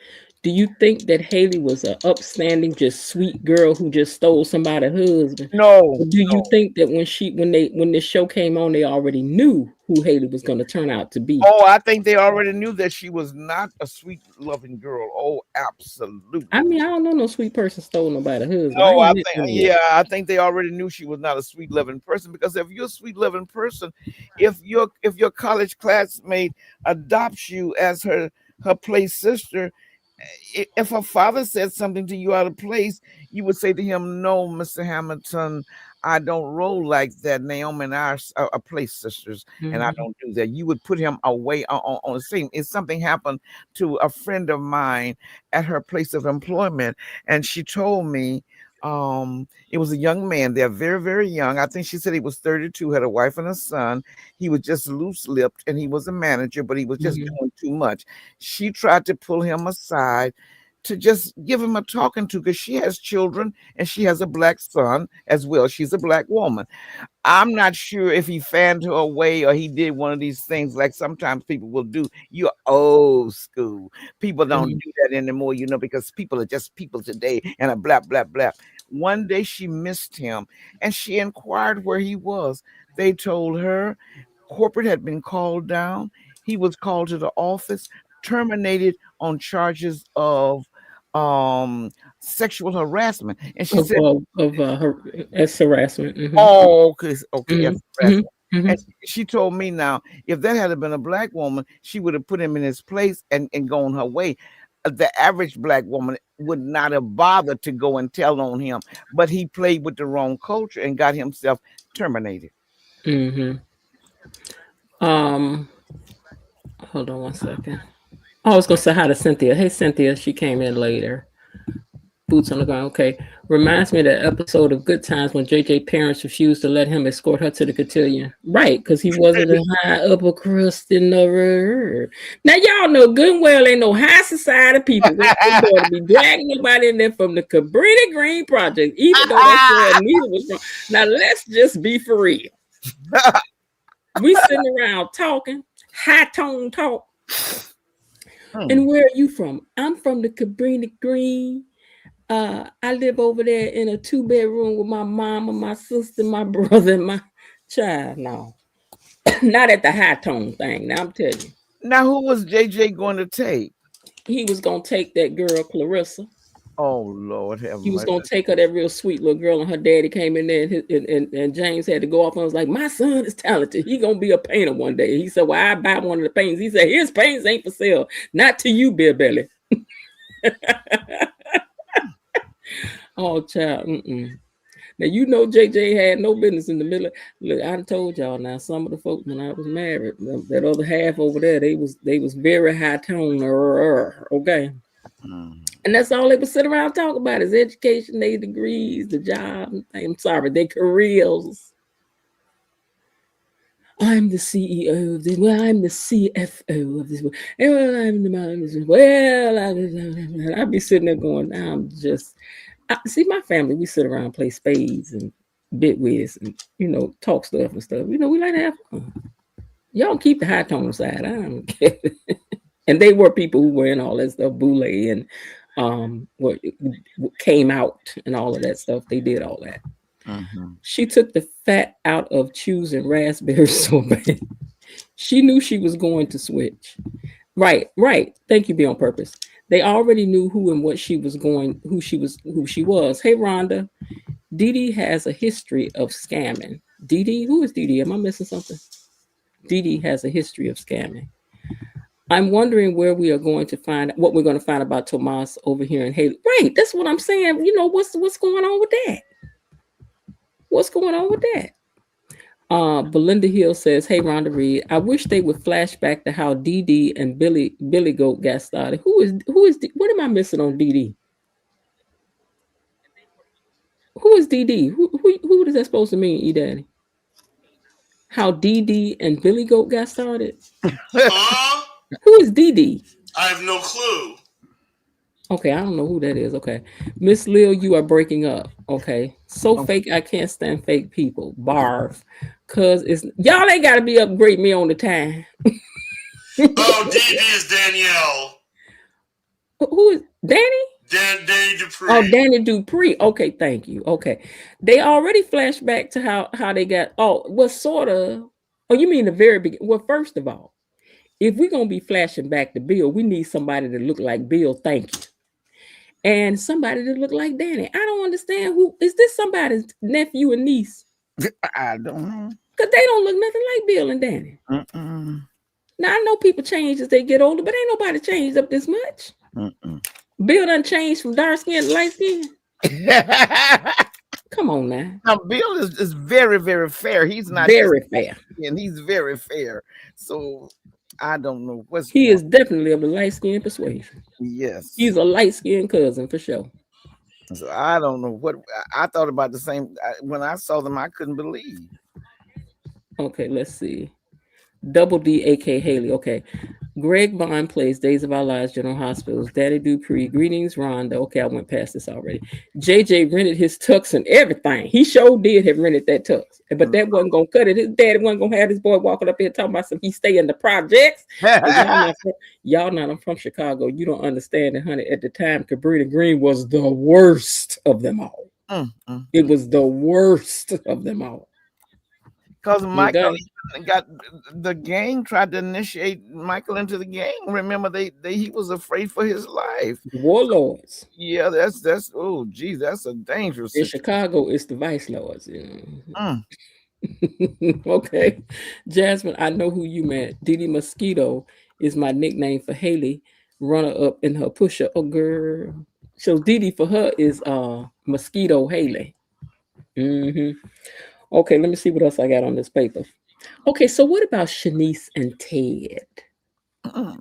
Do you think that Haley was an upstanding, just sweet girl who just stole somebody's husband? No. Or do you think that when this show came on, they already knew who Haley was going to turn out to be? Oh, I think they already knew that she was not a sweet, loving girl. Oh, absolutely. I mean, I don't know no sweet person stole nobody's husband. No, I think they already knew she was not a sweet, loving person, because if you're a sweet, loving person, if your college classmate adopts you as her play sister, if a father said something to you out of place, you would say to him, "No, Mr. Hamilton, I don't roll like that. Naomi and I are place sisters, and I don't do that." You would put him away on the scene. If something happened to a friend of mine at her place of employment, and she told me, it was a young man there, very, very young. I think she said he was 32, had a wife and a son. He was just loose-lipped, and he was a manager, but he was just doing too much. She tried to pull him aside to just give him a talking to, because she has children and she has a black son as well. She's a black woman. I'm not sure if he fanned her away or he did one of these things like sometimes people will do. You're old school. People don't do that anymore, because people are just people today and a blah, blah, blah. One day she missed him and she inquired where he was. They told her corporate had been called down. He was called to the office, terminated on charges of sexual harassment. And she said, as harassment. Oh, okay, as harassment. And she told me, now, if that had been a black woman, she would have put him in his place and gone her way. The average black woman would not have bothered to go and tell on him, but he played with the wrong culture and got himself terminated. Hold on one second. I was gonna say hi to Cynthia. Hey Cynthia, she came in later. Boots on the ground. Okay. Reminds me of that episode of Good Times when JJ parents refused to let him escort her to the cotillion. Right, because he wasn't a high upper crust in the world. Now y'all know good and well ain't no high society people going to be dragging nobody in there from the Cabrini Green Project, even though that's where Anita was from. Now let's just be for real. We sitting around talking, high tone talk. And where are you from? I'm from the Cabrini Green. I live over there in a 2-bedroom with my mom and my sister, my brother, and my child. No, not at the high tone thing. Now I'm telling you. Now, who was JJ going to take? He was going to take that girl, Clarissa. Oh, Lord. He was going to take her, that real sweet little girl, and her daddy came in there, and James had to go off and was like, my son is talented. He going to be a painter one day. He said, well, I buy one of the paintings. He said, his paintings ain't for sale. Not to you, Beer Belly. Oh, child. Now, JJ had no business in the middle. Look, I told y'all now, some of the folks when I was married, that other half over there, they was very high tone. Okay. And that's all they would sit around talk about is education, their degrees, the job. I'm sorry, their careers. I'm the CEO of this. Well, I'm the CFO of this. Well, I'm the manager. Well, I'd be sitting there going, see, my family, we sit around, play spades and bit whiz and, talk stuff and stuff. We like to have fun. Y'all keep the high tone side. I don't care. And they were people who were in all that stuff, Boule and what came out and all of that stuff. They did all that. She took the fat out of choosing raspberry sorbet. She knew she was going to switch. Right. Thank you, Be on Purpose. They already knew who and what she was going, who she was. Hey, Rhonda. Dee Dee has a history of scamming. Dee Dee? Who is Dee Dee? Am I missing something? Dee Dee has a history of scamming. I'm wondering where we are going to find, what we're going to find about Tomas over here in Haley. Right, that's what I'm saying. What's going on with that? What's going on with that? Belinda Hill says, hey, Rhonda Reed, I wish they would flash back to how Dee Dee and Billy Goat got started. Who is what am I missing on Dee Dee? Who is Dee Dee? Who is that supposed to mean, E-Daddy? How Dee Dee and Billy Goat got started? Who is Dee Dee? I have no clue. Okay, I don't know who that is. Okay. Miss Lil, you are breaking up. Okay. So fake, I can't stand fake people. Barf. Cause y'all ain't gotta be upgrade me on the time. Oh, Dee Dee is Danielle. Who is Danny? Danny Duprees. Oh, Danny Duprees. Okay, thank you. Okay. They already flashed back to how they got, sort of. Oh, you mean the very beginning? Well, first of all, if we're gonna be flashing back to Bill, we need somebody to look like Bill. Thank you. And somebody that look like Danny. I don't understand who is this, somebody's nephew and niece? I don't know. Because they don't look nothing like Bill and Danny. Now I know people change as they get older, but ain't nobody changed up this much. Bill done changed from dark skin to light skin. Come on now. Now Bill is very, very fair. He's not very fair, and he's very fair. So I don't know what's he is definitely of the light skin persuasion. Yes, he's a light skin cousin for sure. So I don't know what I thought about the same when I saw them. I couldn't believe. Okay, let's see. Double D, A.K. Haley. Okay. Greg Bond plays Days of Our Lives, General Hospitals. Daddy Dupree. Greetings, Rhonda. Okay, I went past this already. JJ rented his tux and everything. He sure did have rented that tux. But that wasn't going to cut it. His daddy wasn't going to have his boy walking up here talking about some he stay in the projects. Y'all not, I'm from Chicago. You don't understand it, honey. At the time, Cabrini Green was the worst of them all. It was the worst of them all. Because Michael got the gang tried to initiate Michael into the gang. Remember, he was afraid for his life. Warlords. Yeah, that's oh geez, that's a dangerous. In Chicago, it's the vice lords. You know? Okay, Jasmine, I know who you meant. Didi Mosquito is my nickname for Haley, runner up in her pusher. Oh girl, so Didi for her is Mosquito Haley. Okay, let me see what else I got on this paper. Okay, so what about Shanice and Ted? I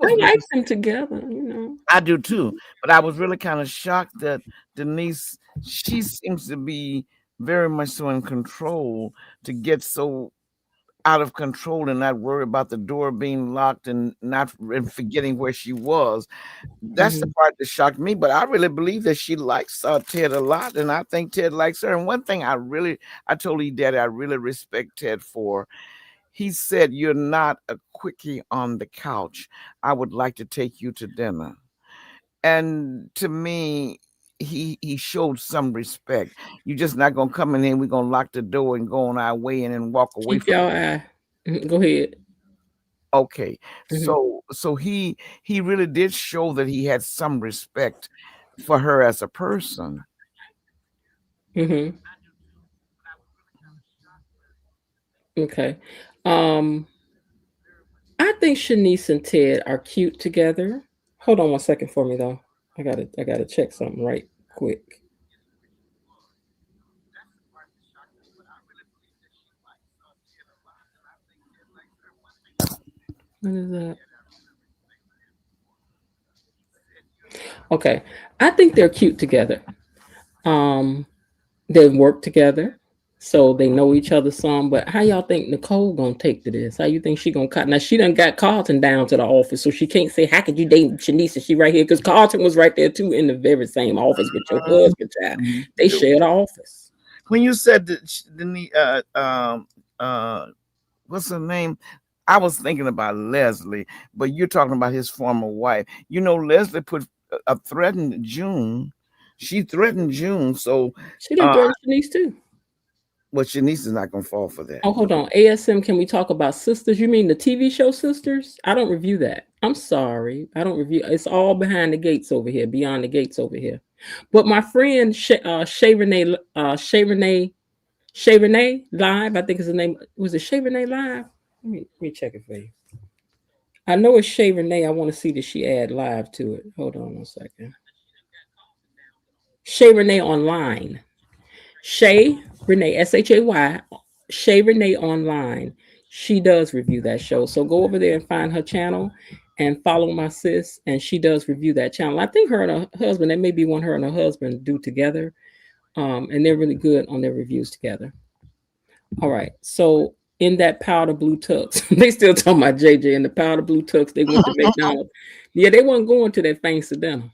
like them together, you know. I do too, but I was really kind of shocked that Denise, she seems to be very much so in control, to get so out of control and not worry about the door being locked and forgetting where she was. That's the part that shocked me, but I really believe that she likes Ted a lot, and I think Ted likes her. And one thing I told you, Daddy, I really respect Ted for, he said, "You're not a quickie on the couch. I would like to take you to dinner." And to me, he showed some respect. You're just not gonna come in here, we're gonna lock the door and go on our way and then walk away. Keep your eye. Go ahead. Okay, so he really did show that he had some respect for her as a person. Okay. I think Shanice and Ted are cute together. Hold on 1 second for me though. I gotta check something right quick. What is that? Okay. I think they're cute together. They work together, so they know each other some. But how y'all think Nicole gonna take to this? How you think she gonna cut? Now she done got Carlton down to the office, so she can't say, "How could you date Shanice?" She right here because Carlton was right there too in the very same office with your husband. Child. They share the office. When you said that, what's her name? I was thinking about Leslie, but you're talking about his former wife. You know, Leslie put a threatened June. She threatened June, so she didn't threaten Shanice too. Well, Shanice is not gonna fall for that. Oh, hold on. ASM, can we talk about Sisters? You mean the TV show Sisters? I don't review that. I'm sorry. I don't review. It's all behind the gates over here, beyond the gates over here. But my friend Shay Renee Live, I think is the name. Was it Shay Renee Live? Let me check it for you. I know it's Shay Renee. I want to see that she add live to it. Hold on 1 second. Shay Renee Online. Shay Renee, SHAY, Shay Renee Online. She does review that show. So go over there and find her channel and follow my sis. And she does review that channel. I think her and her husband, that may be one her and her husband do together. And they're really good on their reviews together. All right. So in that powder blue tux, they still talking about JJ in the powder blue tux. They went to McDonald's. Yeah, they weren't going to that fancy dinner.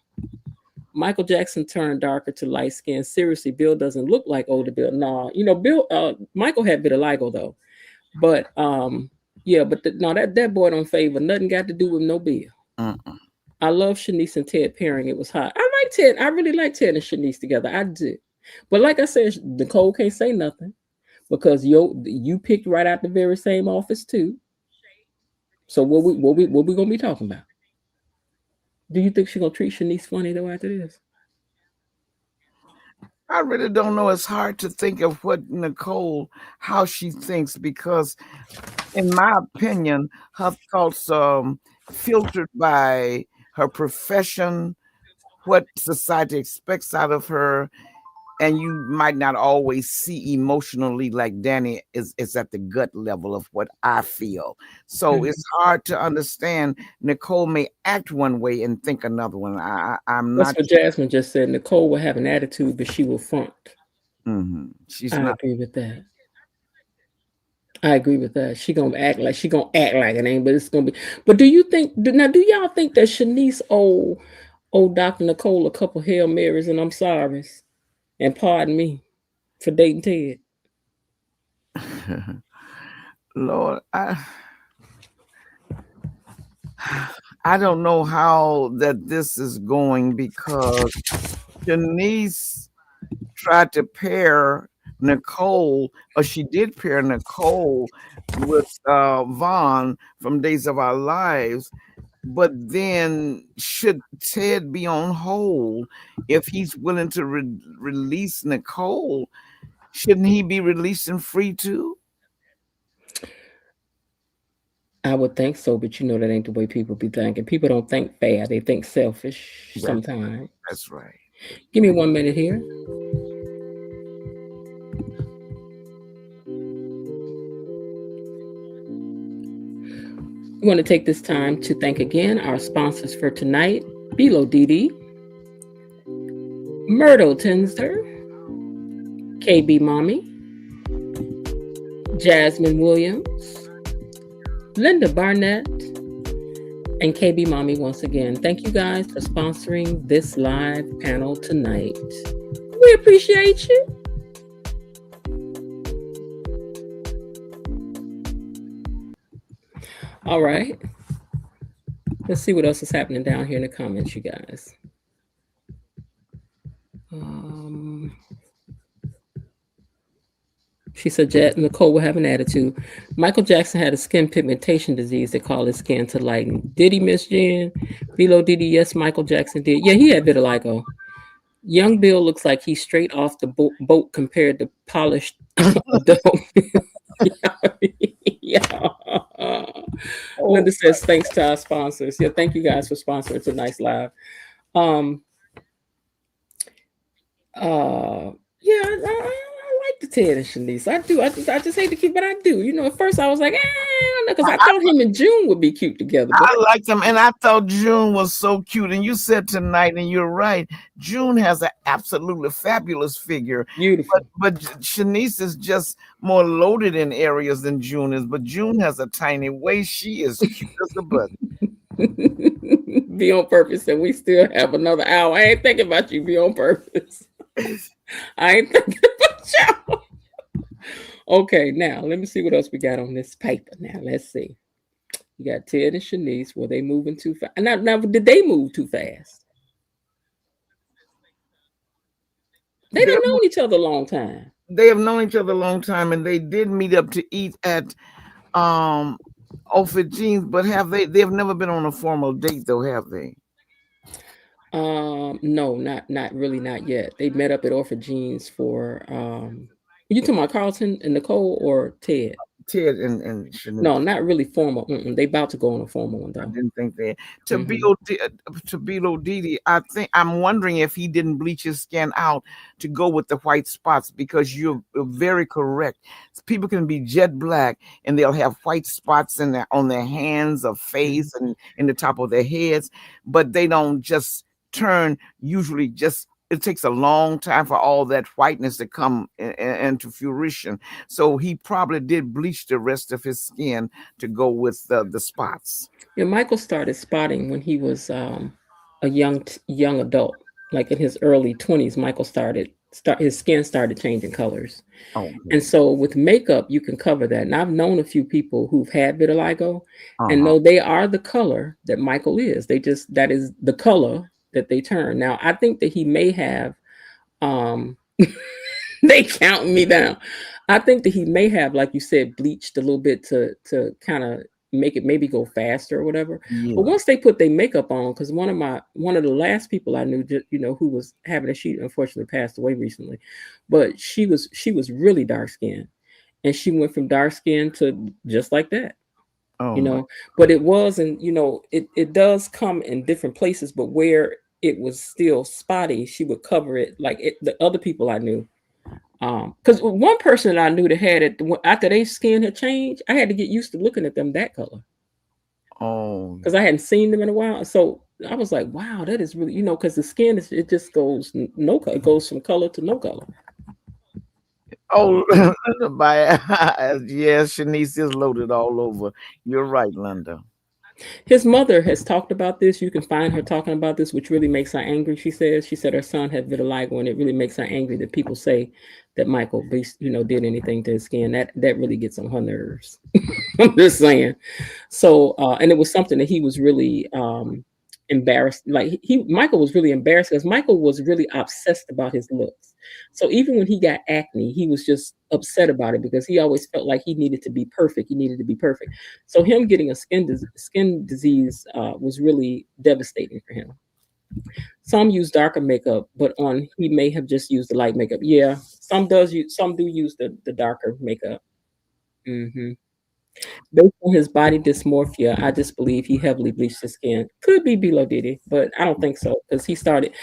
Michael Jackson turned darker to light skin. Seriously, Bill doesn't look like older Bill. No, you know, Michael had vitiligo though. But yeah, but that boy don't favor. Nothing got to do with no Bill. I love Shanice and Ted pairing. It was hot. I like Ted. I really like Ted and Shanice together. I did. But like I said, Nicole can't say nothing because you picked right out the very same office too. So what we gonna be talking about? Do you think she's gonna treat Shanice funny though after this? I really don't know. It's hard to think of what Nicole, how she thinks, because in my opinion, her thoughts filtered by her profession, what society expects out of her, and you might not always see emotionally like Danny is at the gut level of what I feel. So it's hard to understand. Nicole may act one way and think another one. I'm That's not. what Jasmine just said. Nicole will have an attitude, but she will front. She's I not. agree with that. I agree with that. She gonna act like it ain't, but it's gonna be. But do you think now? Do y'all think that Shanice owe Dr. Nicole a couple Hail Marys and I'm sorry's, and pardon me for dating Ted? Lord, I don't know how that this is going, because Shanice tried to pair Nicole, or she did pair Nicole with Vaughn from Days of Our Lives. But then, should Ted be on hold if he's willing to release Nicole? Shouldn't he be released and free too? I would think so, but you know that ain't the way people be thinking. People don't think fair; they think selfish sometimes. That's right. Give me 1 minute here. I want to take this time to thank again our sponsors for tonight: Bilo Didi, Myrtle Tinster, KB Mommy, Jasmine Williams, Linda Barnett, and KB Mommy once again. Thank you guys for sponsoring this live panel tonight. We appreciate you. All right. Let's see what else is happening down here in the comments, you guys. She said Nicole will have an attitude. Michael Jackson had a skin pigmentation disease that caused his skin to lighten. Did he, Miss Jen? Below did he? Yes, Michael Jackson did. Yeah, he had vitiligo. Young Bill looks like he's straight off the boat compared to polished adult. Yeah. Linda says thanks to our sponsors. Yeah, thank you guys for sponsoring tonight's live. Yeah, I like the Ted and Shanice. I do. I just hate to keep, but I do. You know, at first I was like, because I thought him and June would be cute together. I liked them, and I thought June was so cute. And you said tonight, and you're right, June has an absolutely fabulous figure. Beautiful. But Shanice is just more loaded in areas than June is. But June has a tiny waist. She is cute as a button. Be on purpose, and we still have another hour. I ain't thinking about you. Be on purpose. I ain't thinking about y'all. Okay, now let me see what else we got on this paper. Now let's see. You got Ted and Shanice. Were they moving too fast? Now, did they move too fast? They don't know each other a long time. They have known each other a long time, and they did meet up to eat at Outfit Jeans. But they've never been on a formal date, though, have they? No, not really, not yet. They met up at Orphan Jeans for you talking about Carlton and Nicole or Ted? Ted and Shanice. No, not really formal. They about to go on a formal one though. I didn't think that. To Bilo Didi, I'm wondering if he didn't bleach his skin out to go with the white spots, because you're very correct. People can be jet black and they'll have white spots on their hands or face and in the top of their heads, but they don't just turn. Usually it takes a long time for all that whiteness to come into fruition. So he probably did bleach the rest of his skin to go with the spots. Yeah, Michael started spotting when he was a young adult, like in his early 20s. Michael his skin started changing colors. Oh, okay. And so with makeup, you can cover that. And I've known a few people who've had vitiligo and know they are the color that Michael is. That is the color that they turn. Now, I think that he may have, they counting me down. I think that he may have, like you said, bleached a little bit to kind of make it maybe go faster or whatever. Yeah. But once they put their makeup on, because one of the last people I knew, who was having she unfortunately passed away recently, but she was really dark skinned, and she went from dark skin to just like that. Oh my. But it wasn't, it does come in different places, but where it was still spotty, she would cover it like the other people I knew. Because one person I knew that had it after their skin had changed, I had to get used to looking at them that color. Oh. Because I hadn't seen them in a while. So I was like, wow, that is really, because the skin it just goes no color, it goes from color to no color. Oh, yes, Shanice is loaded all over. You're right, Linda. His mother has talked about this. You can find her talking about this, which really makes her angry. She said her son had vitiligo, and it really makes her angry that people say that Michael, did anything to his skin. That really gets on her nerves. I'm just saying. So, and it was something that he was really embarrassed. Like Michael was really embarrassed because Michael was really obsessed about his looks. So even when he got acne, he was just upset about it because he always felt like he needed to be perfect. He needed to be perfect. So him getting a skin disease was really devastating for him. Some use darker makeup, but he may have just used the light makeup. Yeah, some do use the darker makeup. Mm-hmm. Based on his body dysmorphia, I just believe he heavily bleached his skin. Could be Bilo Diddy, but I don't think so because he started.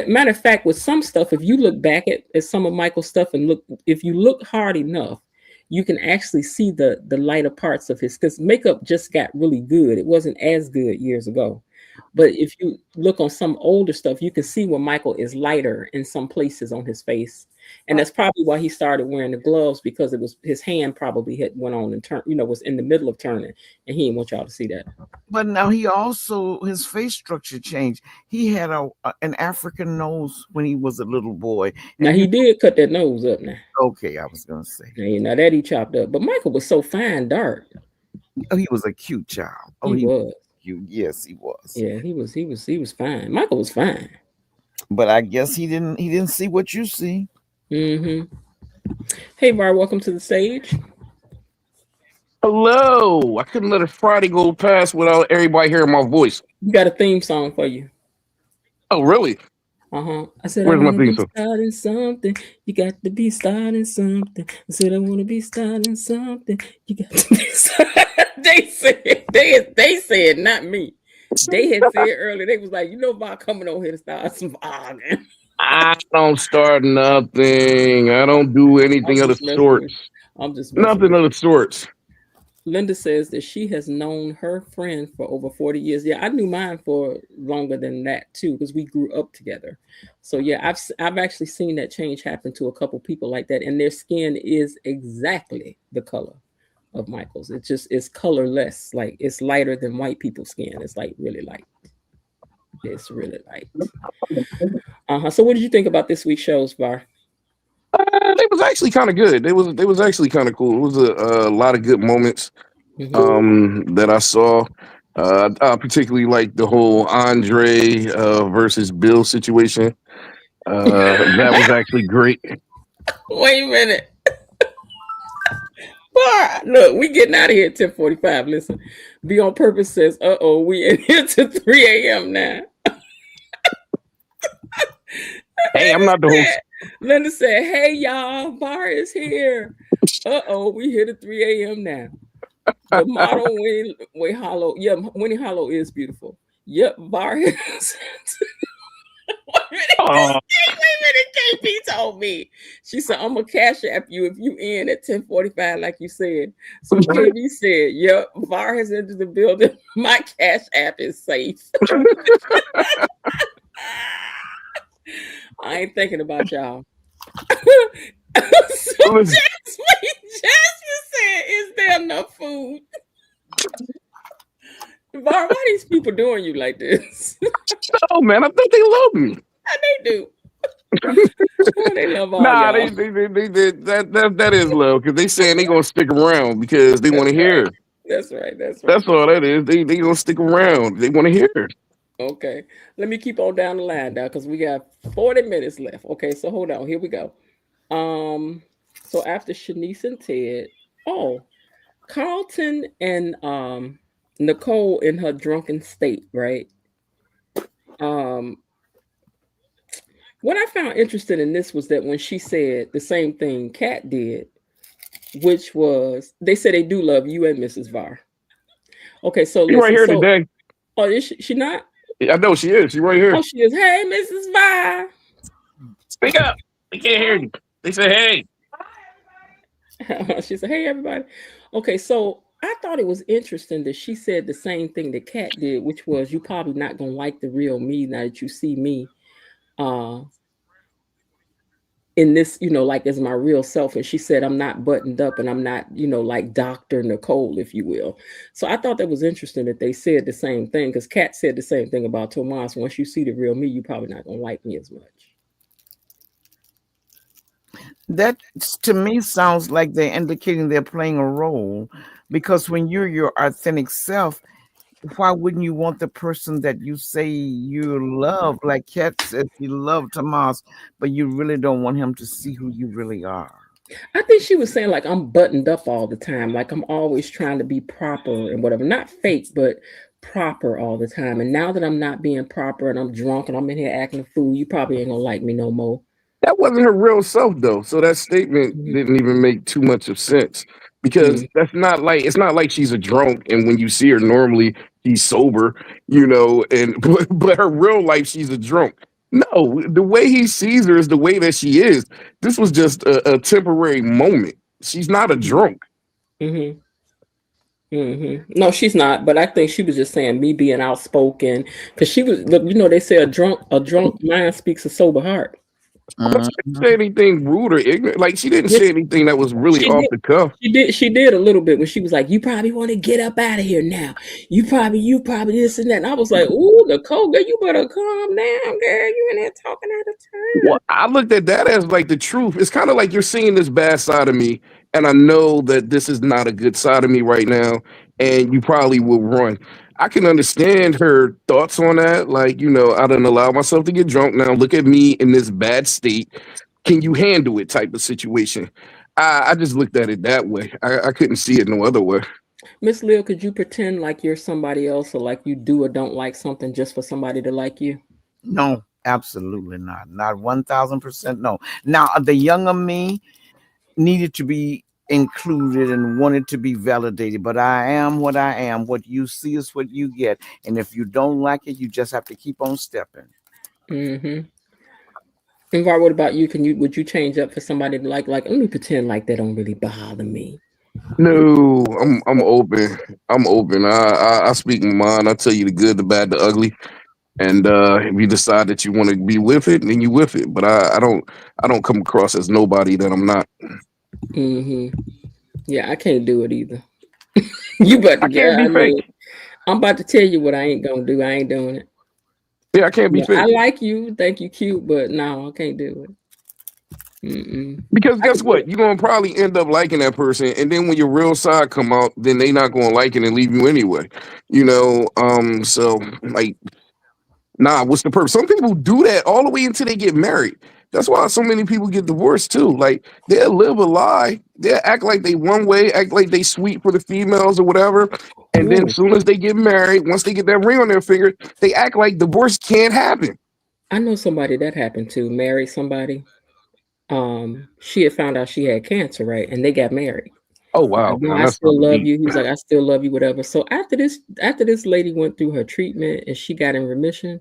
Matter of fact, with some stuff, if you look back at some of Michael's stuff and if you look hard enough, you can actually see the lighter parts of his, because makeup just got really good. It wasn't as good years ago. But if you look on some older stuff, you can see where Michael is lighter in some places on his face. And that's probably why he started wearing the gloves, because it was his hand probably had went on and turned, was in the middle of turning, and he didn't want y'all to see that. But now his face structure changed. He had an African nose when he was a little boy. Now he did cut that nose up now. Okay, I was gonna say. Now that he chopped up. But Michael was so fine, dark. Oh, he was a cute child. Oh, he was. Cute. Yes, he was. Yeah, he was fine. Michael was fine. But I guess he didn't see what you see. Mm-hmm. Hey, Var, welcome to the stage. Hello. I couldn't let a Friday go past without everybody hearing my voice. We got a theme song for you. Oh, really? Uh-huh. I said, where's I my want to theme be song? starting something. You got to be starting something. I said, I want to be starting something. You got to be starting. They said, not me. They had said earlier, they was like, Var coming over here to start some Arga. I don't start nothing. I don't do anything of the sorts. I'm just nothing of the sorts. Linda says that she has known her friend for over 40 years. Yeah, I knew mine for longer than that too, because we grew up together. So yeah, I've actually seen that change happen to a couple people like that, and their skin is exactly the color of Michael's. It's colorless, like it's lighter than white people's skin. It's like really light. It's really light. So what did you think about this week's shows, Var? It was actually kind of good. It was actually kind of cool. It was a lot of good moments that I saw. I particularly like the whole Andre versus Bill situation. That was actually great. Wait a minute. Look, we getting out of here at 10:45. Listen, Be On Purpose says, we in here to 3 a.m. now. Hey, I'm not the host. Linda said, hey, y'all, Var is here. We here to 3 a.m. now. The model Winnie Hollow. Yeah, Winnie Hollow is beautiful. Yep, Var is. Wait a minute, KP told me. She said, I'm going to cash app you if you in at 10:45, like you said. So KB said, yep, Var has entered the building. My cash app is safe. I ain't thinking about y'all. So Jasmine said, is there enough food? Var, why these people doing you like this? Oh man, I think they love me. They do. They love all nah, y'all. that is love, because they saying they gonna stick around because they want to hear. That's right. That's all that is. They gonna stick around. They want to hear. Okay, let me keep on down the line now because we got 40 minutes left. Okay, so hold on. Here we go. So after Shanice and Ted, Carlton and Nicole in her drunken state, right? What I found interesting in this was that when she said the same thing Kat did, which was they said they do love you and Mrs. Var. Okay, so She right listen. here So, today. oh, is she not? I know she is. She right here. Oh, she is. Hey, Mrs. Vi. Speak up. They can't hear you. They say, hey. She said, "Hey, everybody." Okay, so I thought it was interesting that she said the same thing that Kat did, which was, "You probably not gonna like the real me now that you see me in this, like as my real self." And she said, "I'm not buttoned up, and I'm not, like Dr. Nicole, if you will." So I thought that was interesting that they said the same thing, because Kat said the same thing about Tomas. Once you see the real me, you probably not gonna like me as much. That to me sounds like they're indicating they're playing a role, because when you're your authentic self, why wouldn't you want the person that you say you love? Like Kat says, you love Tomas, but you really don't want him to see who you really are. I think she was saying like I'm buttoned up all the time, like I'm always trying to be proper and whatever, not fake, but proper all the time. And now that I'm not being proper and I'm drunk and I'm in here acting a fool, you probably ain't gonna like me no more. That wasn't her real self though. So that statement didn't even make too much of sense, because that's not like, it's not like she's a drunk and when you see her normally she's sober, and but her real life she's a drunk. No, the way he sees her is the way that she is. This was just a temporary moment. She's not a drunk. No, she's not. But I think she was just saying me being outspoken, because she was. Look, they say a drunk mind speaks a sober heart. But she didn't say anything rude or ignorant. Like, she didn't say anything that was really off the cuff. She did a little bit when she was like, "You probably want to get up out of here now. You probably this and that." And I was like, "Ooh, Nicole, girl, you better calm down, girl. You in there talking out of turn." Well, I looked at that as like the truth. It's kind of like you're seeing this bad side of me, and I know that this is not a good side of me right now, and you probably will run. I can understand her thoughts on that. Like, I didn't allow myself to get drunk. Now look at me in this bad state. Can you handle it type of situation? I just looked at it that way. I couldn't see it no other way. Miss Lil, could you pretend like you're somebody else, or like you do or don't like something just for somebody to like you? No, absolutely not. Not 1000% no. Now, the younger me needed to be included and wanted to be validated, but I am what I am. What you see is what you get, and if you don't like it, you just have to keep on stepping. And Var, what about you? Would you change up for somebody to like let me pretend like they don't really bother me? No, I'm open. I'm open. I speak my mind. I tell you the good, the bad, the ugly. And if you decide that you want to be with it, then you with it. But I don't come across as nobody that I'm not. Yeah, I can't do it either. You about to get? I mean, I'm about to tell you what I ain't gonna do. I ain't doing it. Yeah, I can't be fake. I like you, think you cute, but no, I can't do it. Because guess what? You're gonna probably end up liking that person, and then when your real side come out, then they not gonna like it and leave you anyway. So like, nah, what's the purpose? Some people do that all the way until they get married. That's why so many people get divorced too. Like, they'll live a lie, they'll act like they one way, act like they sweet for the females or whatever, and then as soon as they get married, once they get that ring on their finger, they act like divorce can't happen. I know somebody that happened to. Married somebody. She had found out she had cancer, right? And they got married. Oh wow! Like, no, I still love you. He was like, I still love you, whatever. So after this lady went through her treatment and she got in remission,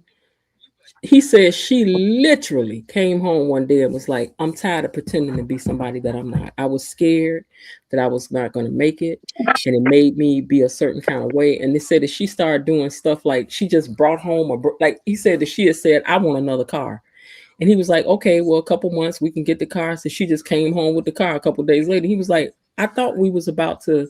he said she literally came home one day and was like, "I'm tired of pretending to be somebody that I'm not. I was scared that I was not going to make it, and it made me be a certain kind of way." And they said that she started doing stuff like she just brought home like he said that she had said, "I want another car." And he was like, "Okay, well, a couple months we can get the car." So she just came home with the car a couple days later. He was like, "I thought we was about to,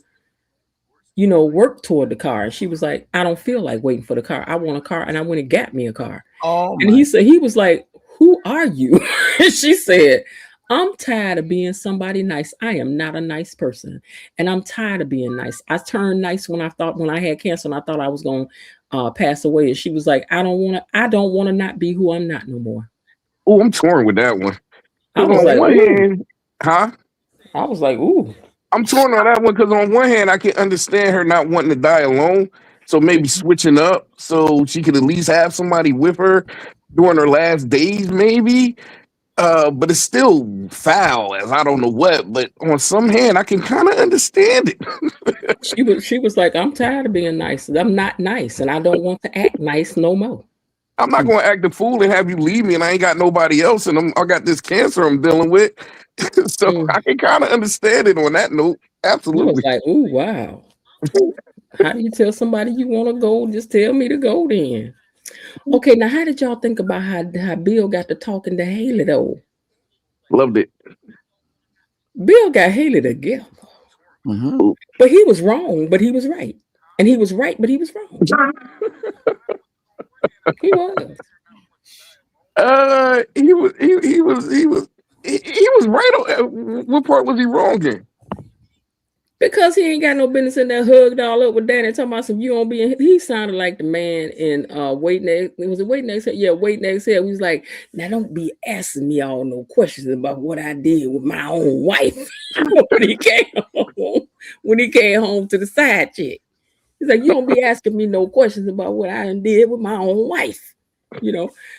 work toward the car." And she was like, "I don't feel like waiting for the car. I want a car." And I went and got me a car. Oh, and he was like, "Who are you?" And she said, "I'm tired of being somebody nice. I am not a nice person. And I'm tired of being nice. I turned nice when I had cancer and I thought I was going to pass away." And she was like, I don't want to not be who I'm not no more." Oh, I'm torn with that one. I was like, one hand, I was like, ooh. I'm torn on that one because on one hand, I can understand her not wanting to die alone. So maybe switching up so she could at least have somebody with her during her last days, maybe. But it's still foul as I don't know what. But on some hand, I can kind of understand it. She was like, I'm tired of being nice. I'm not nice, and I don't want to act nice no more. I'm not going to act a fool and have you leave me, and I ain't got nobody else, and I got this cancer I'm dealing with. So I can kind of understand it on that note. Absolutely. I was like, ooh, wow. How do you tell somebody you want to go? Just tell me to go then. Okay, now how did y'all think about how Bill got to talking to Haley though? Loved it. Bill got Haley together. But he was wrong, but he was right. And he was right, but he was wrong. He was. He was right on. What part was he wrong in? Because he ain't got no business in there hugged all up with Danny talking about some you don't be in. He sounded like the man in Waiting Next. Was it Waiting Next? Yeah, Waiting Next. He was like, now don't be asking me all no questions about what I did with my own wife when he came home to the side chick. He's like, you don't be asking me no questions about what I did with my own wife.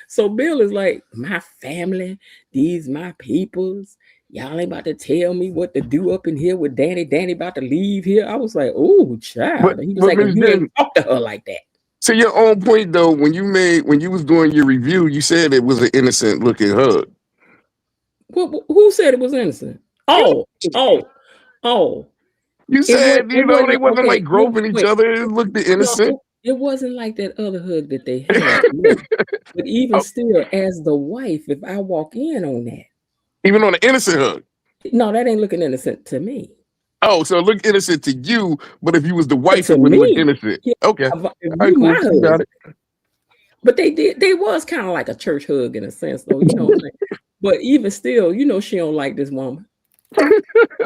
So Bill is like, my family, these my peoples. Y'all ain't about to tell me what to do up in here with Danny. Danny about to leave here. I was like, oh, child. He was like, you didn't talk to her like that. To your own point, though, when you was doing your review, you said it was an innocent looking hug. Who said it was innocent? Oh. You said, they wasn't like groping each other. It looked innocent. It wasn't like that other hug that they had. But even still, as the wife, if I walk in on that. Even on an innocent hug? No, that ain't looking innocent to me. Oh, so it looked innocent to you, but if you was the wife, it wouldn't look innocent. Yeah, okay. Cool. Got it. But they was kind of like a church hug in a sense, though, you know what I'm saying? But even still, she don't like this woman.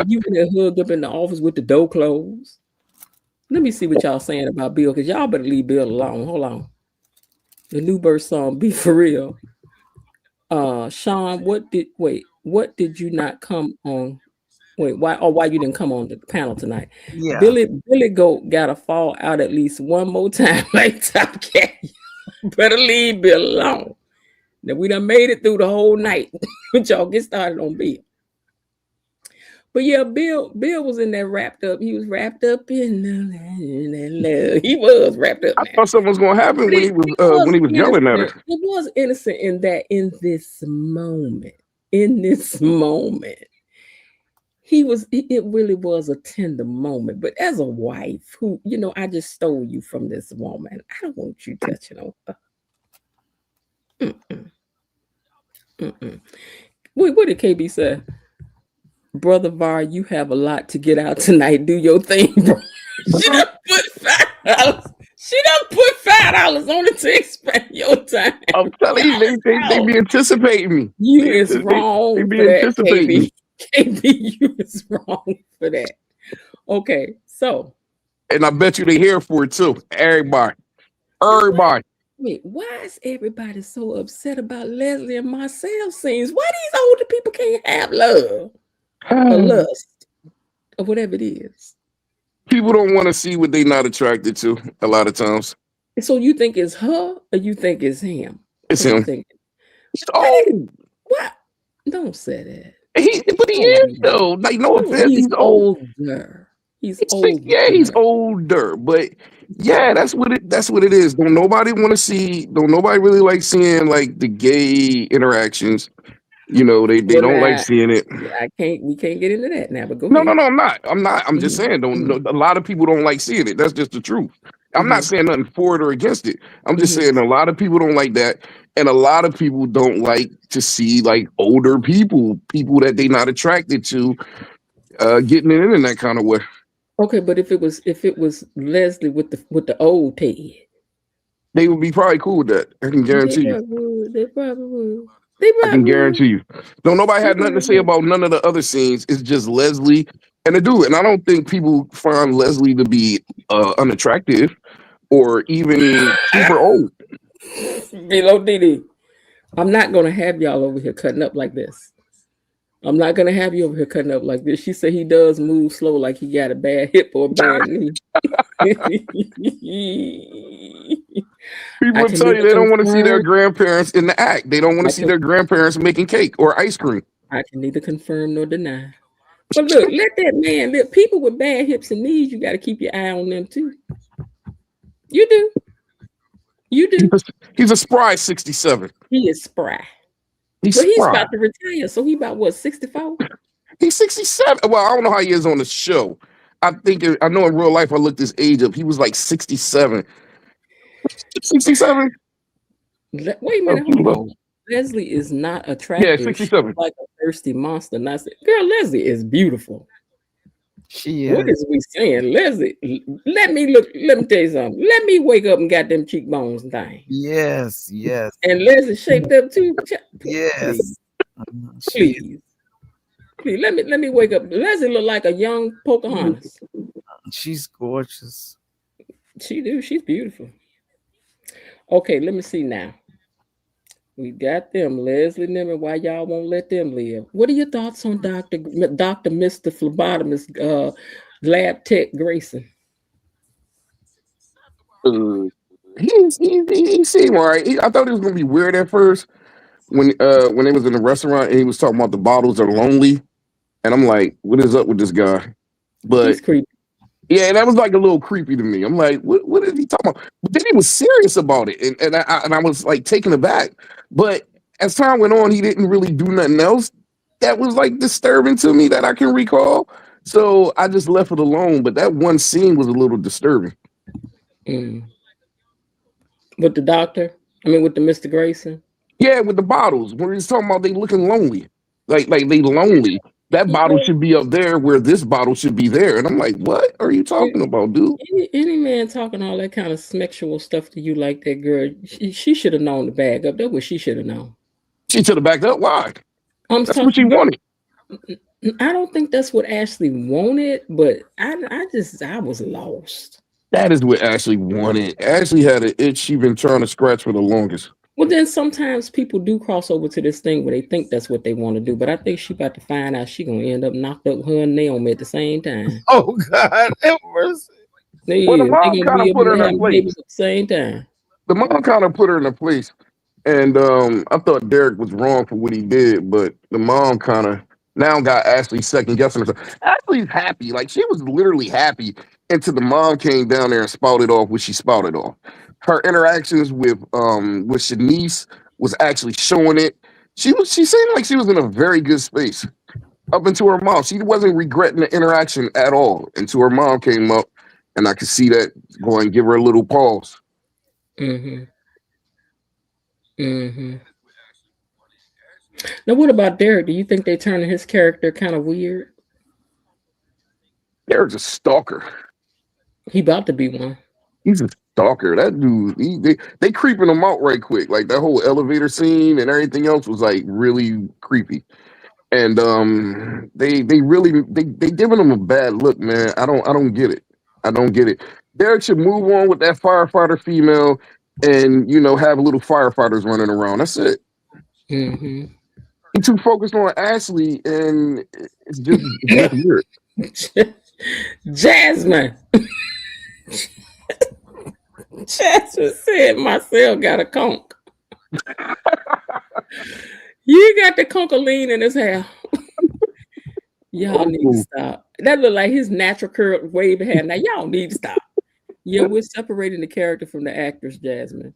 You been there hugged up in the office with the door closed. Let me see what y'all saying about Bill, because y'all better leave Bill alone. Hold on. The New Birth song, Be For Real. Sean, what did you not come on? Why you didn't come on the panel tonight? Yeah. Billy Goat gotta fall out at least one more time like Top Cat. Better leave Bill alone. Now we done made it through the whole night. But y'all get started on Bill. But yeah, Bill was in there wrapped up. He was wrapped up in love. He was wrapped up. I thought something was gonna happen when he was yelling at her. It was innocent in that in this moment. It really was a tender moment. But as a wife who, I just stole you from this woman. I don't want you touching on her. Wait, what did KB say? Brother Var, you have a lot to get out tonight. Do your thing, bro. She done put $5 on it to expand your time. I'm telling you, they be anticipating me. You is wrong. They be anticipating me. KB, you is wrong for that. Okay, so. And I bet you they here for it too. Everybody. Wait, why is everybody so upset about Leslie and Marcel scenes? Why these older people can't have love? Or lust, or whatever it is. People don't want to see what they're not attracted to a lot of times. So you think it's her or you think it's him? It's him. What? Don't say that. He is though. Like, no offense. He's older. He's older. Yeah, he's older. But yeah, that's what it is. Don't nobody really like seeing like the gay interactions. They don't like seeing it. We can't get into that now, but go ahead. No, I'm not. I'm just saying, a lot of people don't like seeing it. That's just the truth. I'm not saying nothing for it or against it. I'm just saying a lot of people don't like that. And a lot of people don't like to see like older people that they're not attracted to, getting it in that kind of way. Okay, but if it was Leslie with the old Ted, they would be probably cool with that. I can guarantee you. They probably would. I can guarantee you. Don't nobody had nothing to say about none of the other scenes. It's just Leslie and the dude. And I don't think people find Leslie to be unattractive or even super old. Below Didi, I'm not gonna have y'all over here cutting up like this. I'm not gonna have you over here cutting up like this. She said he does move slow, like he got a bad hip or a bad knee. People I will can tell you neither they don't want to see their confirm. grandparents in the act. They don't want I to see can, their grandparents making cake or ice cream. I can neither confirm nor deny. But look, let that man live. People with bad hips and knees, you got to keep your eye on them too. You do. You do. He's a spry 67. He is spry. He's But he's spry. about to retire. So he about what, 64? He's 67. Well, I don't know how he is on the show. I know in real life I looked his age up. He was like 67. 67? Wait a minute, hold on. Leslie is not attractive. Yeah, 67. She's like a thirsty monster. And I said, girl, Leslie is beautiful. She is. What is we saying? Leslie, let me tell you something. Let me wake up and got them cheekbones and thing. Yes, yes. And Leslie shaped up too. Yes. Please. Please, let me wake up. Leslie look like a young Pocahontas. She's gorgeous. She do. She's beautiful. Okay, let me see now. We got them, Leslie and them, and why y'all won't let them live. What are your thoughts on Dr. Mr. Phlebotomist, Lab Tech Grayson? He seemed all right. I thought it was gonna be weird at first when they was in the restaurant and he was talking about the bottles are lonely, and I'm like, what is up with this guy? But he's creepy. Yeah, that was like a little creepy to me. I'm like, what is he talking about? But then he was serious about it, and I was like taken aback. But as time went on, he didn't really do nothing else that was like disturbing to me that I can recall. So I just left it alone. But that one scene was a little disturbing. With the doctor? I mean, with the Mr. Grayson? Yeah, with the bottles. When he's talking about they looking lonely. Like they lonely. That bottle should be up there where this bottle should be there. And I'm like, what are you talking about, dude? Any man talking all that kind of sexual stuff to you like that, girl, she should have known to bag up. That's what she should have known. She should have backed up. Why? That's what she wanted. I don't think that's what Ashley wanted, but I was lost. That is what Ashley wanted. Ashley had an itch she been trying to scratch for the longest. Well, then sometimes people do cross over to this thing where they think that's what they want to do, but I think she about to find out she gonna end up knocked up her and Naomi at the same time. Oh God, have mercy. Well, the mom kind of put her in her place. At the same time. The mom kind of put her in her place, and I thought Derek was wrong for what he did, but the mom kind of now got Ashley second guessing herself. Ashley's happy, like she was literally happy until the mom came down there and spouted off what she spouted off. Her interactions with Shanice was actually showing it. She seemed like she was in a very good space up into her mom. She wasn't regretting the interaction at all until her mom came up, and I could see that go and give her a little pause. Now, what about Derek? Do you think they turning his character kind of weird? Derek's a stalker. He about to be one. He's a stalker. That dude, they creeping him out right quick. Like that whole elevator scene and everything else was like really creepy. And they giving him a bad look, man. I don't get it. I don't get it. Derek should move on with that firefighter female and have little firefighters running around. That's it. He's too focused on Ashley, and it's just weird. Jasmine. Jasmine said Marcel got a conch. You got the concholine in his hair. Y'all need to stop. That look like his natural curl wave hair. Now y'all need to stop. Yeah, we're separating the character from the actress, Jasmine.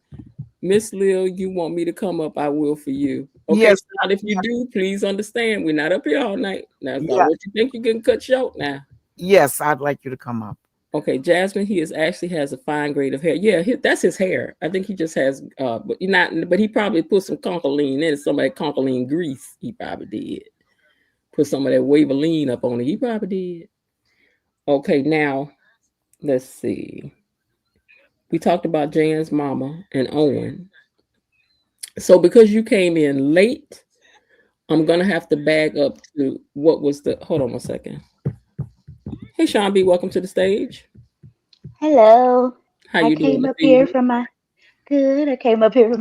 Miss Lil, you want me to come up? I will for you. Okay, yes. Now, if you do, please understand we're not up here all night. Now, it's not what you think you can cut short now. Yes, I'd like you to come up. Okay, Jasmine, he actually has a fine grade of hair. Yeah, that's his hair. I think he just has, but he probably put some concholine in it, some of that concholine grease. He probably did. Put some of that Waveline up on it. He probably did. Okay, now let's see. We talked about Jan's mama and Owen. So because you came in late, I'm gonna have to bag up to what was the. Hold on 1 second. Hey, Sean B, welcome to the stage. Hello. How you doing? I came up here from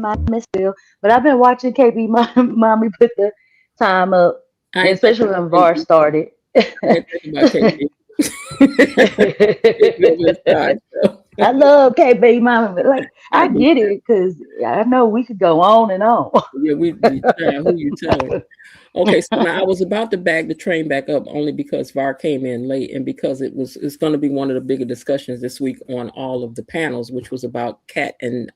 my Miss Bill, but I've been watching KB Mommy put the time up, especially when VAR started. I love K baby mama, but like I get it because I know we could go on and on. Yeah, we who you telling? Okay, so now I was about to bag the train back up only because VAR came in late and because it's going to be one of the bigger discussions this week on all of the panels, which was about Kat and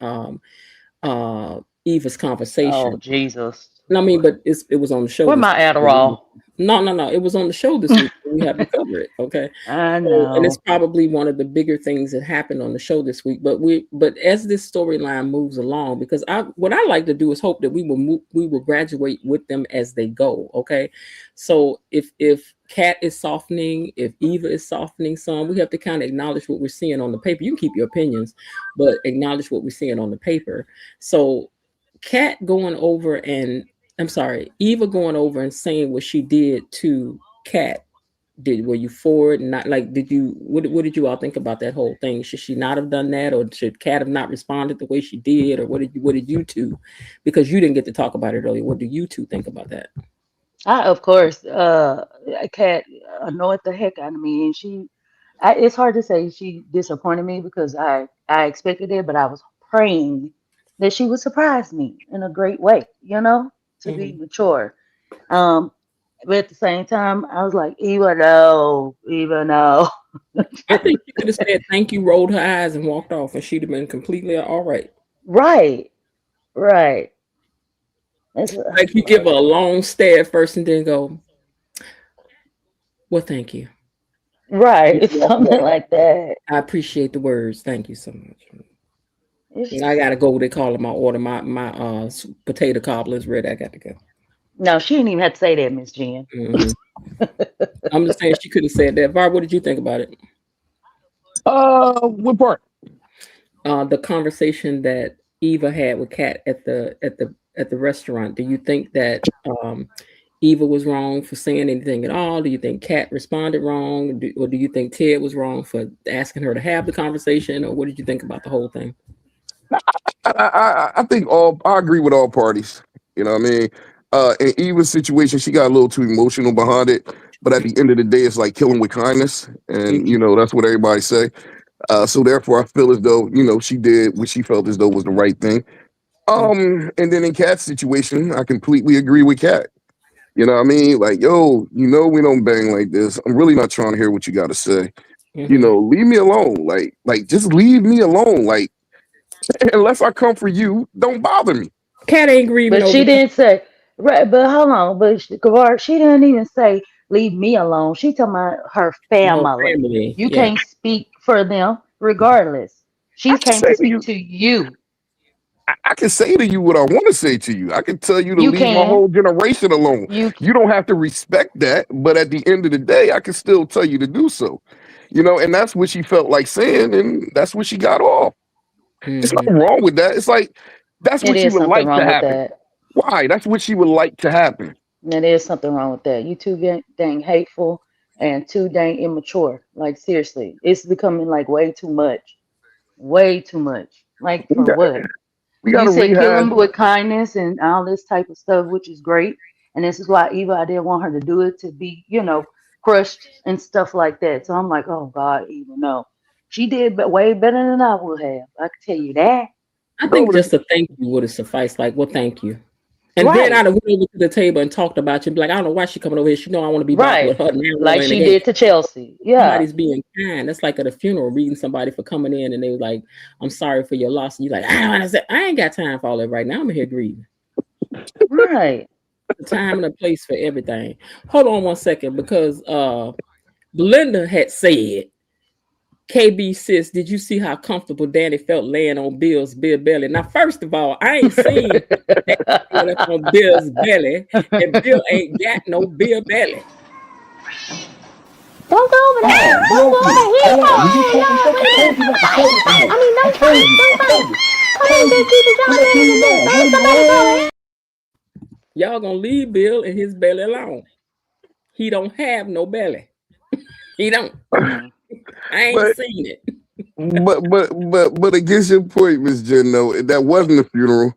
Eva's conversation. Oh Jesus! No, I mean, but it was on the show. Where my Adderall? No. It was on the show this week. We have to cover it. Okay. I know. And it's probably one of the bigger things that happened on the show this week. But as this storyline moves along, because what I like to do is hope that we will graduate with them as they go. Okay. So if Kat is softening, if Eva is softening some, we have to kind of acknowledge what we're seeing on the paper. You can keep your opinions, but acknowledge what we're seeing on the paper. So Eva going over and saying what she did to Kat. Were you for it? Not like what did you all think about that whole thing? Should she not have done that, or should Kat have not responded the way she did, or what did you two? Because you didn't get to talk about it earlier. What do you two think about that? Of course, Kat annoyed the heck out of me, and it's hard to say she disappointed me because I expected it, but I was praying that she would surprise me in a great way, to be mature. But at the same time, I was like, Eva, no. I think she could have said thank you, rolled her eyes, and walked off, and she'd have been completely all right. Right. Like you give her a long stare first, and then go, well, thank you. Right, it's something like that. I appreciate the words. Thank you so much. I gotta go. They call my order. My potato cobbler is ready. I got to go. No, she didn't even have to say that, Miss Jen. I'm just saying she could have said that. Var, what did you think about it? What part? The conversation that Eva had with Kat at the restaurant. Do you think that Eva was wrong for saying anything at all? Do you think Kat responded wrong, or do you think Ted was wrong for asking her to have the conversation, or what did you think about the whole thing? I think I agree with all parties. You know what I mean? In Eva's situation, she got a little too emotional behind it. But at the end of the day, it's like killing with kindness. And, that's what everybody say. So therefore, I feel as though, she did what she felt as though was the right thing. And then in Kat's situation, I completely agree with Kat. You know what I mean? Like, yo, we don't bang like this. I'm really not trying to hear what you got to say. Leave me alone. Like just leave me alone. Like, unless I come for you, don't bother me. Kat ain't grieving. But she didn't say, right, but hold on. But she didn't even say, leave me alone. She talking about her family. You can't speak for them regardless. She came to speak to you. I can say to you what I want to say to you. I can tell you to leave my whole generation alone. You don't have to respect that, but at the end of the day, I can still tell you to do so. And that's what she felt like saying, and that's what she got off. There's nothing wrong with that. It's like that's what she would like to happen. Why? That's what she would like to happen. There is something wrong with that. You too dang hateful and too dang immature. Like seriously, it's becoming like way too much. Like for what? You said kill them with kindness and all this type of stuff, which is great. And this is why Eva, I didn't want her to do it, to be, crushed and stuff like that. So I'm like, oh God, Eva, no. She did way better than I would have. I can tell you that. I think just a thank you would have sufficed. Like, well, thank you. And then I'd have went over to the table and talked about you and be like, I don't know why she's coming over here. She know I want to be back with her. Like she did to Chelsea. Yeah. Somebody's being kind. That's like at a funeral, reading somebody for coming in and they were like, I'm sorry for your loss. And you're like, I ain't got time for all that right now. I'm here grieving. Right. The time and a place for everything. Hold on one second, because Belinda had said, KB sis, did you see how comfortable Danny felt laying on Bill's belly? Now, first of all, I ain't seen that on Bill's belly, and Bill ain't got no Bill belly. Don't go over there. Don't go over here. Y'all gonna leave Bill and his belly alone. He don't have no belly. He don't. I ain't seen it. but against your point, Miss Jen, though, that wasn't a funeral.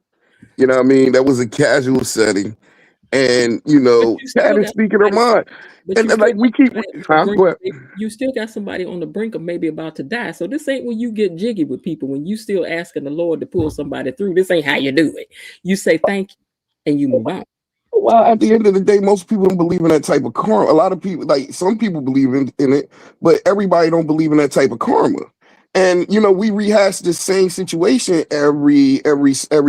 You know what I mean? That was a casual setting. And But you Cat still is got speaking her somebody. mind. But And, you and still like got we keep, somebody on the huh? brink. Go ahead. You still got somebody on the brink of maybe about to die. So this ain't when you get jiggy with people. When you still asking the Lord to pull somebody through. This ain't how you do it. You say thank you and you move on. Well, at the end of the day, most people don't believe in that type of karma. A lot of people, like some people believe in it, but everybody don't believe in that type of karma. And we rehash this same situation every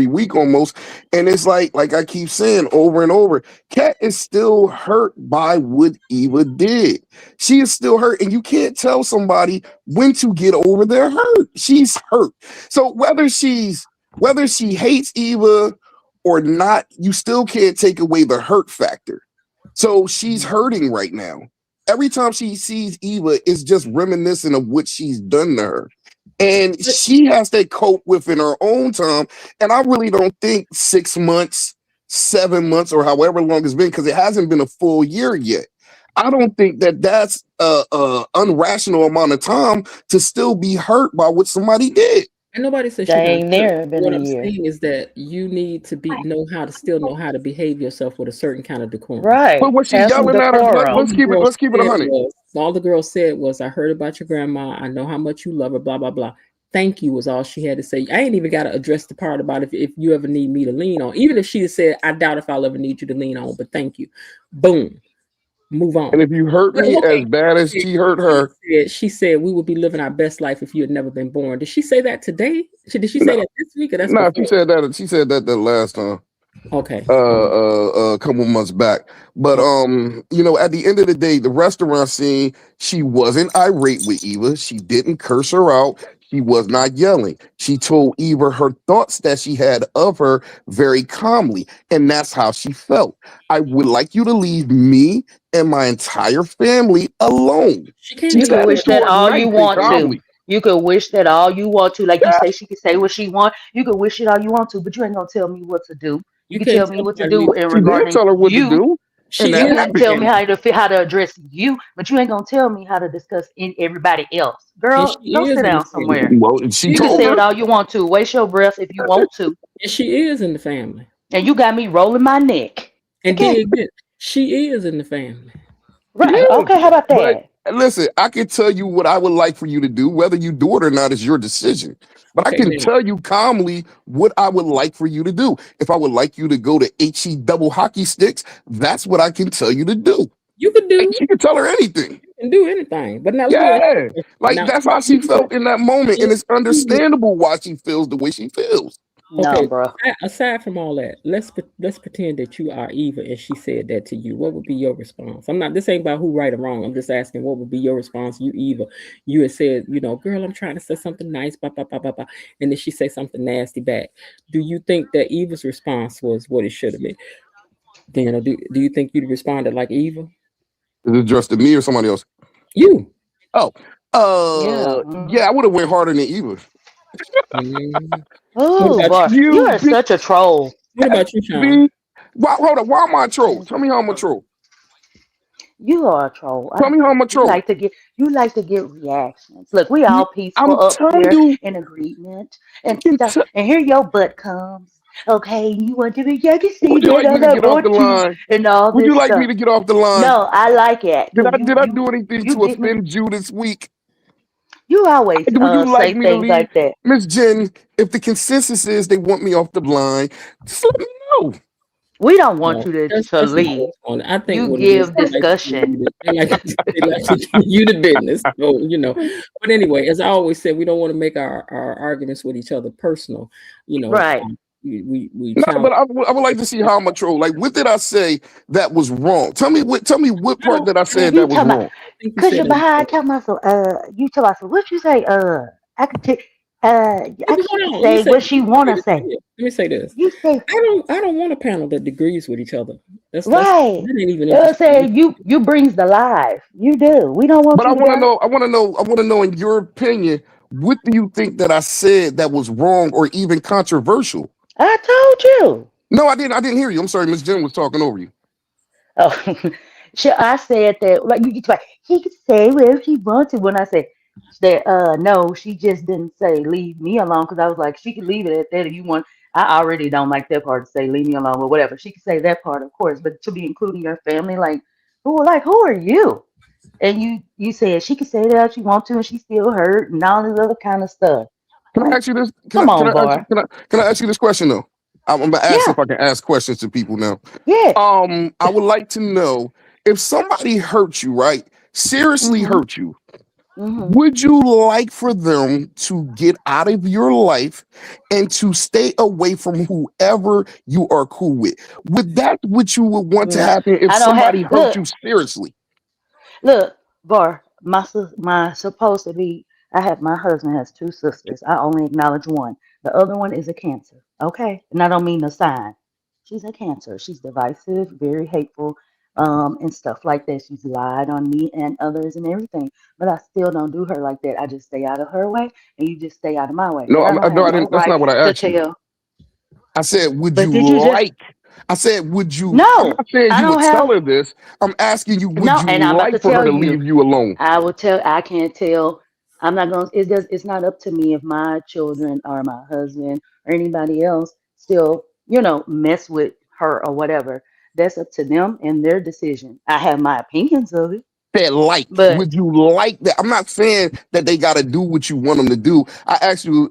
week almost, and it's like I keep saying over and over. Kat is still hurt by what Eva did. She is still hurt, and you can't tell somebody when to get over their hurt. She's hurt. So whether she hates Eva or not, you still can't take away the hurt factor. So she's hurting right now. Every time she sees Eva, it's just reminiscent of what she's done to her. And she has to cope with in her own time. And I really don't think 6 months, 7 months, or however long it's been, because it hasn't been a full year yet. I don't think that that's a unrational amount of time to still be hurt by what somebody did. And nobody says she not Dang hurt. near been a What I'm year. saying is that you need to know how to behave yourself with a certain kind of decorum. But Right. was she Have some yelling at her? decorum. Let's keep it 100. All the girl said was, I heard about your grandma. I know how much you love her, blah, blah, blah. Thank you was all she had to say. I ain't even got to address the part about if you ever need me to lean on. Even if she had said, I doubt if I'll ever need you to lean on, but thank you. Boom. Move on. And if you hurt me as bad as she hurt her, she said we would be living our best life if you had never been born. Did she say that today? Did she say that this week or that's no, before? she said that the last time. Okay. A couple months back. But at the end of the day, the restaurant scene, she wasn't irate with Eva. She didn't curse her out. She was not yelling. She told Eva her thoughts that she had of her very calmly, and that's how she felt. I would like you to leave me and my entire family alone. You can wish that all you want to. Calmly. You could wish that all you want to. Like you say, she can say what she want. You can wish it all you want to, but you ain't gonna tell me what to do. You can can't tell me tell what to nobody do in She did regarding tell her what to you. do. She You is can tell me how to address you, but you ain't gonna tell me how to discuss everybody else. Girl, she go is sit in the down somewhere. family. Well, she You can told say her. it all you want to. Waste your breath if you want to. And she is in the family. And you got me rolling my neck. And Okay. dig this. She is in the family. Right. Yeah, Okay, how about but that? listen, I can tell you what I would like for you to do. Whether you do it or not is your decision. But I Okay, can now tell you calmly what I would like for you to do. If I would like you to go to HE double hockey sticks, that's what I can tell you to do. you could do And she can tell her anything. you can do anything. But now let me ask Yeah. you, Like now that's how she felt in that moment. And it's Eva, understandable why she feels the way she feels. No, okay, bro. aside from all that, let's pretend that you are Eva and she said that to you. What would be your response? This ain't about who right or wrong. I'm just asking what would be your response. You Eva, you had said, girl, I'm trying to say something nice, blah, blah, blah, blah, blah. And then she say something nasty back. Do you think that Eva's response was what it should have been? Then or do you think you'd responded like Eva? Is it addressed to me or somebody else? You. Oh. Yeah. Yeah, I would have went harder than Eva. What Oh about boy, you? you You are such a troll. What about you, Sean? be hold on, why am I a troll? Tell me how I'm a troll. You are a troll. Tell me how I'm a You troll. like to get reactions. Look, we all I'm peaceful up telling here you, in agreement I and can stuff. And here your butt comes. Okay, you want to be, I can see would you that like me to I get off the want to line? and all Would you this like me stuff. to get off the line? No, I like it Did because I you did I you do anything you to give me offend you this week? you always Would you like say me to things leave? like that. Miss Jen, if the consensus is they want me off the line, just let me know. We don't want No, you to that's not leave. what's on it. I think You what it is, give discussion. they like they like to do you the business. So, But anyway, as I always say, we don't want to make our arguments with each other personal. Right. We No, challenge. but I would like to see how I'm a troll. Like, what did I say that was wrong? Tell me what I part don't that I Man, said you that was talking about wrong. think you cause said you're behind talking about so you talking about so what you say I could take I hold can't on. say what she wanna say. Let me say this. You say I don't want a panel that agrees with each other. right. That ain't even Say interesting. you brings the life. You do. We don't want But you to go. I want to know in your opinion, what do you think that I said that was wrong or even controversial? I told you. No, I didn't hear you. I'm sorry, Miss Jen was talking over you. Oh, I said that like you like she could say whatever she wants to. When I said that, no, she just didn't say leave me alone because I was like she could leave it at that if you want. I already don't like that part to say leave me alone or whatever. She can say that part, of course, but to be including your family, who are you? And you said she can say that if she want to, and she still hurt and all this other kind of stuff. Can I Like, ask you this? come on, Var. Can I ask you this question though? I'm gonna ask Yeah, if I can ask questions to people now. yes. I would like to know if somebody hurt you, right? Seriously Mhm. hurt you. Mhm. Would you like for them to get out of your life and to stay away from whoever you are cool with? Would that what you would want to No, happen if I don't have. somebody hurt Look, you seriously? look, Var. My supposed to be. I have my husband has two sisters. I only acknowledge one. The other one is a cancer. Okay, and I don't mean the sign. She's a cancer. She's divisive, very hateful, and stuff like that. She's lied on me and others and everything. But I still don't do her like that. I just stay out of her way, and you just stay out of my way. No, But I don't no, have I no didn't. That's right not what I to asked you. tell. I said, would But you did you just? like? I said, would you? I'm No, not saying I you would don't have. tell her this. I'm asking you, would No, you and I'm about to like for her tell to you. leave you alone? I will tell. I can't tell. I'm not going. It does. It's not up to me if my children or my husband or anybody else still, mess with her or whatever. That's up to them and their decision. I have my opinions of it, Said like, but would you like that? I'm not saying that they got to do what you want them to do. I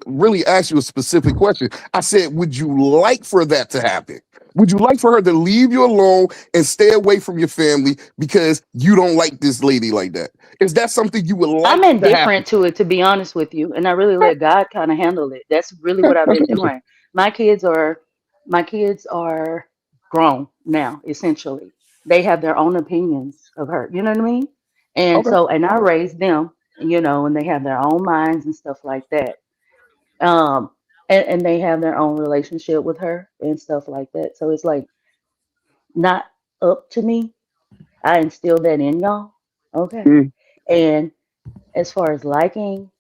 really asked you a specific question. I said, would you like for that to happen? Would you like for her to leave you alone and stay away from your family because you don't like this lady like that? Is that something you would I'm like to happen? indifferent to it, to be honest with you, and I really let God kind of handle it. That's really what I've been doing. My kids are, my kids are grown now, essentially. They have their own opinions of her. You know what I mean? And Okay. so, and I raised them, and they have their own minds and stuff like that. Um, and they have their own relationship with her and stuff like that. So it's like not up to me. I instill that in y'all. Okay. Mm. And as far as liking,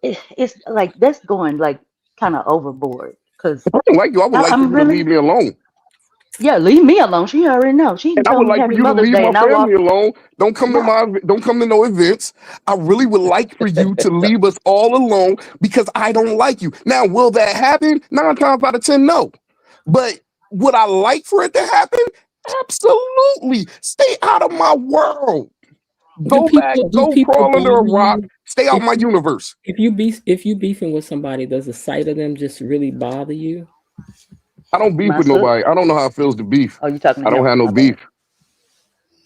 it's like that's going like kind of overboard because If I don't like you, I would like for I'm you to leave really, me alone. yeah, leave me alone. She already know. She even And I told would me like for Happy you to Mother's leave Day, my and I family walked. alone. No, Don't come to no events. I really would like for you to leave us all alone because I don't like you. Now, will that happen? 9 times out of 10, no. But would I like for it to happen? Absolutely. Stay out of my world. Go back, Do go people crawl under a bother rock. you Stay out if my universe. if you beefing with somebody? Does the sight of them just really bother you? I don't beef my with son. nobody. I don't know how it feels to beef. Oh, you talking to I don't him? have no My bad. beef.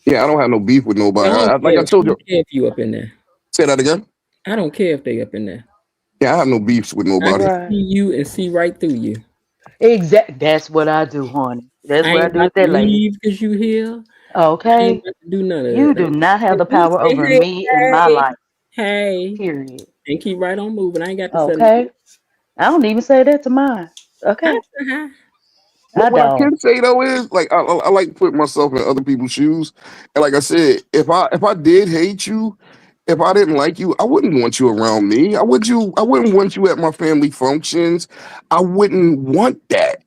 Yeah, I don't have no beef with I nobody. don't Like I care. I told you, don't care if you up in there. say that again. I don't care if they up in there. Yeah, I have no beefs with I nobody. can Right. see you and see right through you. Exact. That's what I do, honey. That's I what I ain't do about with to that lady. leave because you here. I ain't Okay. about to do none of You do that. not have If the you power say, over hey, me in my hey, life. hey, Period. and keep right on moving, I ain't got to say nothing. Okay. I don't even say that to mine. Okay. Uh-huh. I But what I don't. can say though is like I like to put myself in other people's shoes. And like I said, if I did hate you, if I didn't like you, I wouldn't want you around me. I wouldn't want you at my family functions. I wouldn't want that.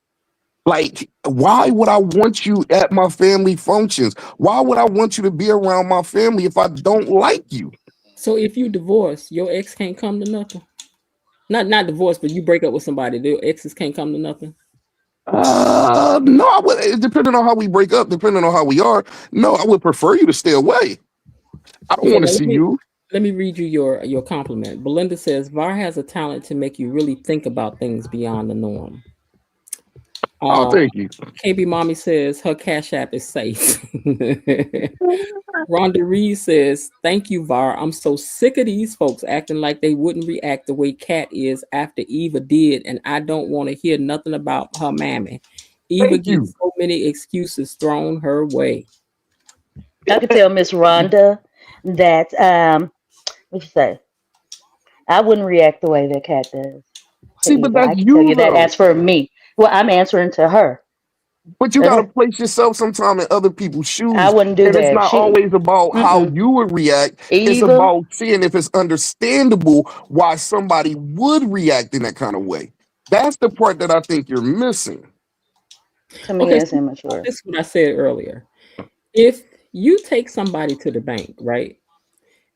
Like, why would I want you at my family functions? Why would I want you to be around my family if I don't like you? So if you divorce, your ex can't come to nothing. Not divorce, but you break up with somebody, their exes can't come to nothing. No, depending on how we break up, depending on how we are, no, I would prefer you to stay away. I don't Okay, want to now see you. let me read you your compliment. Belinda says Var has a talent to make you really think about things beyond the norm. Oh, thank you. KB Mommy says her Cash App is safe. Rhonda Reed says, thank you, Var. I'm so sick of these folks acting like they wouldn't react the way Kat is after Eva did, and I don't want to hear nothing about her mammy. Eva Thank you. gets so many excuses thrown her way. I could tell Miss Rhonda that what you say? I wouldn't react the way that Cat does to See, but Eva. that's I can tell you you that. though. As for me, well, I'm answering to her. But you got to Okay. place yourself sometime in other people's I shoes. wouldn't do And it's that. not always about how Mm-mm. you would react. It's Eva, about seeing if it's understandable why somebody would react in that kind of way. That's the part that I think you're missing. to me, Okay, that's so immature. this is what I said earlier. If you take somebody to the bank, right,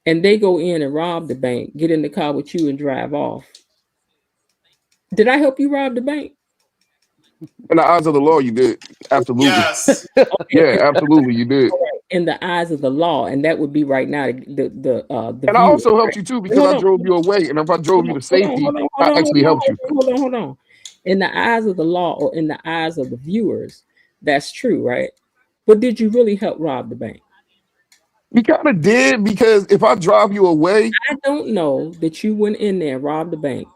and they go in and rob the bank, get in the car with you and drive off, did I help you rob the bank? In the eyes of the law, you did. Absolutely. Yes. Yeah, absolutely, you did. In the eyes of the law, and that would be right now the And I viewer. also helped you too because Hold I on, drove you away. And if I drove you to safety, I actually helped you. hold on. In the eyes of the law, or in the eyes of the viewers, that's true, right? But did you really help rob the bank? You kind of did because if I drive you away, I don't know that you went in there and robbed the bank.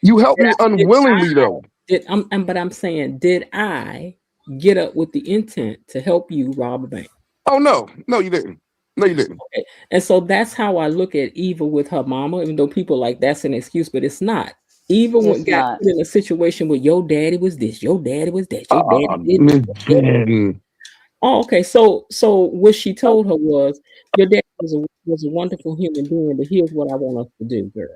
you helped me unwillingly though. But I'm saying, did I get up with the intent to help you rob a bank? Oh no, you didn't. No, you didn't. Okay. And so that's how I look at Eva with her mama, even though people like that's an excuse, but it's not. Eva got put in a situation where your daddy was this, your daddy was that, your daddy did this. Oh, okay. So what she told her was, your dad was a wonderful human being, but here's what I want us to do, girl.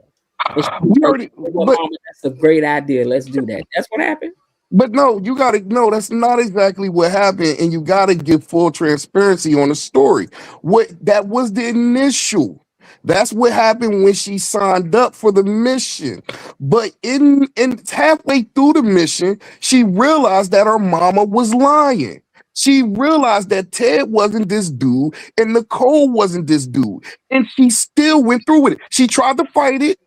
And she said, well, Mama, that's a great idea. Let's do that. That's what happened. But no, you gotta no, that's not exactly what happened, and you gotta give full transparency on the story. What that was the initial. That's what happened when she signed up for the mission. But in halfway through the mission, she realized that her mama was lying. She realized that Ted wasn't this dude and Nicole wasn't this dude. And she still went through with it. She tried to fight it.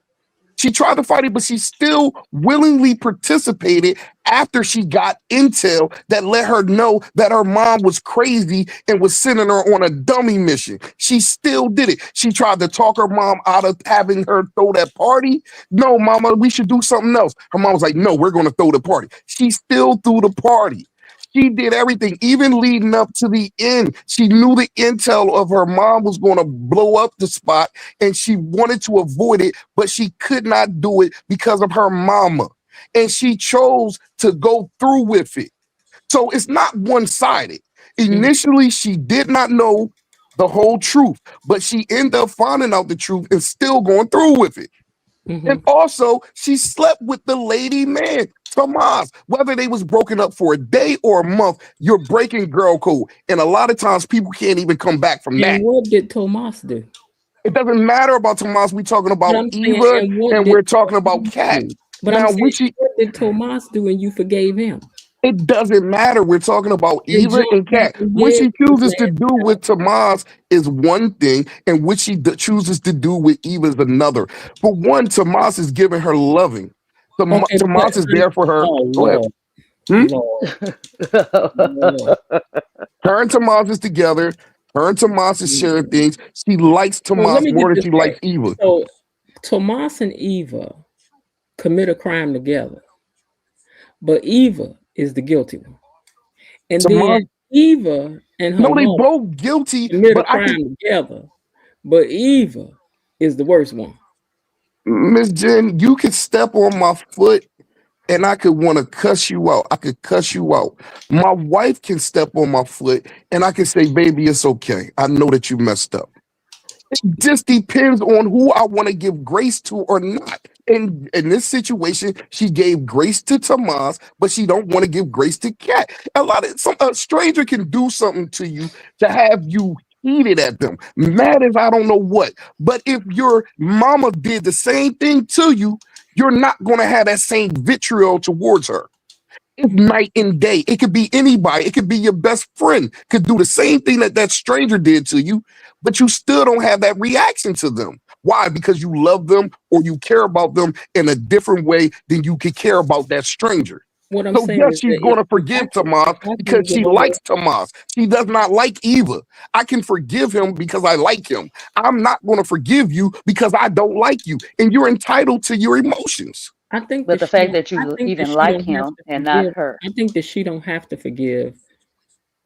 But she still willingly participated after she got intel that let her know that her mom was crazy and was sending her on a dummy mission. She still did it. She tried to talk her mom out of having her throw that party. No, mama, we should do something else. Her mom was like, no, we're going to throw the party. She still threw the party. She did everything, even leading up to the end. She knew the intel of her mom was going to blow up the spot, and she wanted to avoid it, but she could not do it because of her mama. And she chose to go through with it. So it's not one-sided. Initially, she did not know the whole truth, but she ended up finding out the truth and still going through with it. And also, she slept with the lady man, Tomas. Whether they was broken up for a day or a month, you're breaking girl code. And a lot of times people can't even come back from that. And what did Tomas do? It doesn't matter about Tomas. We're talking about Eva and we're talking about Kat. But now, what did Tomas do and you forgave him? It doesn't matter. We're talking about Eva and Kat. What she chooses to do with Tomas is one thing, and what she chooses to do with Eva is another. For one, Tomas is giving her loving. Tomas is there for her. Oh, Lord. Her and Tomas is together. Her and Tomas is sharing things. She likes Tomas more than she likes Eva. So Tomas and Eva commit a crime together, but Eva is the guilty one. And then Eva and her they both guilty, commit a crime together, but Eva is the worst one. Miss Jen, you could step on my foot and I could want to cuss you out. I could cuss you out. My wife can step on my foot and I can say, baby, it's okay. I know that you messed up. It just depends on who I want to give grace to or not. And in this situation, she gave grace to Tomas, but she don't want to give grace to Kat. A stranger can do something to you to have you heated at them, mad as I don't know what. But if your mama did the same thing to you, you're not going to have that same vitriol towards her. It's night and day. It could be anybody. It could be your best friend. Could do the same thing that stranger did to you, but you still don't have that reaction to them. Why? Because you love them or you care about them in a different way than you could care about that stranger. What I'm saying yes, she's going to forgive Tomas because she likes Tomas. She does not like Eva. I can forgive him because I like him. I'm not going to forgive you because I don't like you. And you're entitled to your emotions. I think, but the fact that you even like him and not her. I think that she don't have to forgive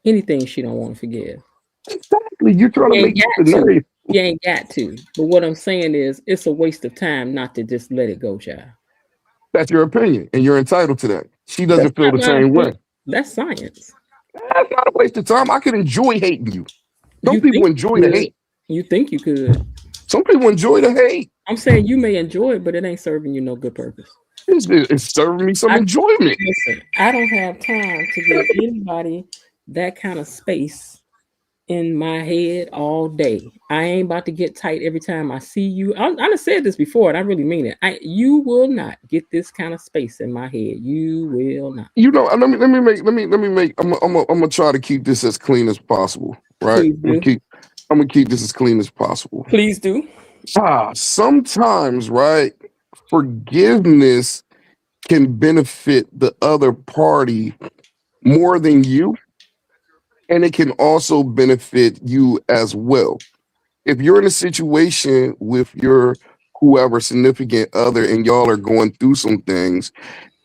anything she don't want to forgive. Exactly. You're trying to make it scenario. You ain't got to. But what I'm saying is, it's a waste of time not to just let it go, child. That's your opinion, and you're entitled to that. She doesn't feel the same way. That's science. That's not a waste of time. I could enjoy hating you. Some people enjoy the hate. You think you could. Some people enjoy the hate. I'm saying you may enjoy it, but it ain't serving you no good purpose. It's serving me some enjoyment. Listen, I don't have time to give anybody that kind of space in my head all day. I ain't about to get tight every time I see you. I done said this before, and I really mean it. You will not get this kind of space in my head. You will not. You know, let me make. I'm gonna try to keep this as clean as possible, right? Please do. I'm gonna keep this as clean as possible. Please do. Sometimes, right? Forgiveness can benefit the other party more than you, and it can also benefit you as well. If you're in a situation with your whoever significant other and y'all are going through some things,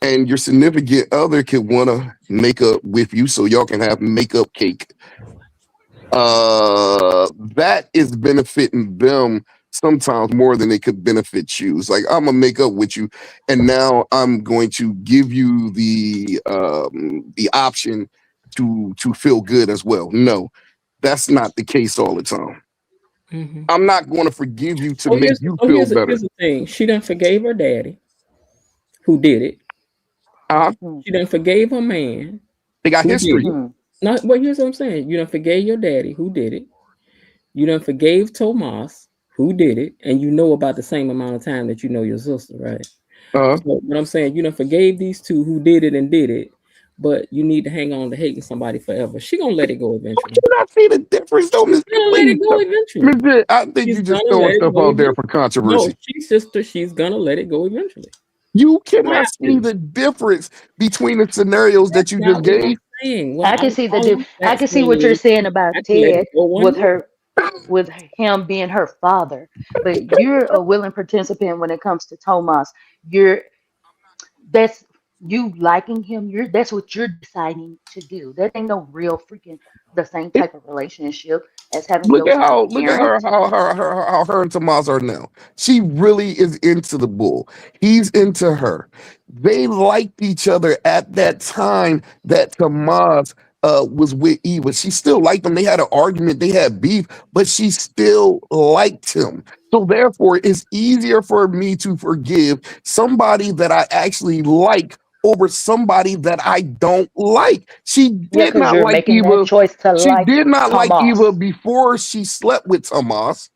and your significant other can want to make up with you so y'all can have makeup cake, that is benefiting them sometimes more than it could benefit you. It's like, I'm gonna make up with you, and now I'm going to give you the option to feel good as well. No, that's not the case all the time. Mm-hmm. I'm not going to forgive you to make you feel better. Here's the thing. She done forgave her daddy, who did it. She done forgave her man. They got history. No, well, here's what I'm saying. You done forgave your daddy, who did it. You done forgave Tomas, who did it, and you know about the same amount of time that you know your sister, right? So what I'm saying, you done forgave these two who did it, but you need to hang on to hating somebody forever. She gonna let it go eventually. You not see the difference, though, Miss? Gonna let it go eventually. I think you just throwing stuff out there for controversy. No, she's gonna let it go eventually. You cannot see the difference between the scenarios that you just gave. I can see the difference. I can see what you're saying about Ted with him being her father, but you're a willing participant when it comes to Tomas. That's you liking him. That's what you're deciding to do. That ain't no real freaking the same type of relationship as having. Look at how her and Tomas are now. She really is into the bull. He's into her. They liked each other at that time that Tomas was with Eva. She still liked him. They had an argument. They had beef, but she still liked him. So therefore, it's easier for me to forgive somebody that I actually like over somebody that I don't like. She did not like Eva. She did not like Eva before she slept with Tomas,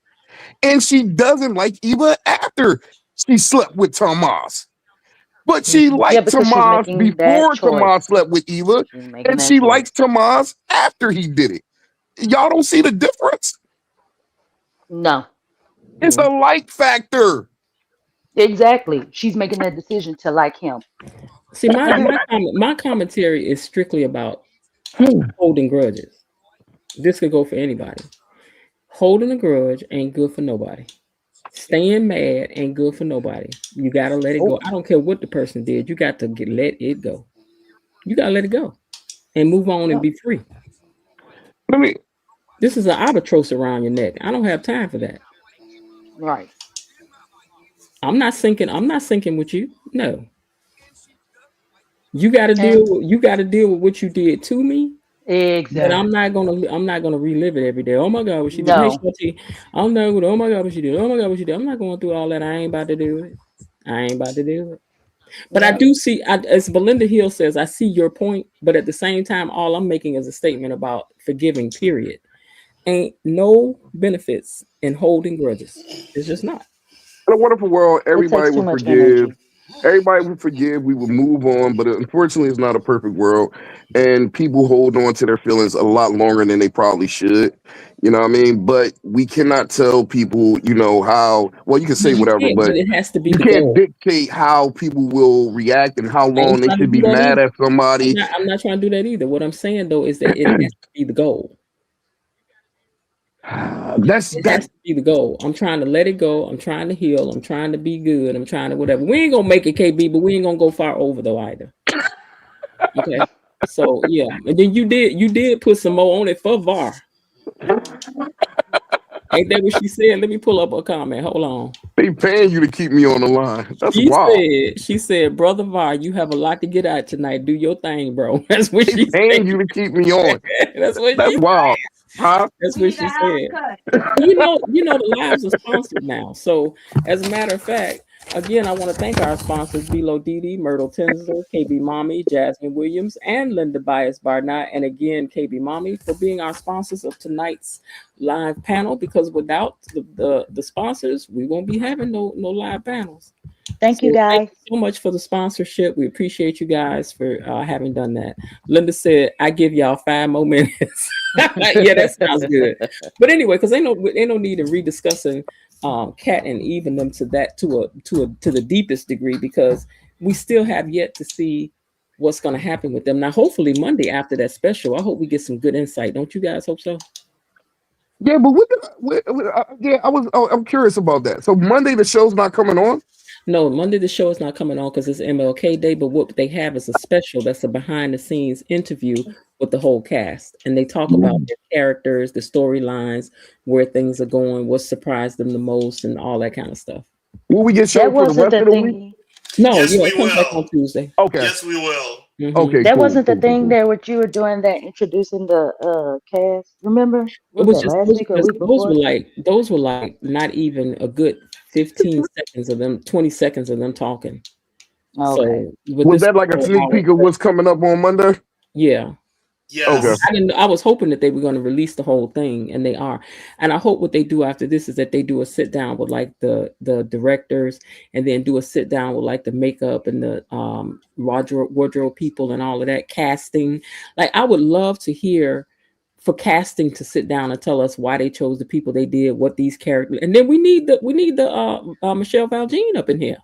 and she doesn't like Eva after she slept with Tomas. But she liked Tomas before Tomas slept with Eva, and she likes Tomas after he did it. Y'all don't see the difference? No. It's a like factor. Exactly. She's making that decision to like him. See, my commentary is strictly about holding grudges. This could go for anybody. Holding a grudge ain't good for nobody. Staying mad ain't good for nobody. You gotta let it go. I don't care what the person did. You got to let it go. You gotta let it go and move on and be free. This is an albatross around your neck. I don't have time for that. Right. I'm not sinking with you. No. You gotta deal with what you did to me. Exactly. But I'm not gonna relive it every day. Oh my God, what she did. No. I'm not gonna, oh my God, what she did. Oh my God, what she did. I'm not going through all that. I ain't about to do it. But I do see, as Belinda Hill says, I see your point, but at the same time, all I'm making is a statement about forgiving, period. Ain't no benefits in holding grudges. It's just not. In a wonderful world, everybody would forgive. Everybody would forgive. We would move on, but unfortunately, it's not a perfect world, and people hold on to their feelings a lot longer than they probably should. You know what I mean? But we cannot tell people, how. Well, you can say whatever, but it has to be. You can't dictate how people will react and how long they should be mad at somebody. I'm not trying to do that either. What I'm saying though is that it has to be the goal. It has to be the goal. I'm trying to let it go. I'm trying to heal. I'm trying to be good. I'm trying to whatever. We ain't gonna make it, KB, but we ain't gonna go far over though either. Okay. So yeah, and then you did put some more on it for VAR. Ain't that what she said? Let me pull up a comment. Hold on. They paying you to keep me on the line. That's wild. She said, Brother VAR, you have a lot to get out tonight. Do your thing, bro. That's what she paying you to keep me on. That's wild. Huh? That's what she said. You know the lives are sponsored now. So as a matter of fact, Again, I want to thank our sponsors, Bilo Didi, Myrtle Tinsley, KB Mommy, Jasmine Williams, and Linda Bias Barnett. And again, KB Mommy for being our sponsors of tonight's live panel, because without the sponsors, we won't be having no live panels. Thank you, So thank guys. you so much for the sponsorship. We appreciate you guys for having done that. Linda said, "I give y'all 5 more minutes." Yeah, that sounds good. But anyway, because ain't no need in rediscussing Cat and even them to the deepest degree, because we still have yet to see what's going to happen with them. Now, hopefully Monday after that special, I hope we get some good insight. Don't you guys hope so? Yeah, but I'm curious about that. So Monday the show's not coming on. No, Monday the show is not coming on because it's MLK Day. But what they have is a special that's a behind the scenes interview with the whole cast, and they talk about their characters, the storylines, where things are going, what surprised them the most, and all that kind of stuff. Will we get That show for the wasn't rest the of the week? thing. No, Yes, yeah, we it comes back on will. Tuesday. Okay. Yes, we will. Okay. That Cool. wasn't the Cool, thing cool. there what you were doing that introducing the cast. Remember? It Was was that just last week or week those before? were like not even a good 15 seconds of them, 20 seconds of them talking. Okay. So with Was this that like a whole sneak hour, peek of what's coming up on Monday? yeah. Okay. Yes. I was hoping that they were going to release the whole thing, and they are. And I hope what they do after this is that they do a sit down with like the directors, and then do a sit down with like the makeup and the wardrobe people and all of that casting. Like I would love to hear for casting to sit down and tell us why they chose the people they did, what these characters, and then we need the Michelle Valjean up in here.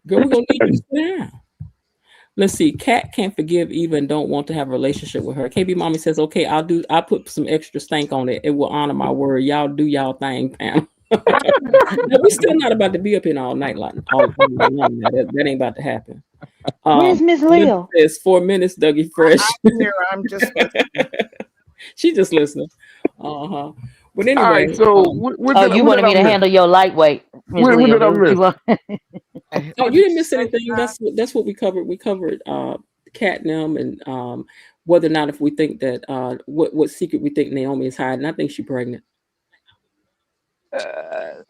Girl, we're gonna need you to sit down. Let's see. Kat can't forgive Eva and don't want to have a relationship with her. KB Mommy says, "Okay, I'll put some extra stank on it. It will honor my word. Y'all do y'all thing, Pam." No, we still not about to be up in all night all night long. That ain't about to happen. Where's Miss Linda Leo? says 4 minutes, Dougie Fresh. I'm here. I'm just She just listening. Uh-huh. But All right. anyway, So what Oh, did you what did wanted I me to miss? handle your lightweight, Miss What Leo. did I That's what miss? you want. oh, you didn't miss anything. That's what we covered. We covered catnip and whether or not if we think that what secret we think Naomi is hiding. I think she's pregnant.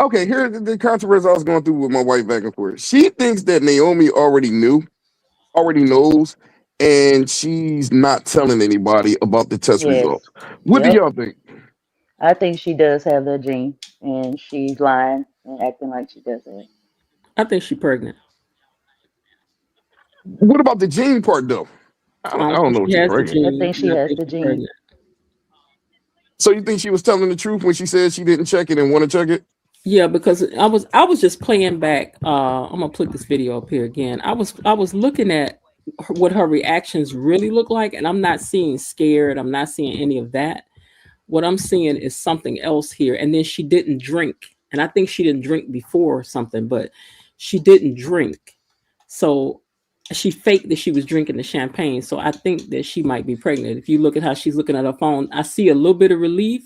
Okay, here's the controversy I was going through with my wife back and forth. She thinks that Naomi already knows, and she's not telling anybody about the test Yes. results. What do Yep. y'all think? I think she does have the gene, and she's lying and acting like she doesn't. I think she's pregnant. What about the gene part though? I I don't don't think know if she she's has the pregnant. I gene, think and she I has think the she's gene. pregnant. So you think she was telling the truth when she said she didn't check it and want to check it? Yeah, because I was just playing back. I'm gonna put this video up here again. I was looking at what her reactions really look like, and I'm not seeing scared. I'm not seeing any of that. What I'm seeing is something else here. And then she didn't drink, and I think she didn't drink before or something, but she didn't drink. So she faked that she was drinking the champagne. So I think that she might be pregnant. If you look at how she's looking at her phone, I see a little bit of relief,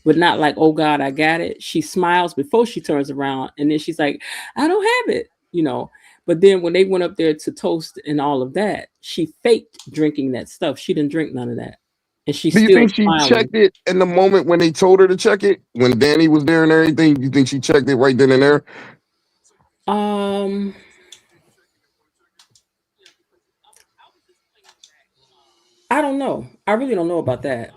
but not like, oh God, I got it. She smiles before she turns around, and then she's like, I don't have it. But then when they went up there to toast and all of that, she faked drinking that stuff. She didn't drink none of that. And she's Do you still think she smiling. checked it in the moment when they told her to check it? When Danny was there and everything, you think she checked it right then and there? Um, I don't know. I really don't know about that.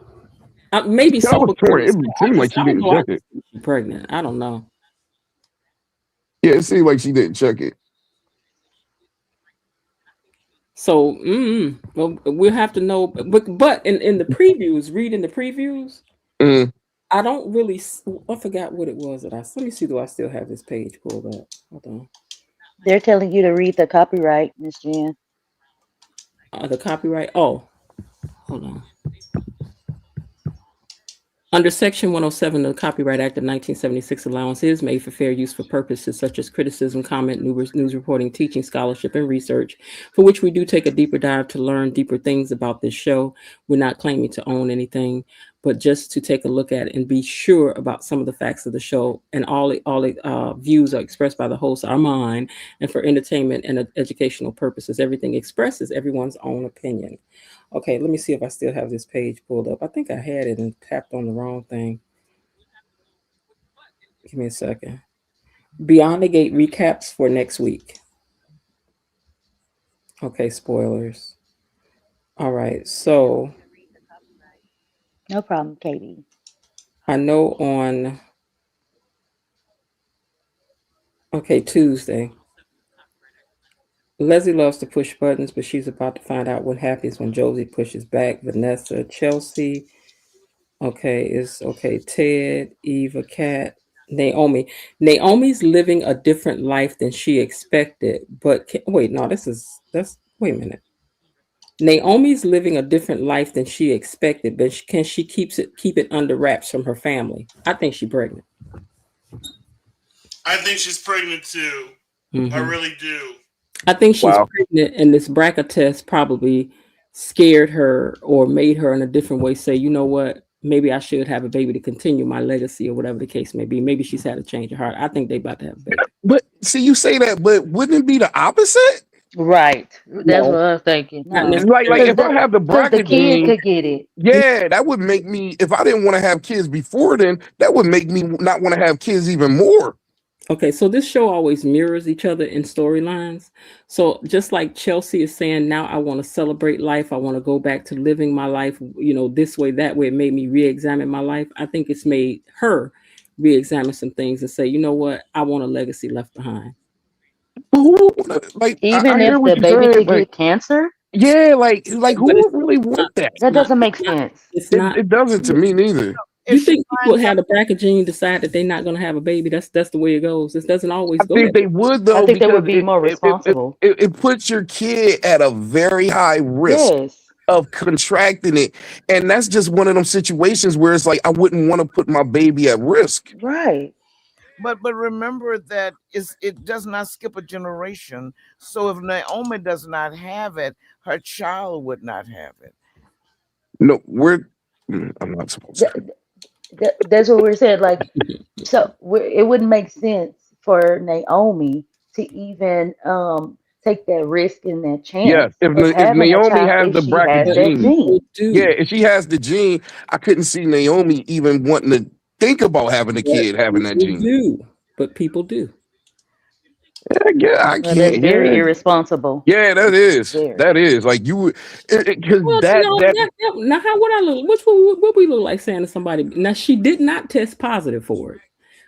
Maybe I so was torn. because It seemed like she I don't didn't know. I check it. just think she's pregnant. I don't know. Yeah, it seemed like she didn't check it. So, well, we'll have to know. But in the previews, reading the previews, Mm. I don't really. I forgot what it was that I. Let me see. Do I still have this page pulled up? Hold on. They're telling you to read the copyright, Miss Jen. The copyright. Oh, hold on. Under Section 107 of the Copyright Act of 1976, allowance is made for fair use for purposes such as criticism, comment, news reporting, teaching, scholarship, and research, for which we do take a deeper dive to learn deeper things about this show. We're not claiming to own anything, but just to take a look at it and be sure about some of the facts of the show. And all the views are expressed by the host are mine, and for entertainment and educational purposes. Everything expresses everyone's own opinion. Okay, let me see if I still have this page pulled up. I think I had it and tapped on the wrong thing. Give me a second. Beyond the Gate recaps for next week. Okay, spoilers. All right, so No problem, Katie. I know on Tuesday, Leslie loves to push buttons, but she's about to find out what happens when Josie pushes back. Vanessa, Chelsea. Okay, it's okay. Ted, Eva, Kat, Naomi. Naomi's living a different life than she expected. But wait, no, that's wait a minute. Naomi's living a different life than she expected, but can she keep it under wraps from her family? I think she's pregnant. I think she's pregnant too. I really do. I think she's pregnant, and this BRCA test probably scared her or made her in a different way say, you know what, maybe I should have a baby to continue my legacy or whatever the case may be. Maybe she's had a change of heart. I think they about to have a baby. But see, you say that, but wouldn't it be the opposite? Right. That's what I was thinking. No. Like if I have the BRCA the kid gene, could get it. yeah, that would make me. If I didn't want to have kids before then, that would make me not want to have kids even more. Okay, so this show always mirrors each other in storylines. So just like Chelsea is saying, now I want to celebrate life. I want to go back to living my life, this way, that way. It made me re-examine my life. I think it's made her re-examine some things and say, you know what? I want a legacy left behind. Like even if the baby could get cancer? Yeah, like who would really want that? That doesn't make sense. It doesn't to me neither. You think people have the BRCA gene decide that they're not going to have a baby? That's the way it goes. This doesn't always go. I think they would though. I think they would be more responsible. It puts your kid at a very high risk of contracting it, and that's just one of them situations where it's like I wouldn't want to put my baby at risk. Right. But remember that it does not skip a generation. So if Naomi does not have it, her child would not have it. No, I'm not supposed to. That's what we're saying. Like, so it wouldn't make sense for Naomi to even take that risk and that chance. Yeah, if Naomi has the BRCA gene, yeah, if she has the gene, I couldn't see Naomi even wanting to think about having a kid having that gene. Do, but people do. Yeah, I can't. That's very irresponsible. Yeah, that is. That is like you would, because now how would I look? What we look like saying to somebody? Now she did not test positive for it.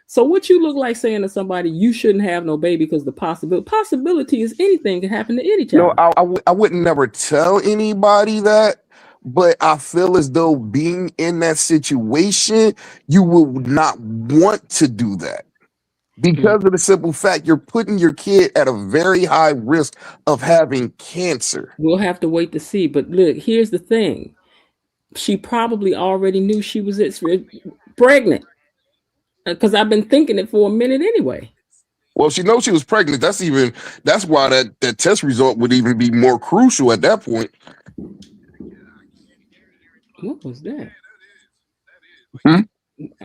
So what you look like saying to somebody you shouldn't have no baby because the possibility is anything can happen to any child. No, I wouldn't never tell anybody that, but I feel as though being in that situation, you would not want to do that. Because of the simple fact you're putting your kid at a very high risk of having cancer. We'll have to wait to see. But look, here's the thing. She probably already knew she was pregnant. Because I've been thinking it for a minute anyway. Well, she knows she was pregnant. That's why that test result would even be more crucial at that point. What was that? Hmm?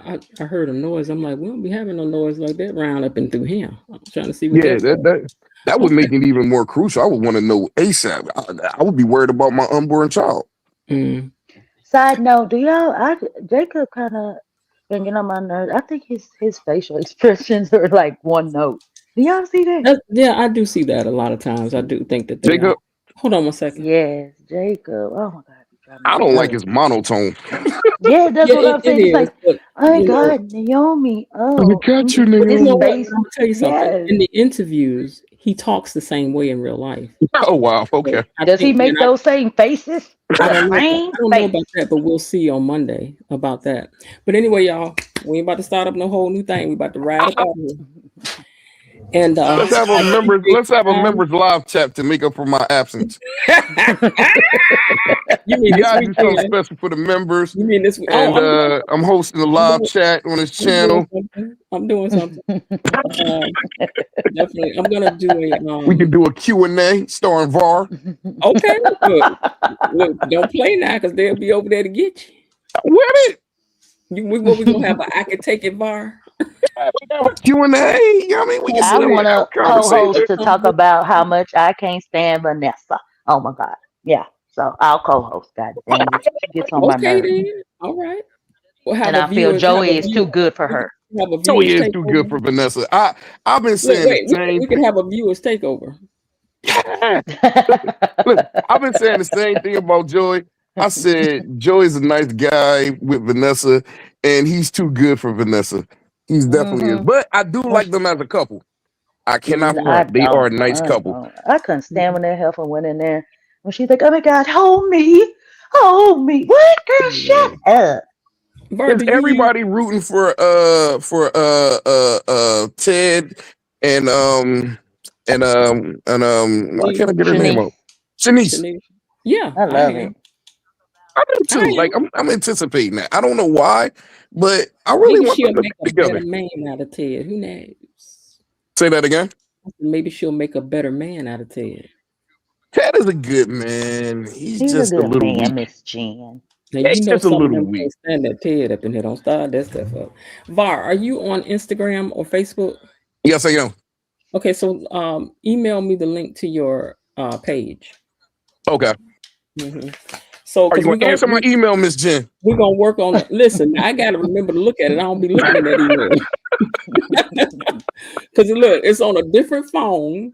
I heard a noise. I'm like, we don't be having no noise like that round up and through here. I'm trying to see what that would make it even more crucial. I would want to know ASAP. I would be worried about my unborn child. Mm. Side note, Jacob kind of been getting on my nerves. I think his facial expressions are like one note. Do y'all see that? Yeah, I do see that a lot of times. I do think that Jacob. Hold on 1 second. Yes, Jacob. Oh my God. I don't like his monotone. Yeah, that's what I'm saying. It's like, oh God, Naomi. Oh, I got you, Naomi. I'm gonna tell you something. Yes. In the interviews, he talks the same way in real life. Oh wow, okay. Does he make those same faces? I don't know about that, but we'll see on Monday about that. But anyway, y'all, we ain't about to start up no whole new thing. We about to ride up out here. And let's have a members live chat to make up for my absence. You guys do something special for the members. You mean this week? And I'm hosting a live chat on this channel. I'm doing something. Definitely, I'm gonna do a. We can do a Q&A starring VAR. Okay, look, don't play now because they'll be over there to get you. With it. We gonna have I can take it VAR. Q&A. I mean, we can. I want to co-host to talk about how much I can't stand Vanessa. Oh my God, yeah. So I'll co-host. God damn it, she gets on my nerves. All right. And I feel Joey is too good for her. have a Joey viewers is too good takeover. for Vanessa. I've been Look, saying the wait, same we thing. can have a viewers takeover. Look, I've been saying the same thing about Joey. I said Joey's a nice guy with Vanessa, and he's too good for Vanessa. He's definitely is. But I do like them as a couple. I cannot I front. They are a don't. nice I couple. don't. I couldn't stand when that heifer went in there. When she's like, "Oh my God, hold me, hold me." What, girl? Shut up. Is everybody rooting for Ted and why can't I get her name out? Shanice. Yeah, I love am. it. I do too. Like I'm anticipating that. I don't know why, but I really Maybe want them she'll to make be a better together. man out of Ted. Who knows? Say that again. Maybe she'll make a better man out of Ted. Ted is a good man. He's He's a just a good little man, weak. Miss Jen. Now Yeah, you he's know just a some of little them weak. can't stand that Ted up in here. Don't start that stuff up. Var, are you on Instagram or Facebook? Yes, I am. Okay, so email me the link to your page. Okay. So, Are you because gonna answer my email, Miss Jen? we're gonna work on it. Listen, I gotta remember to look at it. I don't be looking at that email. Because look, it's on a different phone.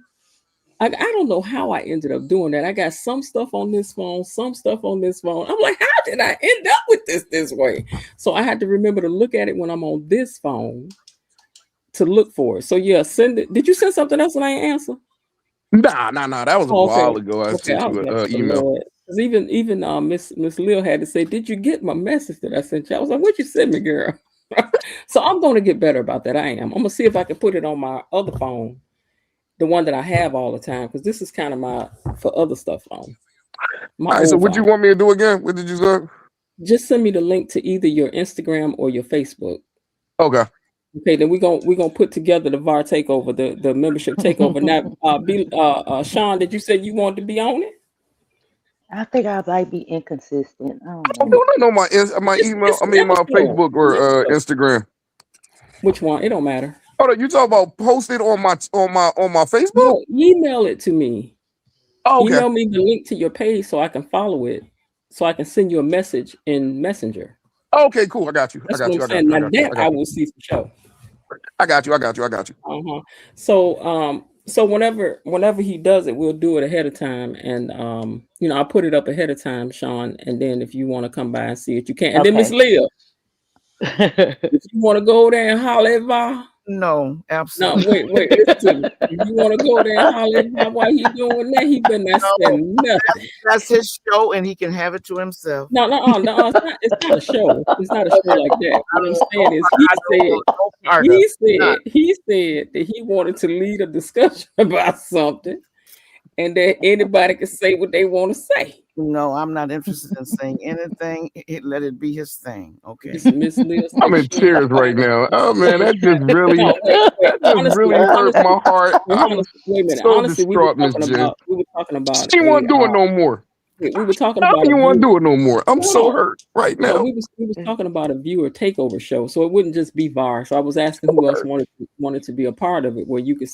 I don't know how I ended up doing that. I got some stuff on this phone, some stuff on this phone. I'm like, how did I end up with this way? So I had to remember to look at it when I'm on this phone to look for it. So yeah, send it. Did you send something else and I ain't answer? Nah. That was a while Okay. ago. I Okay, sent I you was an like, email. Lord. Because even Miss Lil had to say, did you get my message that I sent you? I was like, what you sent me, girl? So I'm going to get better about that. I am. I'm going to see if I can put it on my other phone, the one that I have all the time, because this is kind of my for other stuff phone. My All right, so old what you phone. want me to do again? What did you say? Just send me the link to either your Instagram or your Facebook. Okay. Okay, then we're gonna put together the VAR takeover, the membership takeover. Now, Sean, did you say you wanted to be on it? I think I might be inconsistent. I don't I'm know. doing it on my email. I mean my Facebook or Instagram. Which one? It don't matter. Hold on, you talk about post it on my Facebook? No, email it to me. Oh, okay. Email me the link to your page so I can follow it, so I can send you a message in Messenger. Okay, cool. I got you. That's what I'm saying. Now that I will see for sure. I got you. So whenever he does it, we'll do it ahead of time, and I'll put it up ahead of time, Sean. And then if you want to come by and see it, you can. And then Miss Leah, if you want to go there and holler at Va. No, absolutely. No, wait, listen to me. If you want to go there and holler at Va while he doing that, he better not say nothing. That's his show, and he can have it to himself. No, it's not a show. It's not a show like that. What I'm saying is he said that he wanted to lead a discussion about something and that anybody can say what they want to say. No, I'm not interested in saying anything. Let it be his thing. Okay. I'm in tears right now. Oh man, that just really hurt my heart. I'm so distraught, Miss Jen. We were talking about. She won't do it no more. We were talking How about. you want to do it no more? I'm so hurt right now. We was talking about a viewer takeover show, so it wouldn't just be VAR. So I was asking who else wanted to be a part of it, where you could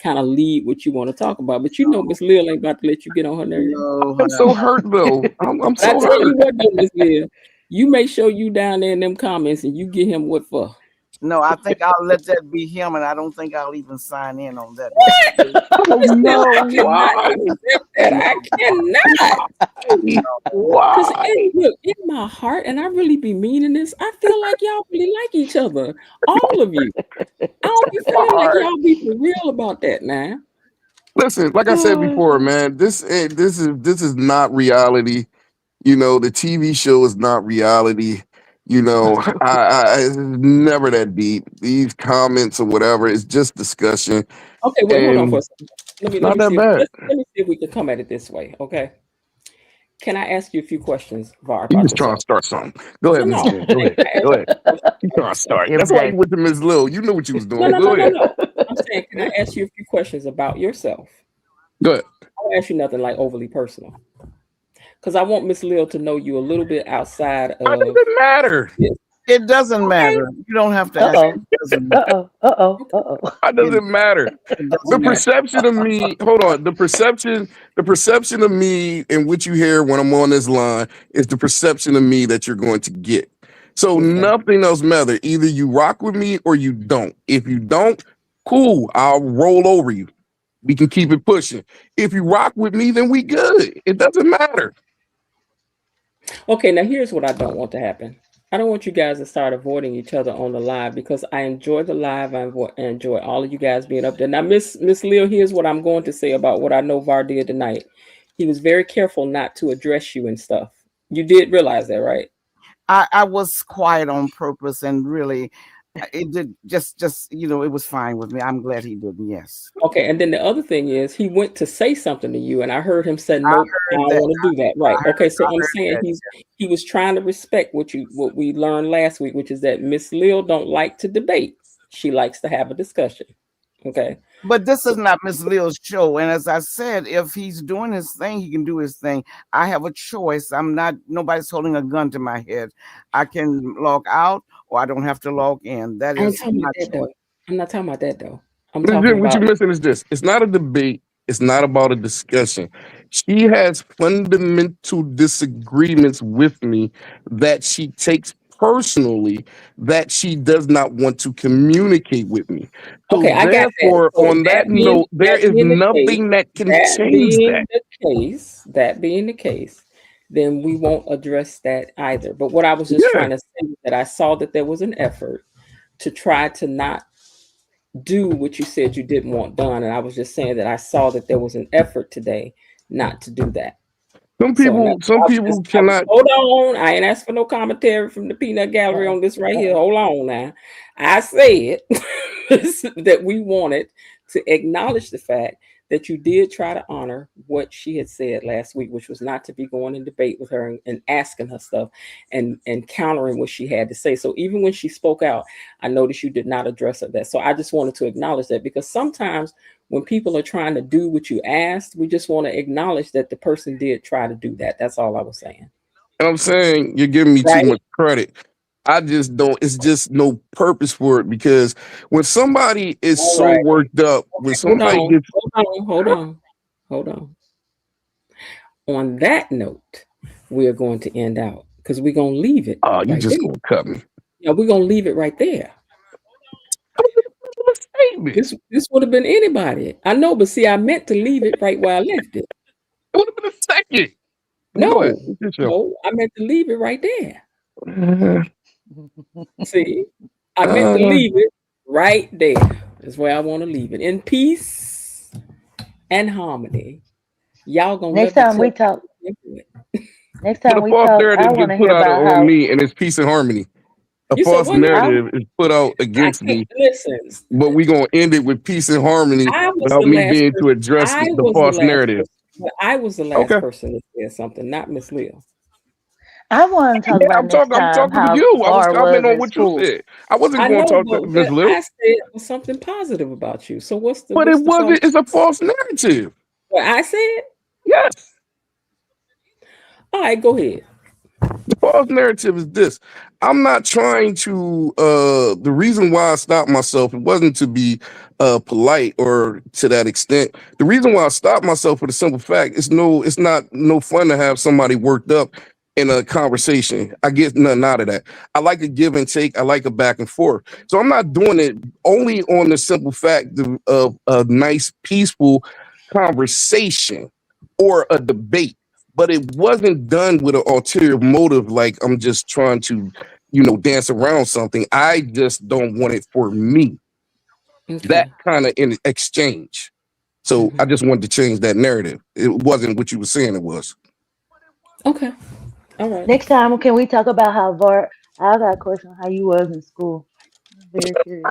kind of lead what you want to talk about. But Miss Lil ain't about to let you get on her nerves. No, I'm so hurt though. I'm so hurt. I tell you what, though, Miss Lil, you make sure you down there in them comments and you get him what for. No, I think I'll let that be him, and I don't think I'll even sign in on that. Oh, no, why? I cannot. Why? Look, in my heart, and I really be meaning this, I feel like y'all really like each other. All of you. I don't be feeling like y'all be for real about that now. Listen, like I said before, man, this is not reality. The TV show is not reality. I it's never that deep. These comments or whatever, it's just discussion. Okay, wait, hold on for a second. Let me see if we can come at it this way, okay? Can I ask you a few questions, Var? You just trying to start something. Go ahead, Ms. Jen. Go ahead. You trying to start. That's why you went to Ms. Lil. You knew what you was doing. No. I'm saying, can I ask you a few questions about yourself? Go ahead. I won't ask you nothing like overly personal. Because I want Miss Lil to know you a little bit outside of. It doesn't matter. It doesn't matter. You don't have to ask. It doesn't matter. The perception of me, hold on. The perception of me and what you hear when I'm on this line is the perception of me that you're going to get. So nothing else matters. Either you rock with me or you don't. If you don't, cool. I'll roll over you. We can keep it pushing. If you rock with me, then we good. It doesn't matter. Okay, now here's what I don't want to happen. I don't want you guys to start avoiding each other on the live because I enjoy the live. I enjoy all of you guys being up there. Now, Miss Leo, here's what I'm going to say about what I know Var did tonight. He was very careful not to address you and stuff. You did realize that, right? I was quiet on purpose, and really, it did just it was fine with me. I'm glad he didn't. Yes. Okay, and then the other thing is he went to say something to you, and I heard him say, "Nope, I don't want to do that." Right? Okay, so I'm saying he was trying to respect what we learned last week, which is that Miss Lil don't like to debate; she likes to have a discussion. Okay. But this is not Miss Leo's show. And as I said, if he's doing his thing, he can do his thing. I have a choice. Nobody's holding a gun to my head. I can log out or I don't have to log in. That is my choice. I'm not talking about that though. What you're missing is this. It's not a debate. It's not about a discussion. She has fundamental disagreements with me that she takes personally, that she does not want to communicate with me. So okay, I got therefore, that. So on that note, there is nothing that can change that. That being the case, then we won't address that either. But what I was just trying to say is that I saw that there was an effort to try to not do what you said you didn't want done. And I was just saying that I saw that there was an effort today not to do that. Some people cannot. Hold on. I ain't asked for no commentary from the Peanut Gallery on this right here. Hold on now. I said that we wanted to acknowledge the fact that you did try to honor what she had said last week, which was not to be going in debate with her and asking her stuff and countering what she had to say. So even when she spoke out, I noticed you did not address her that. So I just wanted to acknowledge that, because sometimes when people are trying to do what you asked, we just want to acknowledge that the person did try to do that. That's all I was saying. I'm saying you're giving me too much credit. I just don't. It's just no purpose for it, because when somebody is worked up, when somebody gets hold on. On that note, we're going to end out because we're going to leave it. Oh, you just gonna cut me? Yeah, we're going to leave it right there. This would have been anybody. I know, but see, I meant to leave it right where I left it. It would have been a second. No, I meant to leave it right there. See, I meant to leave it right there. That's where I want to leave it, in peace and harmony. Y'all gonna next time we talk. Next time we talk, I want to hear about how me, and it's peace and harmony. A false narrative is put out against me. Listen, but we gonna end it with peace and harmony without me being to address the false narrative. I was the last person to say something, not Miss Leo. I want to talk about I'm talking to you. I was commenting on what you said. I wasn't going to talk to Miss Lil. I said something positive about you. So what's the? But it wasn't. It's a false narrative. What I said? Yes. All right, go ahead. The false narrative is this. I'm not trying to. The reason why I stopped myself, it wasn't to be polite or to that extent. The reason why I stopped myself for the simple fact, it's not no fun to have somebody worked up in a conversation. I get nothing out of that. I like a give and take. I like a back and forth. So I'm not doing it only on the simple fact of a nice, peaceful conversation or a debate. But it wasn't done with an ulterior motive, like I'm just trying to, dance around something. I just don't want it for me. Okay. That kind of in exchange. So I just wanted to change that narrative. It wasn't what you were saying it was. Okay. All right. Next time, can we talk about how I got a question how you was in school. I'm very curious.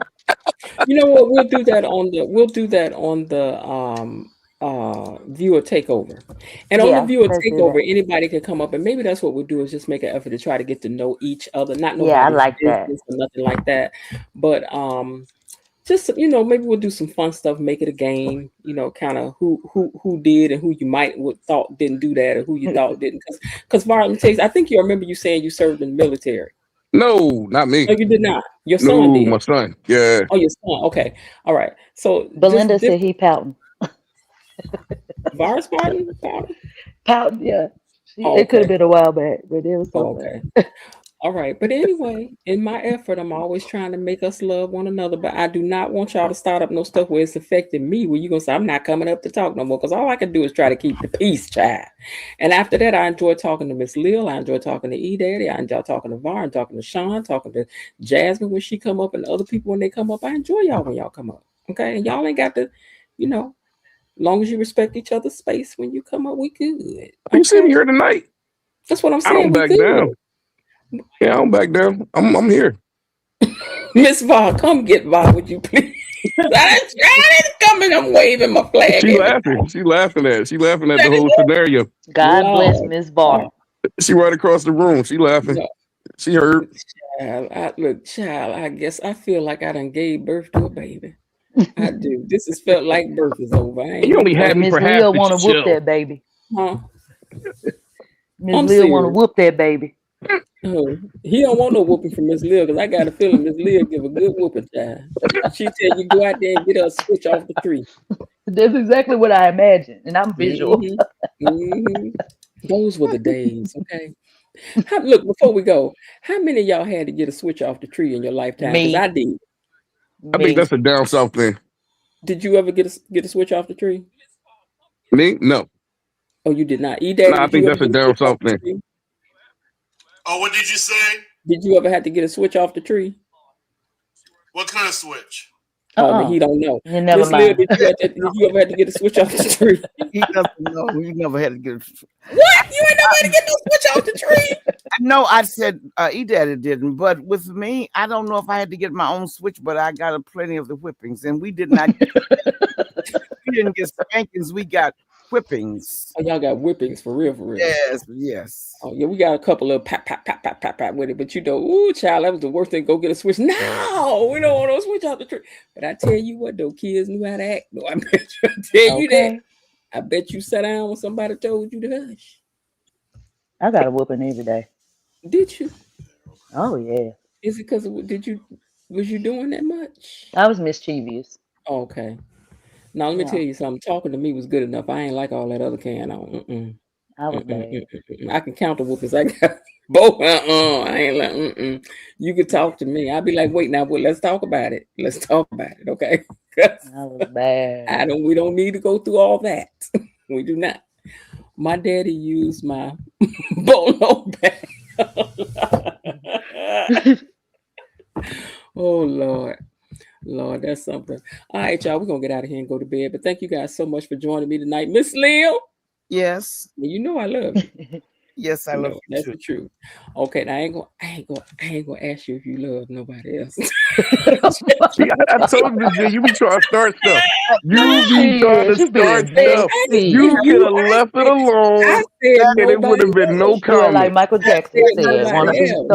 You know what? We'll do that on the viewer takeover. And on the viewer takeover, anybody can come up, and maybe that's what we'll do, is just make an effort to try to get to know each other. Not nobody. I like that. Or nothing like that. But just maybe we'll do some fun stuff, make it a game, kind of who did and who you would thought didn't do that, or who you thought didn't. Because Marlon takes, I think you remember you saying you served in the military. No, not me. No, you did not. Your son did. My son. Yeah. Oh, your son. Okay. All right. So Belinda said he pouting. Virus pouting? Pouting, yeah. It could have been a while back, but it was so bad. All right, but anyway, in my effort, I'm always trying to make us love one another. But I do not want y'all to start up no stuff where it's affecting me. Where you gonna say I'm not coming up to talk no more? Because all I can do is try to keep the peace, child. And after that, I enjoy talking to Miss Lil. I enjoy talking to E Daddy. I enjoy talking to Var and talking to Sean, talking to Jasmine when she come up, and other people when they come up. I enjoy y'all when y'all come up. Okay, and y'all ain't got to, you know, long as you respect each other's space when you come up, we good. You see me here tonight. That's what I'm I saying. don't back down. Yeah, I don't back down. I'm here. Miss Val, come get Val, would you please? I coming. I'm waving my flag. She laughing. She laughing at the whole scenario. God bless Miss Bar. She right across the room. She laughing. No. She heard. Child, I guess I feel like I done gave birth to a baby. I do. This has felt like birth is over. You only had me for half Lil the want to show. whoop that baby. Huh? Miss Lil want to whoop that baby. Oh, he don't want no whooping from Miss Lil because I got a feeling Miss Lil give a good whooping, child. She tell you go out there and get her a switch off the tree. That's exactly what I imagined, and I'm visual. Those were the days, okay? Look, before we go, how many of y'all had to get a switch off the tree in your lifetime? Because I did. I think that's a down south thing. Did you ever get a switch off the tree? Me? No. Oh, you did not. E-Daddy, I think that's a down south thing. Oh, what did you say? Did you ever have to get a switch off the tree? What kind of switch? Oh, he don't know. Never mind. Did you ever have to get a switch off the tree? He doesn't know. You never had to get. What? You ain't never had to get no switch off the tree? No, I said E-Daddy didn't. But with me, I don't know if I had to get my own switch, but I got plenty of the whippings, and we did not. We didn't get spankings. We got whippings. Oh, y'all got whippings for real, for real. Yes. Oh yeah, we got a couple of pat with it, but you know, ooh, child, that was the worst thing. Go get a switch. No, we don't want no switch off the tree. But I tell you what, though, kids knew how to act. No, I bet you. I tell you that. I bet you sat down when somebody told you to hush. I got a whooping every day. Did you? Oh yeah. Is it because was you doing that much? I was mischievous. Okay. Now let me tell you something. Talking to me was good enough. I ain't like all that other can on. I was bad. I can count the whoopings I got. Both. I ain't like. You could talk to me. I'd be like, wait now, but let's talk about it. Let's talk about it, okay? I was bad. We don't need to go through all that. We do not. My daddy used my bolo bag. Oh Lord, that's something. All right, y'all, we're gonna get out of here and go to bed. But thank you guys so much for joining me tonight. Miss Lil. Yes. You know I love you. Yes, I love you. That's the truth. Okay, now I ain't gonna ask you if you love nobody else. See, I told you, Jay, you be trying to start stuff. You be trying to start stuff. You could have left it alone, and it would have been no comment. Like Michael Jackson said,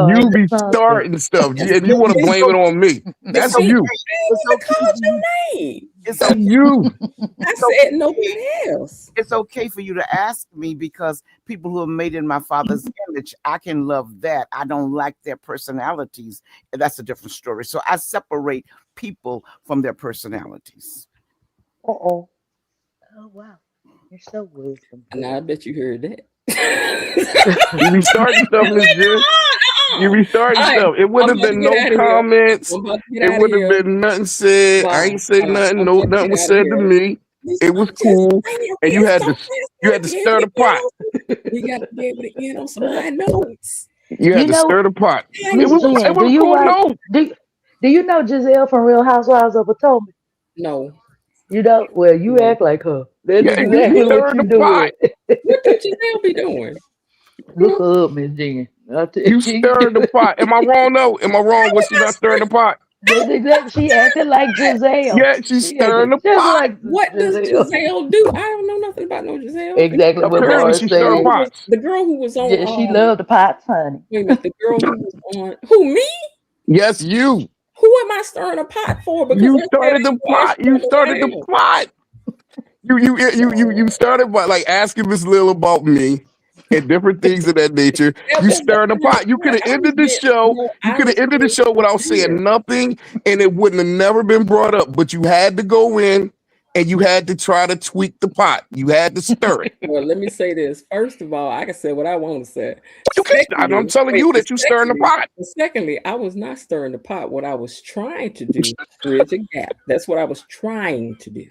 you be starting stuff, and you want to blame it on me. That's you. It's okay. You. I said nobody else. It's okay for you to ask me because people who are made in my father's image, I can love that. I don't like their personalities. That's a different story. So I separate people from their personalities. Oh wow. You're so wisdom. Now I bet you heard that. You be starting stuff, Miss Jen. You be starting stuff. It would have been no comments. It would have been nothing said. I ain't say nothing. Nothing was said to me. It was cool, and you had to stir the pot. We got to be able to end on some high notes. You had to stir the pot. It was a cool note. Do you know Giselle from Real Housewives of Potomac? No. You know? Well, you act like her. That's exactly what you doing. What did Giselle be doing? Look her up, Miss Jen. You stirred the pot. Am I wrong though? Am I wrong? Was she not stirring the pot? That's exactly. She acted like Giselle. Yeah, she's stirring the pot. Like what does Giselle do? I don't know nothing about no Giselle. Exactly what Laura said. The girl who was on. Yeah, she loved the pots, honey. Wait a minute, the girl who was on. Who, me? Yes, you. Who am I stirring a pot for? Because you started the pot. You started the pot. You started by like asking Miss Lil about me and different things of that nature. You stirring the pot. You could have ended the show. You could have ended the show without saying nothing, and it wouldn't have never been brought up. But you had to go in and you had to try to tweak the pot. You had to stir it. Well, let me say this. First of all, I can say what I want to say. You can't. I'm telling you that you stirring the pot. Secondly, I was not stirring the pot. What I was trying to do, bridge a gap. That's what I was trying to do.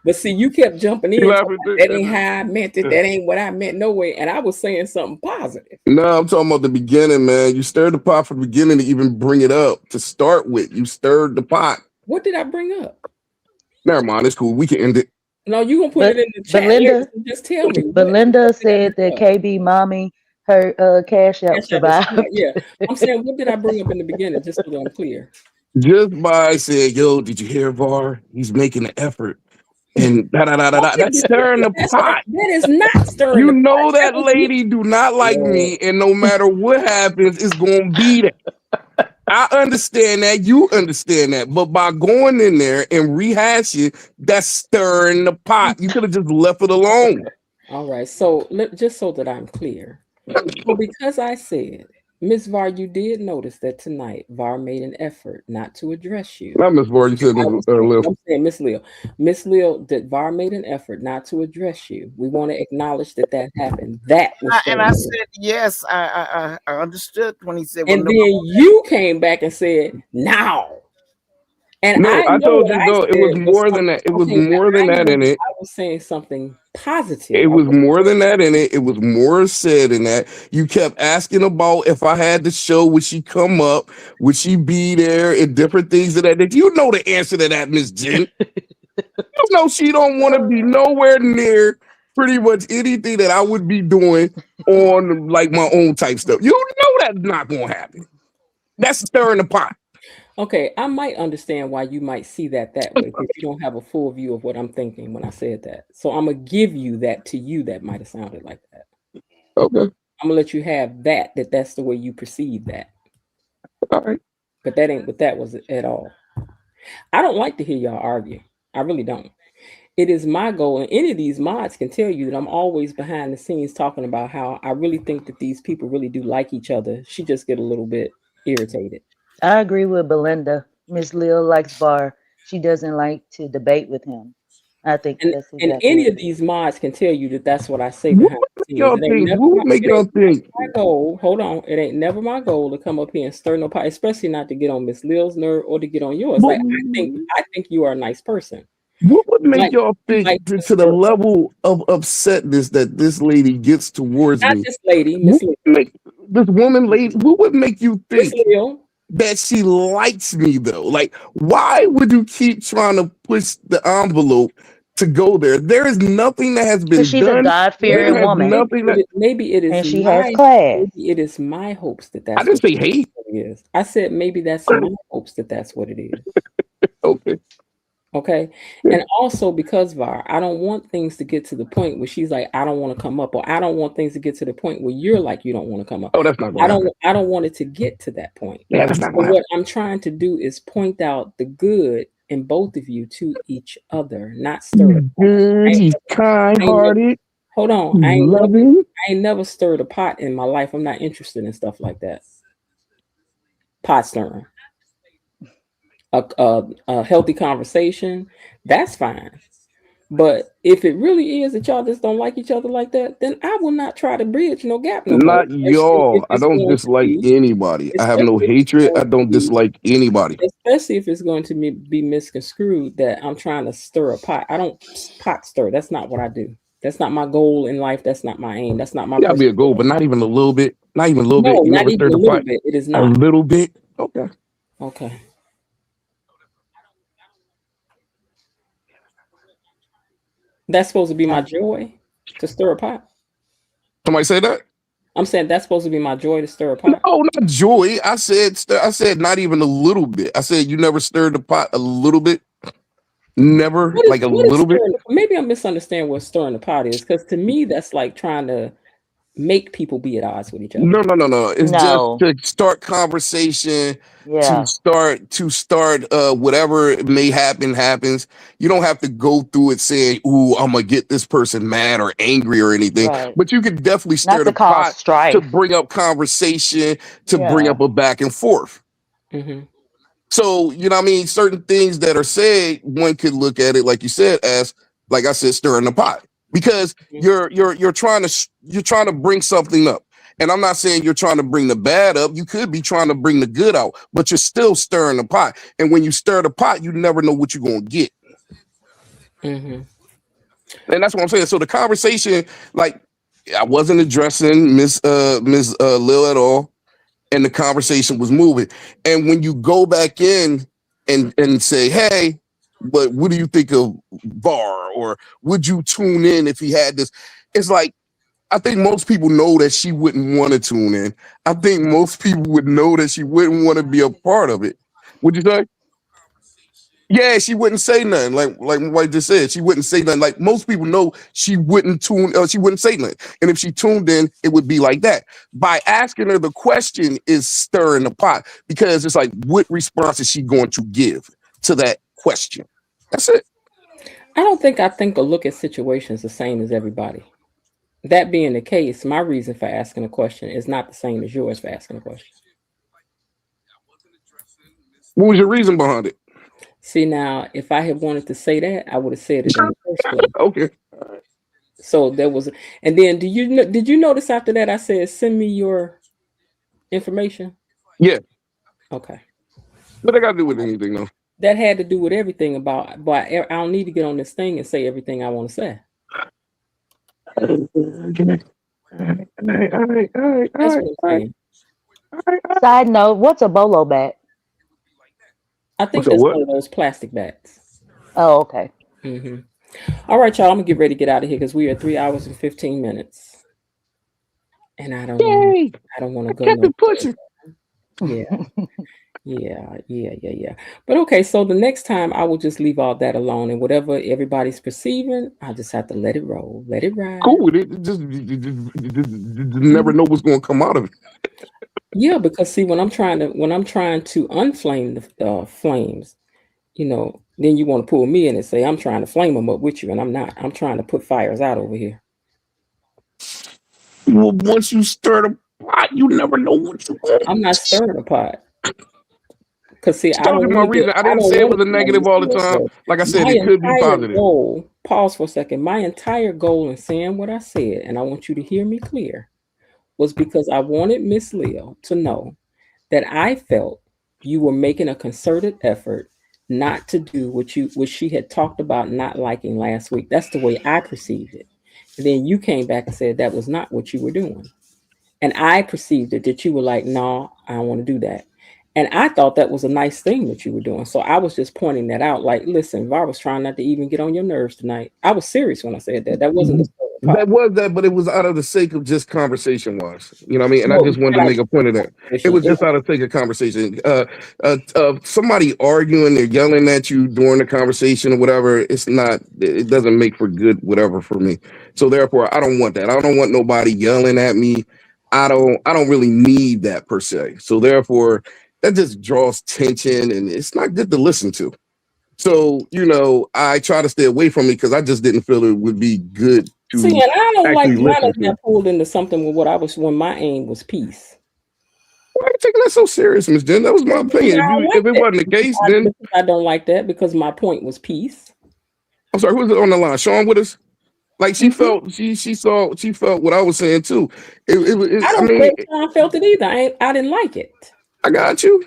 But see, you kept jumping in. That ain't how I meant it. That ain't what I meant. No way. And I was saying something positive. No, I'm talking about the beginning, man. You stirred the pot from the beginning to even bring it up to start with. You stirred the pot. What did I bring up? Never mind. It's cool. We can end it. No, you gonna put it in the chat. Belinda, just tell me. Belinda said that KB mommy, her cash out survived. Yeah, I'm saying, what did I bring up in the beginning? Just so that I'm clear. Just by saying, "Yo, did you hear VAR? He's making an effort." And that's stirring the pot. That is not stirring. You know that lady do not like me, and no matter what happens, it's gonna be that. I understand that, you understand that, but by going in there and rehashing, that's stirring the pot. You could have just left it alone. All right, so just so that I'm clear, so because I said, Miss VAR, you did notice that tonight VAR made an effort not to address you. Not Miss VAR, you said Miss Lil. I'm saying Miss Lil. Miss Lil, that VAR made an effort not to address you. We want to acknowledge that happened. That was and I said yes. I understood when he said. And then you came back and said now. And no, I told you though, it was more than that. It was more than that in it. I was saying something positive. It was more than that in it. It was more said in that. You kept asking about if I had the show, would she come up? Would she be there? And different things of that. Did you know the answer to that, Miss Jen? You know she don't want to be nowhere near pretty much anything that I would be doing on like my own type stuff. You know that's not gonna happen. That's stirring the pot. Okay, I might understand why you might see that way, because you don't have a full view of what I'm thinking when I said that. So I'm gonna give you that to you that might have sounded like that. Okay. I'm gonna let you have that's the way you perceive that. All right. But that ain't what that was at all. I don't like to hear y'all argue. I really don't. It is my goal, and any of these mods can tell you that I'm always behind the scenes talking about how I really think that these people really do like each other. She just get a little bit irritated. I agree with Belinda. Miss Lil likes VAR. She doesn't like to debate with him. I think that's exactly. And any of these mods can tell you that that's what I say behind the scenes. What would make y'all think? My goal, hold on, it ain't never my goal to come up here and stir no pot, especially not to get on Miss Lil's nerve or to get on yours. Like I think you are a nice person. What would make y'all think to the level of upsetness that this lady gets towards me? Not this lady, Miss Lil. This woman lady, what would make you think that she likes me though? Like, why would you keep trying to push the envelope to go there? There is nothing that has been done. She's a God-fearing woman. Maybe it is, and she has class. Maybe it is my hopes that that's. I didn't say hate. It is. I said maybe that's my hopes that that's what it is. Okay. Okay. And also because VAR, I don't want things to get to the point where she's like, I don't want to come up, or I don't want things to get to the point where you're like, you don't want to come up. Oh, that's not going I don't want it to get to that point. Yeah, that's not what I'm trying to do is point out the good in both of you to each other, not stir. He's kind-hearted. Hold on. I ain't never stirred a pot in my life. I'm not interested in stuff like that. Pot stirring. A healthy conversation, that's fine. But if it really is that y'all just don't like each other like that, then I will not try to bridge no gap. Not y'all. I don't dislike anybody. I have no hatred. I don't dislike anybody. Especially if it's going to be misconstrued that I'm trying to stir a pot. I don't pot stir. That's not what I do. That's not my goal in life. That's not my aim. That's not my. That'd be a goal, but not even a little bit. Not even a little bit. You not never even stirred a the little pot. bit. It is not A little bit. Okay. Okay. That's supposed to be my joy to stir a pot. Somebody say that? I'm saying that's supposed to be my joy to stir a pot. No, not joy. I said not even a little bit. I said you never stirred the pot a little bit. Never, like a little bit. Maybe I'm misunderstanding what stirring the pot is, because to me that's like trying to make people be at odds with each other. No. It's just to start conversation, to start whatever may happens. You don't have to go through it saying, "Ooh, I'm gonna get this person mad or angry or anything." Right. But you could definitely stir the pot to bring up conversation, to bring up a back and forth. Mm-hmm. So, you know what I mean? Certain things that are said, one could look at it, like you said, as, like I said, stirring the pot. Because you're trying to bring something up. And I'm not saying you're trying to bring the bad up. You could be trying to bring the good out, but you're still stirring the pot. And when you stir the pot, you never know what you're gonna get. Mm-hmm. And that's what I'm saying. So the conversation, like, I wasn't addressing Miss Lil at all, and the conversation was moving. And when you go back in and say, hey, but what do you think of VAR? Or would you tune in if he had this? It's like, I think most people know that she wouldn't want to tune in. I think most people would know that she wouldn't want to be a part of it. Would you say? Yeah, she wouldn't say nothing. Like my wife just said, she wouldn't say nothing. Like most people know she wouldn't she wouldn't say nothing. And if she tuned in, it would be like that. By asking her the question is stirring the pot because it's like, what response is she going to give to that question? That's it. I don't think I think or look at situations the same as everybody. That being the case, my reason for asking a question is not the same as yours for asking a question. What was your reason behind it? See, now, if I had wanted to say that, I would have said it in the first place. Okay. So there was, and then did you notice after that I said, send me your information? Yeah. Okay. What I got to do with anything though? That had to do with everything about, but I don't need to get on this thing and say everything I want to say. Side note, what's a bolo bat? I think that's one of those plastic bats. Oh, okay. Mm-hmm. All right, y'all. I'm gonna get ready to get out of here because we are 3 hours and 15 minutes, and I don't want to go. Kept it pushing. Yeah. But okay, so the next time I will just leave all that alone, and whatever everybody's perceiving, I just have to let it roll, let it ride. Cool with it. Just never know what's going to come out of it. Yeah, because see, when I'm trying to unflame the flames, you know, then you want to pull me in and say I'm trying to flame them up with you, and I'm not. I'm trying to put fires out over here. Well, once you stir the pot, you never know what you want. I'm not stirring the pot. Because see, I didn't say it was a negative all the time. Like I said, it could be positive. Pause for a second. My entire goal in saying what I said, and I want you to hear me clear, was because I wanted Miss Leo to know that I felt you were making a concerted effort not to do what she had talked about not liking last week. That's the way I perceived it. And then you came back and said that was not what you were doing. And I perceived it that you were like, no, I don't want to do that. And I thought that was a nice thing that you were doing. So I was just pointing that out. Like, listen, Var was trying not to even get on your nerves tonight. I was serious when I said that. That wasn't that was that, but it was out of the sake of just conversation wise. You know what I mean? And I just wanted to make a point of that. It was just out of sake of conversation. Somebody arguing, they're yelling at you during the conversation or whatever. It doesn't make for good whatever for me. So therefore, I don't want that. I don't want nobody yelling at me. I don't really need that per se. So therefore, that just draws tension and it's not good to listen to. So, you know, I try to stay away from it because I just didn't feel it would be good to see, and I don't like listen that pulled into something with what I was when my aim was peace. Why are you taking that so serious, Miss Jen? That was my opinion. If it wasn't the case, then I don't like that because my point was peace. I'm sorry, who's on the line? Sean with us? Like she felt she felt what I was saying too. I don't think Sean felt it either. I didn't like it. I got you.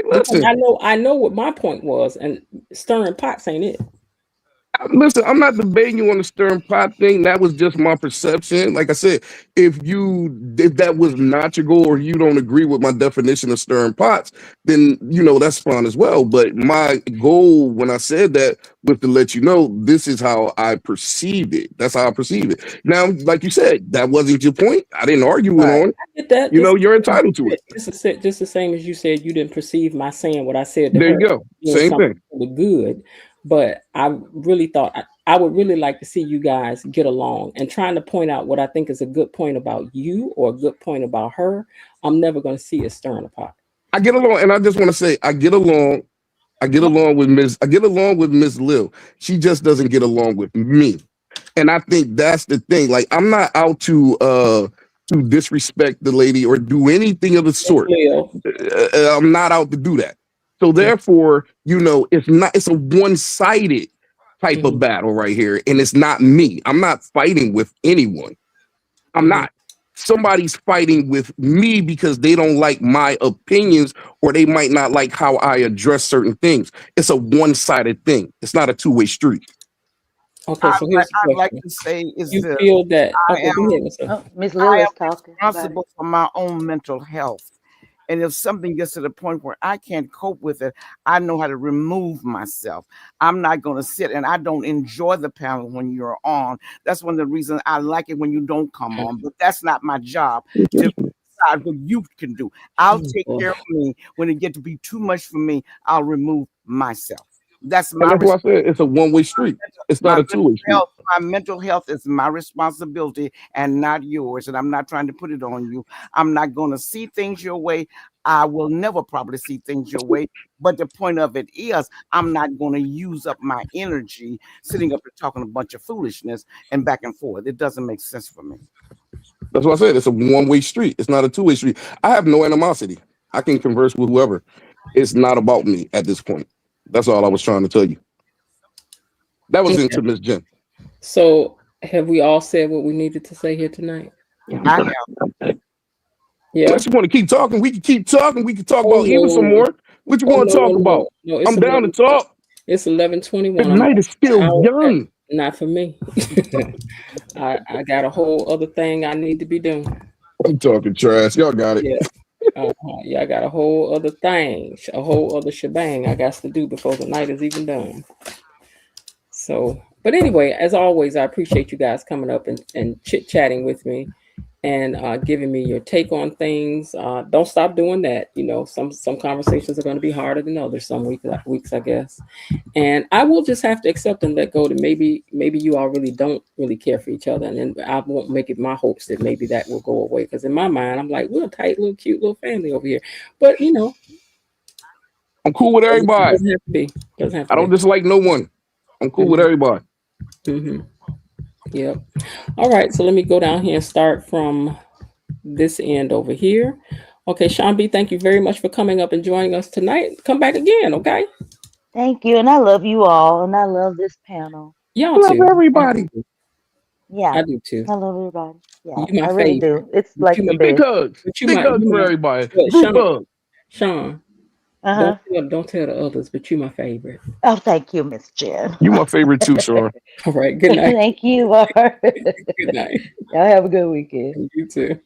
Listen, I know what my point was, and stirring pots ain't it. Listen, I'm not debating you on the stirring pot thing. That was just my perception. Like I said, if that was not your goal or you don't agree with my definition of stirring pots, then you know that's fine as well. But my goal when I said that was to let you know this is how I perceived it. That's how I perceive it. Now, like you said, that wasn't your point. I didn't argue on it. I get that. You know, you're entitled to it. Just the same as you said you didn't perceive my saying what I said. There you go. Same thing. Good. But I really thought I would really like to see you guys get along and trying to point out what I think is a good point about you or a good point about her. I'm never going to see it stirring a pot. I get along, and I just want to say I get along with Miss Lil. She just doesn't get along with me, and I think that's the thing. Like I'm not out to disrespect the lady or do anything of the sort. I'm not out to do that. So therefore, it's a one-sided type of battle right here. And it's not me. I'm not fighting with anyone. I'm not. Somebody's fighting with me because they don't like my opinions or they might not like how I address certain things. It's a one-sided thing. It's not a two-way street. Okay, so here's the I'd like question. to say is You this: feel that I am Miss I Lil am is talking about it. responsible for my own mental health. And if something gets to the point where I can't cope with it, I know how to remove myself. I'm not going to sit, and I don't enjoy the panel when you're on. That's one of the reasons I like it when you don't come on, but that's not my job to decide what you can do. I'll take care of me. When it gets to be too much for me, I'll remove myself. That's And my that's why I said it's a one-way street. It's not a two-way street. my mental health is my responsibility and not yours. And I'm not trying to put it on you. I'm not going to see things your way. I will never probably see things your way. But the point of it is, I'm not going to use up my energy sitting up there talking a bunch of foolishness and back and forth. It doesn't make sense for me. That's what I said. It's a one-way street. It's not a two-way street. I have no animosity. I can converse with whoever. It's not about me at this point. That's all I was trying to tell you. That was into Miss Jen. So have we all said what we needed to say here tonight? I have. Yeah. Unless you want to keep talking, we can keep talking. We can talk about even some more. What you want to talk about? No, I'm down to talk. It's 11:21. The night is still young. Not for me. I got a whole other thing I need to be doing. I'm talking trash. Y'all got it. Yeah. Yeah, I got a whole other thing, a whole other shebang I got to do before the night is even done. So, but anyway, as always, I appreciate you guys coming up and chit-chatting with me and giving me your take on things. Don't stop doing that. You know, some conversations are going to be harder than others some weeks, I guess. And I will just have to accept and let go that maybe you all really don't really care for each other. And then I won't make it my hopes that maybe that will go away. Because in my mind, I'm like, we're a tight little cute little family over here. But, you know. I'm cool with everybody. Doesn't have to be. Doesn't have to I don't dislike no one. I'm cool with everybody. Yep. All right. So let me go down here and start from this end over here. Okay, Sean B, thank you very much for coming up and joining us tonight. Come back again, okay? Thank you, and I love you all, and I love this panel. Y'all love too. everybody. Yeah, I do too. I love everybody. Yeah, You my I really favorite. do. It's like the Big best. hugs. Big hugs for everybody. Group hug. Sean. Don't tell the others, but you my favorite. Oh, thank you, Miss Jen. You my favorite too, Sean. All right. Good night. Thank you, Bar. Good night. Y'all have a good weekend. You too.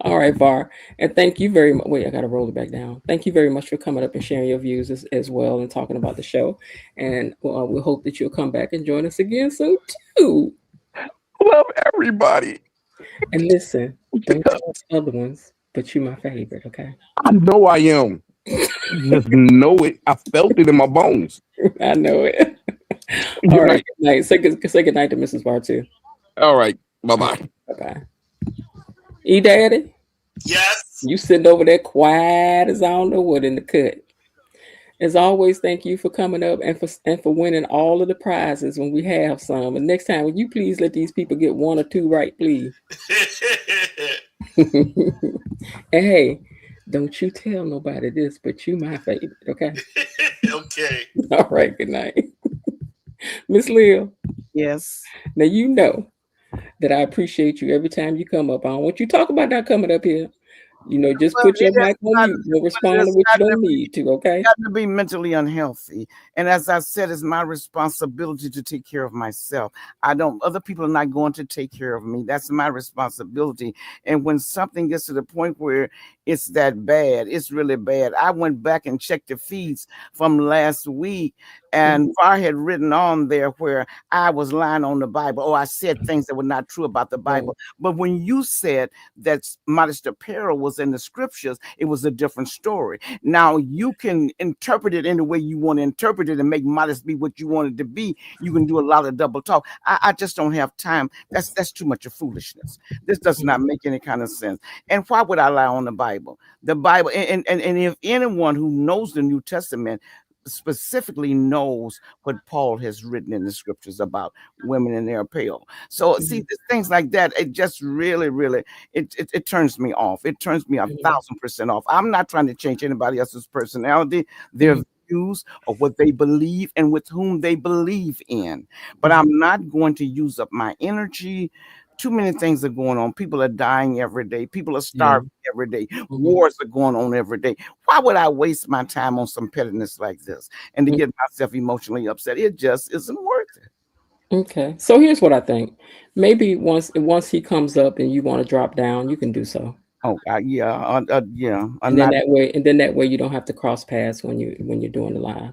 All right, Bar. And thank you very much. Wait, I got to roll it back down. Thank you very much for coming up and sharing your views as well and talking about the show. And we hope that you'll come back and join us again soon, too. Love everybody. And listen, don't tell the other ones, but you my favorite, okay? I know I am. Just know it. I felt it in my bones. I know it. All right. Good night. Say good night to Mrs. Bar, too. All right. Bye-bye. Bye-bye. E-Daddy? Yes? You sitting over there quiet as I don't know what in the cut. As always, thank you for coming up and for winning all of the prizes when we have some. And next time, would you please let these people get one or two right, please? And hey, don't you tell nobody this, but you my favorite, okay? Okay. All right, good night. Miss Lil. Yes. Now you know that I appreciate you every time you come up. I don't want you to talk about not coming up here. You know, just put your mic on mute. You'll respond to what you don't need to, okay? Got to be mentally unhealthy. And as I said, it's my responsibility to take care of myself. Other people are not going to take care of me. That's my responsibility. And when something gets to the point where it's that bad, it's really bad. I went back and checked the feeds from last week, and Var had written on there where I was lying on the Bible. Oh, I said things that were not true about the Bible. But when you said that modest apparel was in the scriptures, it was a different story. Now you can interpret it any way you want to interpret it and make modest be what you want it to be. You can do a lot of double talk. I just don't have time. That's too much of foolishness. This does not make any kind of sense. And why would I lie on the Bible? The Bible, and if anyone who knows the New Testament specifically knows what Paul has written in the scriptures about women in their apparel. So see, things like that, it just really, really, it turns me off. It turns me 1,000% off. I'm not trying to change anybody else's personality, their views, or what they believe and with whom they believe in. But I'm not going to use up my energy. Too many things are going on. People are dying every day. People are starving every day. Wars are going on every day. Why would I waste my time on some pettiness like this and to get myself emotionally upset? It just isn't worth it. Okay. So here's what I think. Maybe once he comes up and you want to drop down, you can do so. Oh yeah, yeah. And then that way you don't have to cross paths when you're doing the live.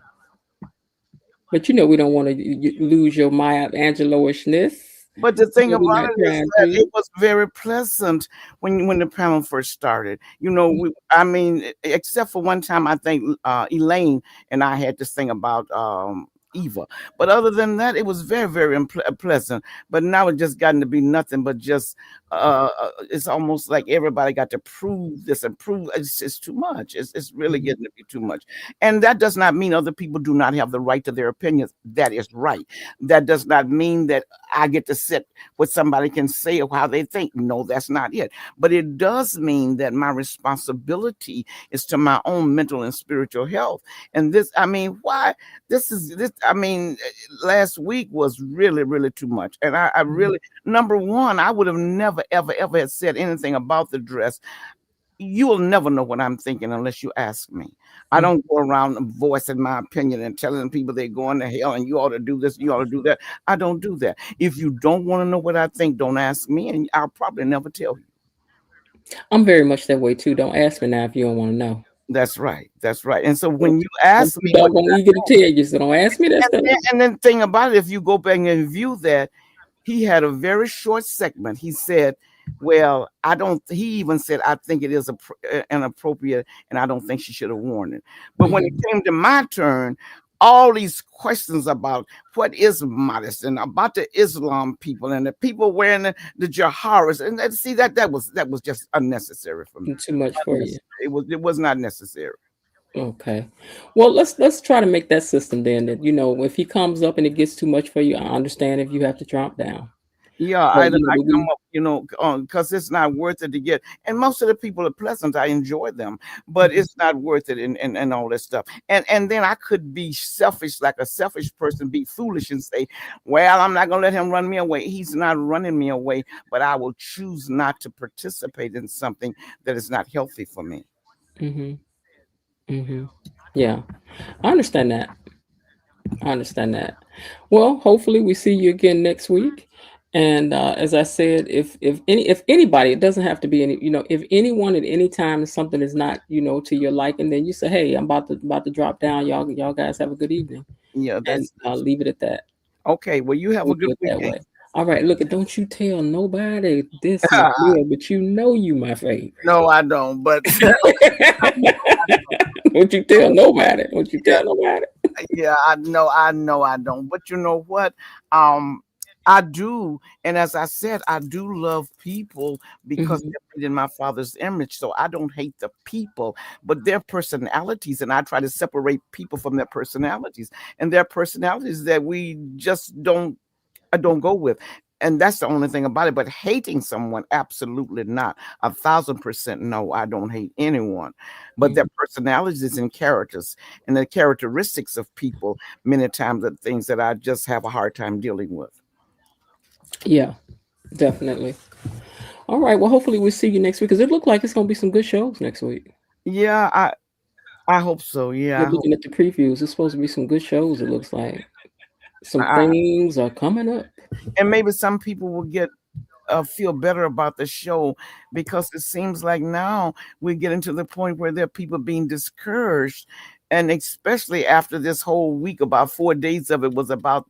But we don't want to lose your Maya Angelou-ishness. But the thing about it is that it was very pleasant when the panel first started. I mean, except for one time, I think Elaine and I had this thing about Eva. But other than that, it was very, very pleasant. But now it's just gotten to be nothing but just it's almost like everybody got to prove this and prove it's too much. It's really getting to be too much. And that does not mean other people do not have the right to their opinions. That is right. That does not mean that I get to sit with somebody can say how they think. No, that's not it. But it does mean that my responsibility is to my own mental and spiritual health. And this, I mean, why this, I mean, last week was really, really too much. And I really, number one, I would have never, ever, ever had said anything about the dress. You will never know what I'm thinking unless you ask me. I don't go around voicing my opinion and telling people they're going to hell and you ought to do this, you ought to do that. I don't do that. If you don't want to know what I think, don't ask me, and I'll probably never tell you. I'm very much that way too. Don't ask me now if you don't want to know. That's right. That's right. And so when you ask me, I'm eager to tell you, so don't ask me that stuff. And then thing about it, if you go back and view that, he had a very short segment. He said, well, he even said, I think it is inappropriate and I don't think she should have worn it. But when it came to my turn, all these questions about what is modest and about the Islam people and the people wearing the jaharas, and that was just unnecessary for me. Too much for you. It was not necessary. Okay. Well, let's try to make that system then that if he comes up and it gets too much for you, I understand if you have to drop down. Yeah, I come up, because it's not worth it to get. And most of the people are pleasant. I enjoy them, but it's not worth it and all this stuff. And then I could be selfish, like a selfish person, be foolish and say, well, I'm not going to let him run me away. He's not running me away, but I will choose not to participate in something that is not healthy for me. Yeah, I understand that. Well, hopefully we see you again next week. And as I said, if anybody, it doesn't have to be any, if anyone at any time something is not, to your liking, then you say, hey, I'm about to drop down. Y'all guys have a good evening. Yeah, and I'll leave it at that. Okay, well, you have a good weekend. That way. All right, look, don't you tell nobody this is good, but you my favorite. No, I don't. But don't you tell nobody? Don't you tell nobody? Yeah, I know I don't. But you know what? I do, and as I said, I do love people because they're made in my Father's image. So I don't hate the people, but their personalities, and I try to separate people from their personalities, and their personalities that we just don't go with. And that's the only thing about it. But hating someone, absolutely not. 1,000% no, I don't hate anyone. But their personalities and characters and the characteristics of people, many times are things that I just have a hard time dealing with. Yeah, definitely. All right. Well, hopefully we'll see you next week because it looks like it's going to be some good shows next week. Yeah, I hope so. Yeah. Looking at the previews, it's supposed to be some good shows. It looks like some things are coming up. And maybe some people will get feel better about the show because it seems like now we're getting to the point where there are people being discouraged. And especially after this whole week, about 4 days of it was about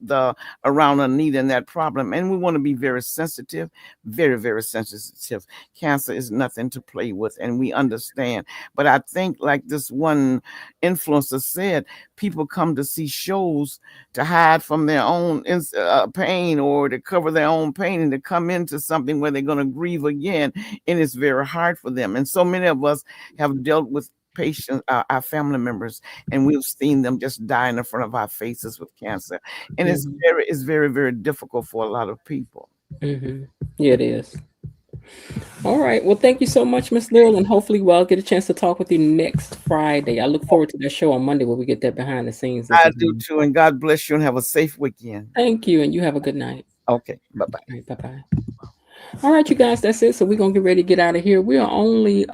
around Anita and that problem. And we want to be very sensitive, very, very sensitive. Cancer is nothing to play with, and we understand. But I think, like this one influencer said, people come to see shows to hide from their own pain or to cover their own pain and to come into something where they're going to grieve again. And it's very hard for them. And so many of us have dealt with patients, our family members, and we've seen them just dying in front of our faces with cancer, and it's very, very difficult for a lot of people. Yeah, it is. All right. Well, thank you so much, Miss Lil, and hopefully we'll get a chance to talk with you next Friday. I look forward to that show on Monday where we get that behind the scenes. I do too, and God bless you and have a safe weekend. Thank you, and you have a good night. Okay, bye-bye. All right, bye-bye. All right, you guys, that's it. So we're gonna get ready to get out of here. We are only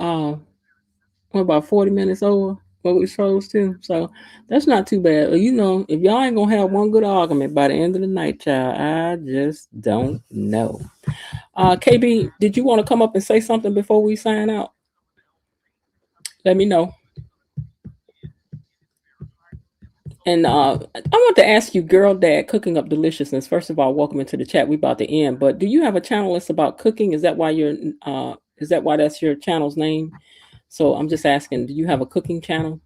about 40 minutes over what we're supposed to. So that's not too bad. You know, if y'all ain't gonna have one good argument by the end of the night, child, I just don't know. KB, did you want to come up and say something before we sign out? Let me know. And I want to ask you, Girl Dad Cooking Up Deliciousness. First of all, welcome into the chat. We about to end, but do you have a channel that's about cooking? Is that why that's your channel's name? So I'm just asking, do you have a cooking channel?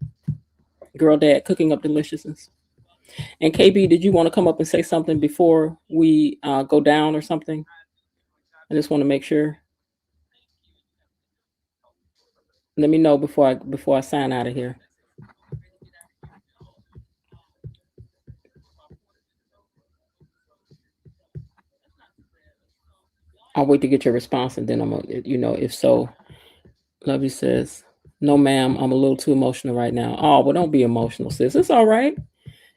Girl Dad Cooking Up Deliciousness. And KB, did you want to come up and say something before we go down or something? I just want to make sure. Let me know before I sign out of here. I'll wait to get your response, and then I'm gonna, if so. Lovey says, "No, ma'am, I'm a little too emotional right now." Oh, well, don't be emotional, sis. It's all right.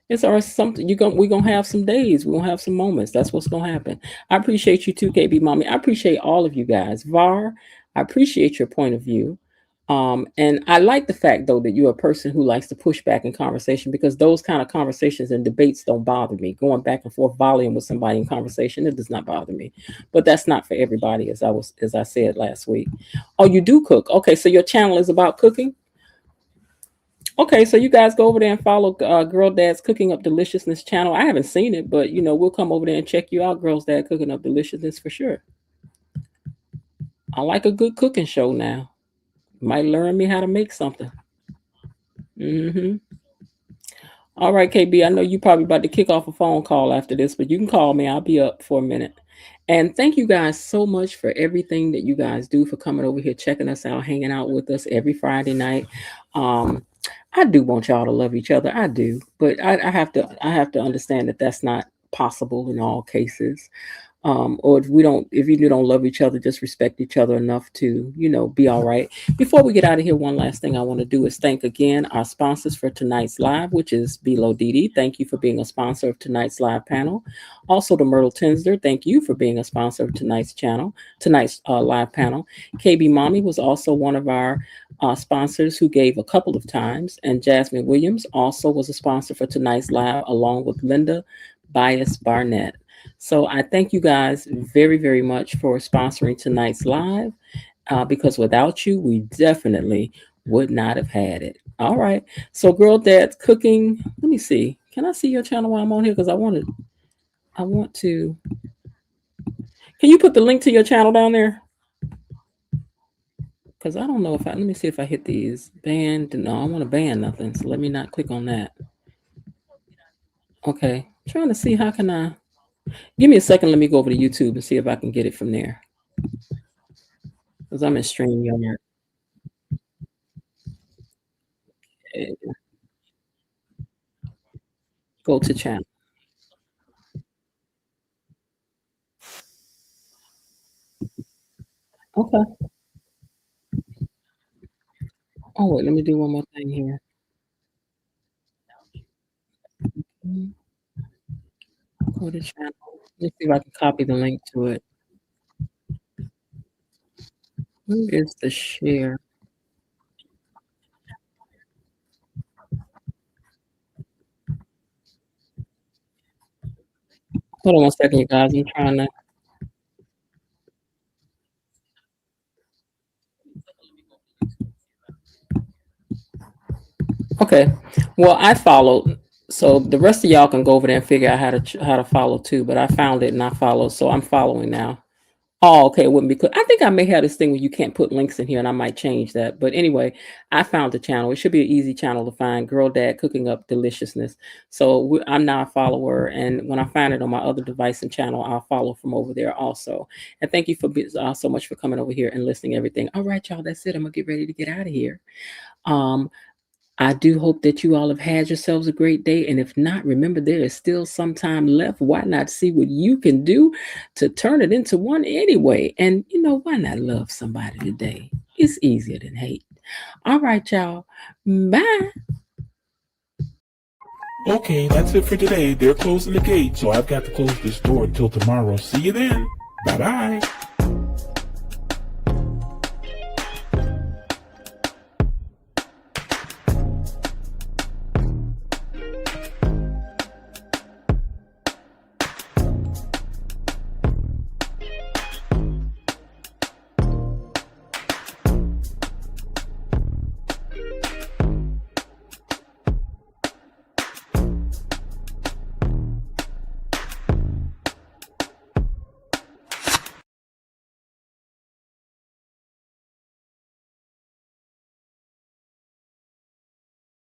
It's all right. Something we're gonna have some days. We're gonna have some moments. That's what's gonna happen. I appreciate you too, KB Mommy. I appreciate all of you guys. VAR, I appreciate your point of view. And I like the fact though that you're a person who likes to push back in conversation, because those kind of conversations and debates don't bother me. Going back and forth volleying with somebody in conversation, it does not bother me. But that's not for everybody, as I said last week. Oh, you do cook. Okay, so your channel is about cooking? Okay, so you guys go over there and follow Girl Dad's Cooking Up Deliciousness channel. I haven't seen it, but we'll come over there and check you out, Girls Dad Cooking Up Deliciousness, for sure. I like a good cooking show now. Might learn me how to make something. All right, KB, I know you probably about to kick off a phone call after this, but you can call me. I'll be up for a minute. And thank you guys so much for everything that you guys do, for coming over here, checking us out, hanging out with us every Friday night. I do want y'all to love each other. I do, but I have to understand that that's not possible in all cases. Or if you don't love each other, just respect each other enough to, be all right. Before we get out of here, one last thing I want to do is thank again our sponsors for tonight's live, which is Below Didi. Thank you for being a sponsor of tonight's live panel. Also to Myrtle Tinsler, thank you for being a sponsor of tonight's live panel. KB Mommy was also one of our sponsors who gave a couple of times, and Jasmine Williams also was a sponsor for tonight's live, along with Linda Bias Barnett. So I thank you guys very, very much for sponsoring tonight's live, because without you, we definitely would not have had it. All right. So Girl Dad's Cooking. Let me see. Can I see your channel while I'm on here? Because I want to. Can you put the link to your channel down there? Because I don't know if let me see if I hit these. Ban. No, I want to ban nothing. So let me not click on that. Okay. I'm trying to see how can I. Give me a second. Let me go over to YouTube and see if I can get it from there. Because I'm in StreamYard. Okay. Go to channel. Okay. Oh, wait. Let me do one more thing here. Go to channel. Let's see if I can copy the link to it. Where is the share? Hold on one second, you guys. I'm trying to. Okay. Well, I followed. So the rest of y'all can go over there and figure out how to follow too. But I found it and I followed. So I'm following now. Oh, okay. It wouldn't be good. I think I may have this thing where you can't put links in here, and I might change that. But anyway, I found the channel. It should be an easy channel to find. Girl Dad Cooking Up Deliciousness. So I'm now a follower, and when I find it on my other device and channel, I'll follow from over there also. And thank you for so much for coming over here and listening to everything. All right, y'all. That's it. I'm gonna get ready to get out of here. I do hope that you all have had yourselves a great day. And if not, remember there is still some time left. Why not see what you can do to turn it into one anyway? And why not love somebody today? It's easier than hate. All right, y'all. Bye. Okay, that's it for today. They're closing the gate, so I've got to close this door until tomorrow. See you then. Bye-bye.